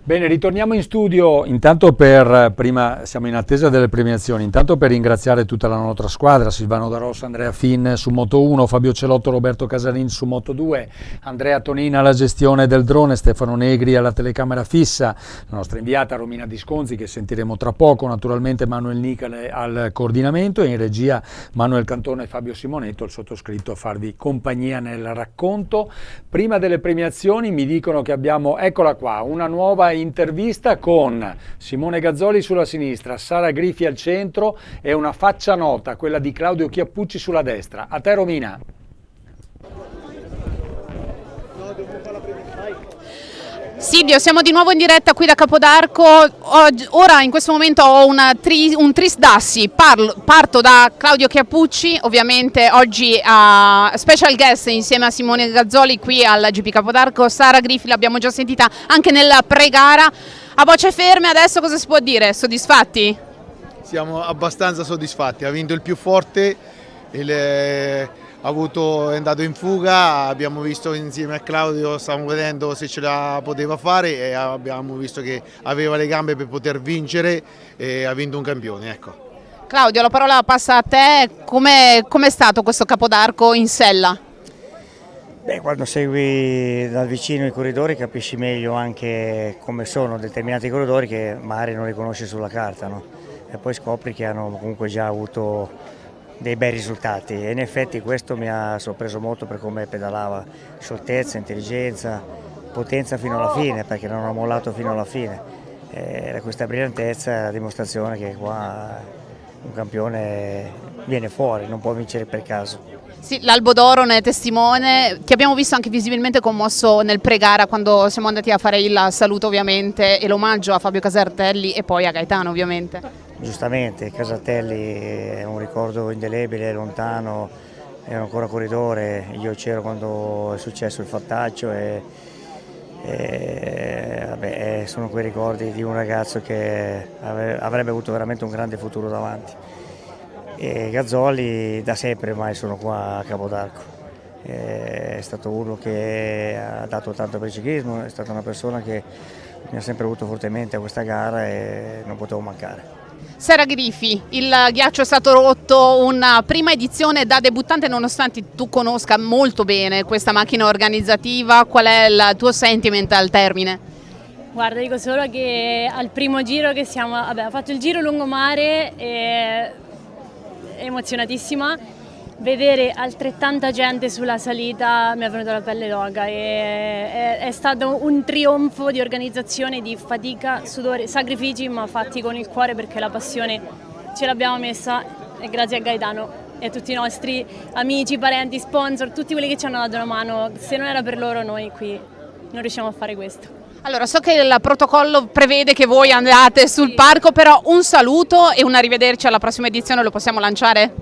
Bene, ritorniamo in studio, intanto prima siamo in attesa delle premiazioni, intanto per ringraziare tutta la nostra squadra, Silvano Darossa, Andrea Fin su Moto 1, Fabio Celotto, Roberto Casalin su Moto 2, Andrea Tonina alla gestione del drone, Stefano Negri alla telecamera fissa, la nostra inviata Romina Disconzi che sentiremo tra poco, naturalmente Manuel Nicale al coordinamento e in regia Manuel Cantone e Fabio Simonetto, il sottoscritto a farvi compagnia nel racconto. Prima delle premiazioni mi dicono che abbiamo, eccola qua, una nuova intervista con Simone Gazzoli sulla sinistra, Sara Grifi al centro e una faccia nota, quella di Claudio Chiappucci sulla destra. A te Romina. Silvio, siamo di nuovo in diretta qui da Capodarco. Ora in questo momento ho un tris d'assi. Parto da Claudio Chiappucci, ovviamente oggi a special guest insieme a Simone Gazzoli qui al GP Capodarco. Sara Grifi l'abbiamo già sentita anche nella pre-gara. A voce ferme adesso cosa si può dire? Soddisfatti? Siamo abbastanza soddisfatti, ha vinto il più forte, è andato in fuga, abbiamo visto insieme a Claudio, stavamo vedendo se ce la poteva fare e abbiamo visto che aveva le gambe per poter vincere e ha vinto un campione. Ecco. Claudio, la parola passa a te, com'è stato questo Capodarco in sella? Beh, quando segui da vicino i corridori capisci meglio anche come sono determinati corridori che magari non li conosci sulla carta, no? E poi scopri che hanno comunque già avuto dei bei risultati e in effetti questo mi ha sorpreso molto per come pedalava, scioltezza, intelligenza, potenza fino alla fine, perché non ha mollato fino alla fine. Questa brillantezza è la dimostrazione che qua un campione viene fuori, non può vincere per caso. Sì, l'Albo d'Oro ne è testimone, che abbiamo visto anche visibilmente commosso nel pre-gara quando siamo andati a fare il saluto ovviamente e l'omaggio a Fabio Casartelli e poi a Gaetano ovviamente. Giustamente, Casartelli è un ricordo indelebile, lontano, era ancora corridore, io c'ero quando è successo il fattaccio e vabbè, sono quei ricordi di un ragazzo che avrebbe avuto veramente un grande futuro davanti. E Gazzoli da sempre ormai sono qua a Capodarco, è stato uno che ha dato tanto per il ciclismo, è stata una persona che mi ha sempre avuto fortemente a questa gara e non potevo mancare. Sara Grifi, il ghiaccio è stato rotto, una prima edizione da debuttante nonostante tu conosca molto bene questa macchina organizzativa, qual è il tuo sentiment al termine? Guarda, dico solo che al primo giro che abbiamo fatto il giro lungomare e emozionatissima, vedere altrettanta gente sulla salita mi è venuta la pelle d'oca e è stato un trionfo di organizzazione, di fatica, sudore, sacrifici ma fatti con il cuore perché la passione ce l'abbiamo messa e grazie a Gaetano e a tutti i nostri amici, parenti, sponsor, tutti quelli che ci hanno dato una mano, se non era per loro noi qui non riusciamo a fare questo. Allora, so che il protocollo prevede che voi andate sul parco, però un saluto e un arrivederci alla prossima edizione lo possiamo lanciare?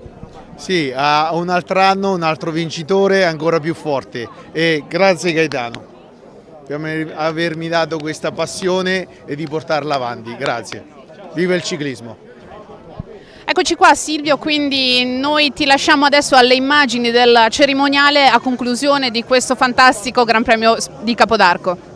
Sì, a un altro anno, un altro vincitore ancora più forte e grazie Gaetano per avermi dato questa passione e di portarla avanti, grazie. Viva il ciclismo! Eccoci qua Silvio, quindi noi ti lasciamo adesso alle immagini del cerimoniale a conclusione di questo fantastico Gran Premio di Capodarco.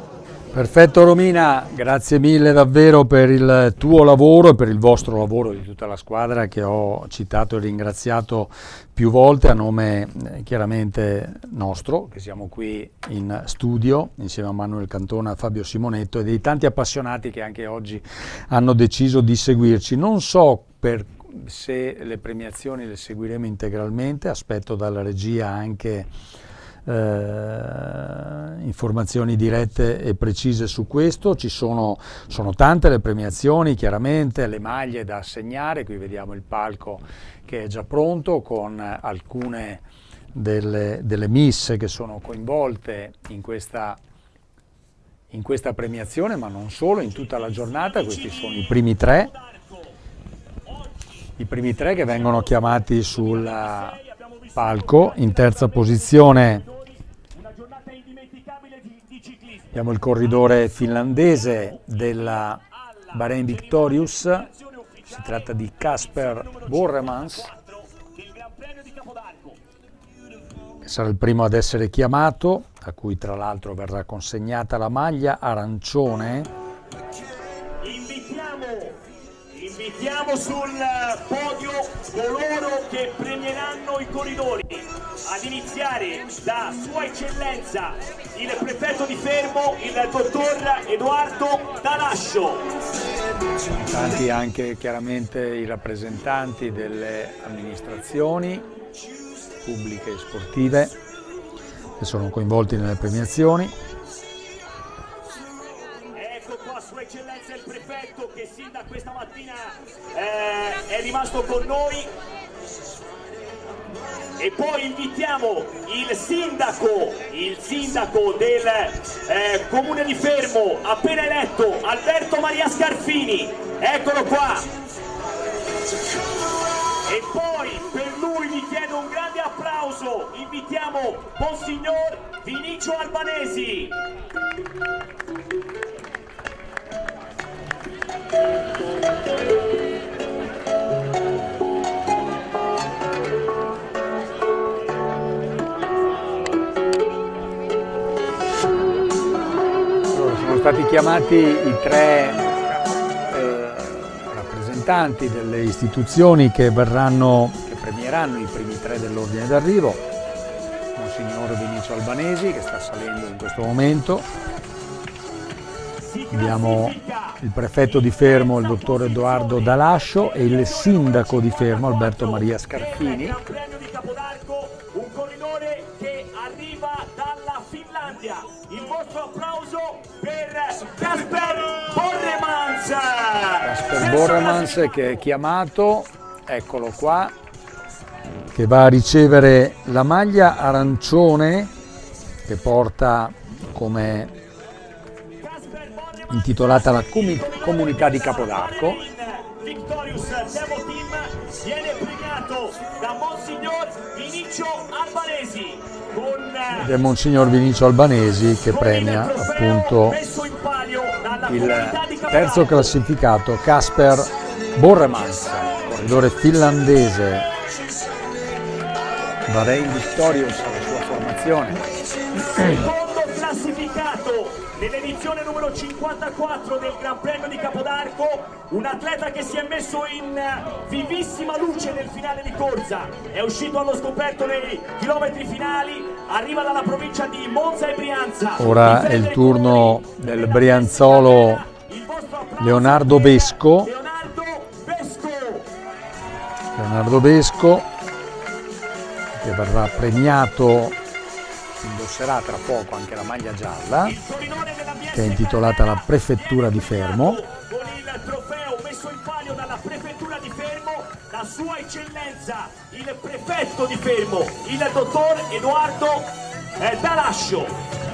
Perfetto Romina, grazie mille davvero per il tuo lavoro e per il vostro lavoro di tutta la squadra che ho citato e ringraziato più volte a nome chiaramente nostro, che siamo qui in studio insieme a Manuel Cantone, a Fabio Simonetto e dei tanti appassionati che anche oggi hanno deciso di seguirci. Non so se le premiazioni le seguiremo integralmente, aspetto dalla regia anche informazioni dirette e precise su questo. Sono tante le premiazioni, chiaramente le maglie da assegnare, qui vediamo il palco che è già pronto con alcune delle miss che sono coinvolte in questa premiazione, ma non solo, in tutta la giornata. Questi sono i primi tre che vengono chiamati sul palco. In terza posizione abbiamo il corridore finlandese della Bahrain Victorious, si tratta di Kasper Borremans, che sarà il primo ad essere chiamato, a cui tra l'altro verrà consegnata la maglia arancione Invitiamo sul podio coloro che premieranno i corridori, ad iniziare da Sua Eccellenza il prefetto di Fermo, il dottor Edoardo Dalascio. Tanti anche chiaramente i rappresentanti delle amministrazioni pubbliche e sportive che sono coinvolti nelle premiazioni. Ecco qua Sua Eccellenza il prefetto che sin da questa mattina è rimasto con noi. E poi invitiamo il sindaco del comune di Fermo, appena eletto, Alberto Maria Scarfini, eccolo qua. E poi per lui vi chiedo un grande applauso, invitiamo Monsignor Vinicio Albanesi. Sono stati chiamati i 3 rappresentanti delle istituzioni che premieranno i primi 3 dell'ordine d'arrivo. Monsignor Vinicio Albanesi che sta salendo in questo momento. Abbiamo il prefetto di Fermo, il dottor Edoardo Dalascio, e il sindaco di Fermo, Alberto Maria Scarfini. Un corridore che arriva dalla Finlandia. Il vostro applauso per Kasper Borremans. Kasper Borremans che è chiamato, eccolo qua, che va a ricevere la maglia arancione che porta come intitolata la comunità di Capodarco. Victorious Demo Team viene premiato da Monsignor Vinicio Albanesi Ed è Monsignor Vinicio Albanesi che premia appunto il terzo classificato Kasper Borremans, corridore finlandese, Bahrain Victorious alla sua formazione. Secondo classificato nell'edizione numero 54 del Gran Premio di Capodarco, un atleta che si è messo in vivissima luce nel finale di corsa, è uscito allo scoperto nei chilometri finali, arriva dalla provincia di Monza e Brianza. Ora è il turno del brianzolo Leonardo Vesco. Leonardo Vesco che verrà premiato, indosserà tra poco anche la maglia gialla che è intitolata la Prefettura di Fermo. Con il trofeo messo in palio dalla Prefettura di Fermo, la Sua Eccellenza, il Prefetto di Fermo, il dottor Edoardo Dalascio.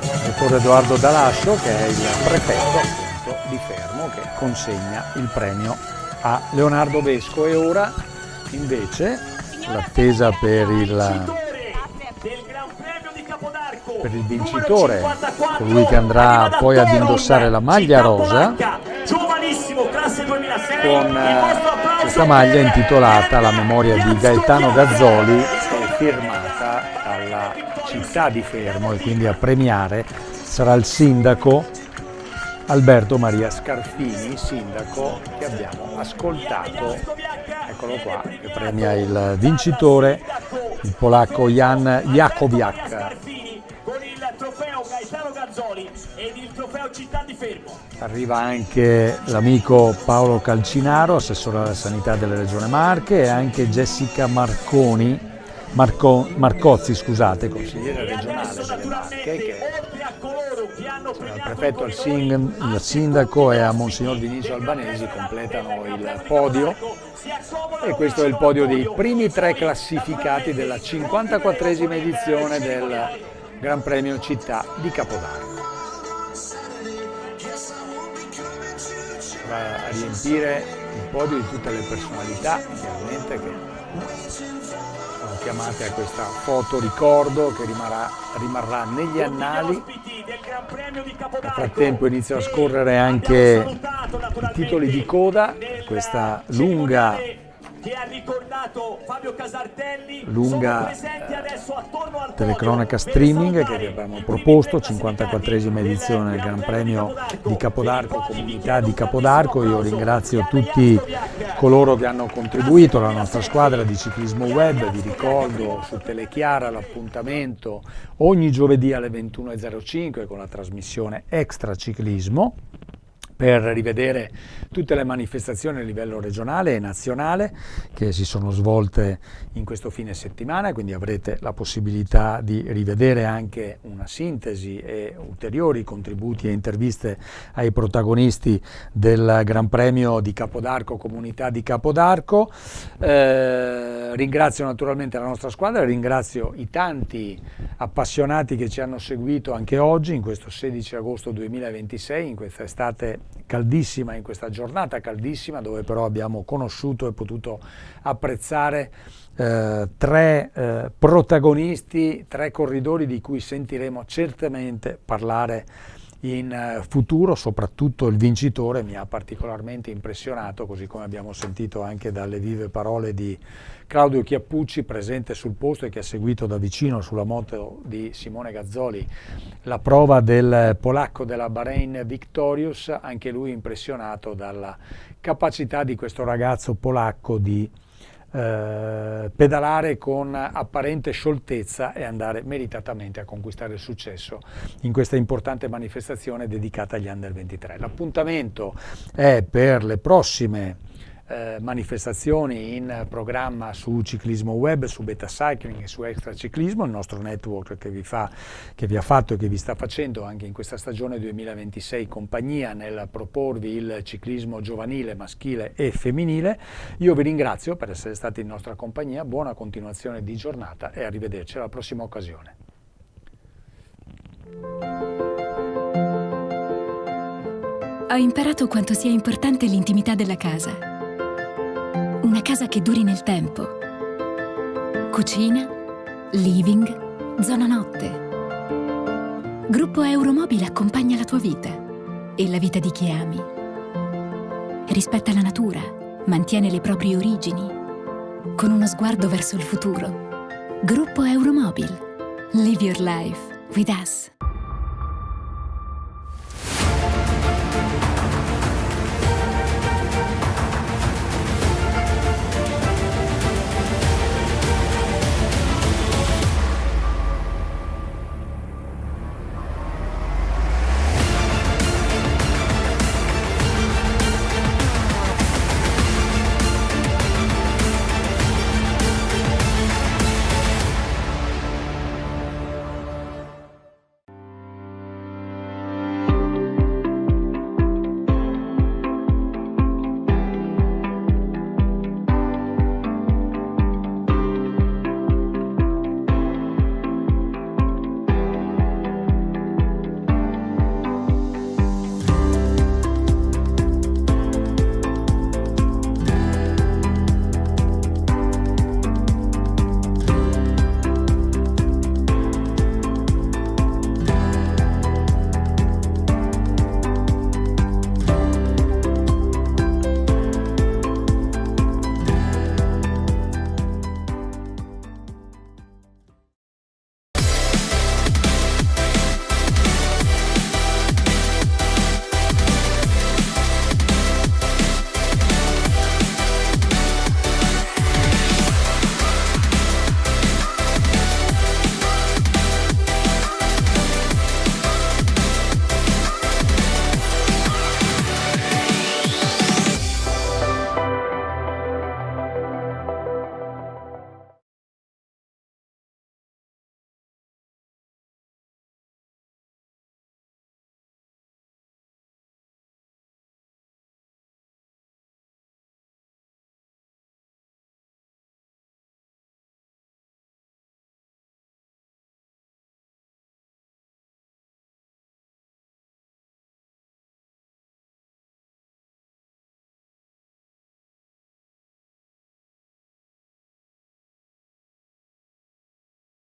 Il dottor Edoardo Dalascio che è il prefetto appunto di Fermo che consegna il premio a Leonardo Vesco. E ora invece l'attesa per il vincitore, colui che andrà poi ad indossare la maglia rosa con questa maglia intitolata alla memoria di Gaetano Gazzoli e firmata dalla città di Fermo, e quindi a premiare sarà il sindaco Alberto Maria Scarfini, sindaco che abbiamo ascoltato, eccolo qua, che premia il vincitore, il polacco Jan Jakowiak. Con il trofeo Gaetano Gazzoli ed il trofeo Città di Fermo. Arriva anche l'amico Paolo Calcinaro, assessore alla sanità della Regione Marche, e anche Jessica Marcozzi, scusate, consigliere regionale delle Marche, che il prefetto, il sindaco e a Monsignor Vinicio Albanesi completano il podio. E questo è il podio dei primi 3 classificati della 54esima edizione del Gran Premio Città di Capodarco. Va a riempire il podio di tutte le personalità chiaramente che sono chiamate a questa foto ricordo che rimarrà negli annali. Nel frattempo iniziano a scorrere anche i titoli di coda, questa lunga telecronaca streaming che vi abbiamo proposto, 54esima edizione del Gran Premio di Capodarco, comunità di Capodarco. Io ringrazio tutti coloro che hanno contribuito alla nostra squadra di ciclismo web. Vi ricordo su Telechiara l'appuntamento ogni giovedì alle 21:05 con la trasmissione Extra Ciclismo, per rivedere tutte le manifestazioni a livello regionale e nazionale che si sono svolte in questo fine settimana, quindi avrete la possibilità di rivedere anche una sintesi e ulteriori contributi e interviste ai protagonisti del Gran Premio di Capodarco, Comunità di Capodarco. Ringrazio naturalmente la nostra squadra, ringrazio i tanti appassionati che ci hanno seguito anche oggi in questo 16 agosto 2026, in questa estate caldissima, in questa giornata caldissima, dove però abbiamo conosciuto e potuto apprezzare tre protagonisti, tre corridori di cui sentiremo certamente parlare in futuro. Soprattutto il vincitore mi ha particolarmente impressionato, così come abbiamo sentito anche dalle vive parole di Claudio Chiappucci, presente sul posto e che ha seguito da vicino sulla moto di Simone Gazzoli la prova del polacco della Bahrain Victorious, anche lui impressionato dalla capacità di questo ragazzo polacco di pedalare con apparente scioltezza e andare meritatamente a conquistare il successo in questa importante manifestazione dedicata agli Under 23. L'appuntamento è per le prossime manifestazioni in programma su Ciclismo Web, su Beta Cycling e su Extra Ciclismo, il nostro network che vi ha fatto e che vi sta facendo anche in questa stagione 2026 compagnia nel proporvi il ciclismo giovanile, maschile e femminile. Io vi ringrazio per essere stati in nostra compagnia, buona continuazione di giornata e arrivederci alla prossima occasione. Ho imparato quanto sia importante l'intimità della casa. Una casa che duri nel tempo. Cucina, living, zona notte. Gruppo Euromobile accompagna la tua vita e la vita di chi ami. Rispetta la natura, mantiene le proprie origini, con uno sguardo verso il futuro. Gruppo Euromobile. Live your life with us.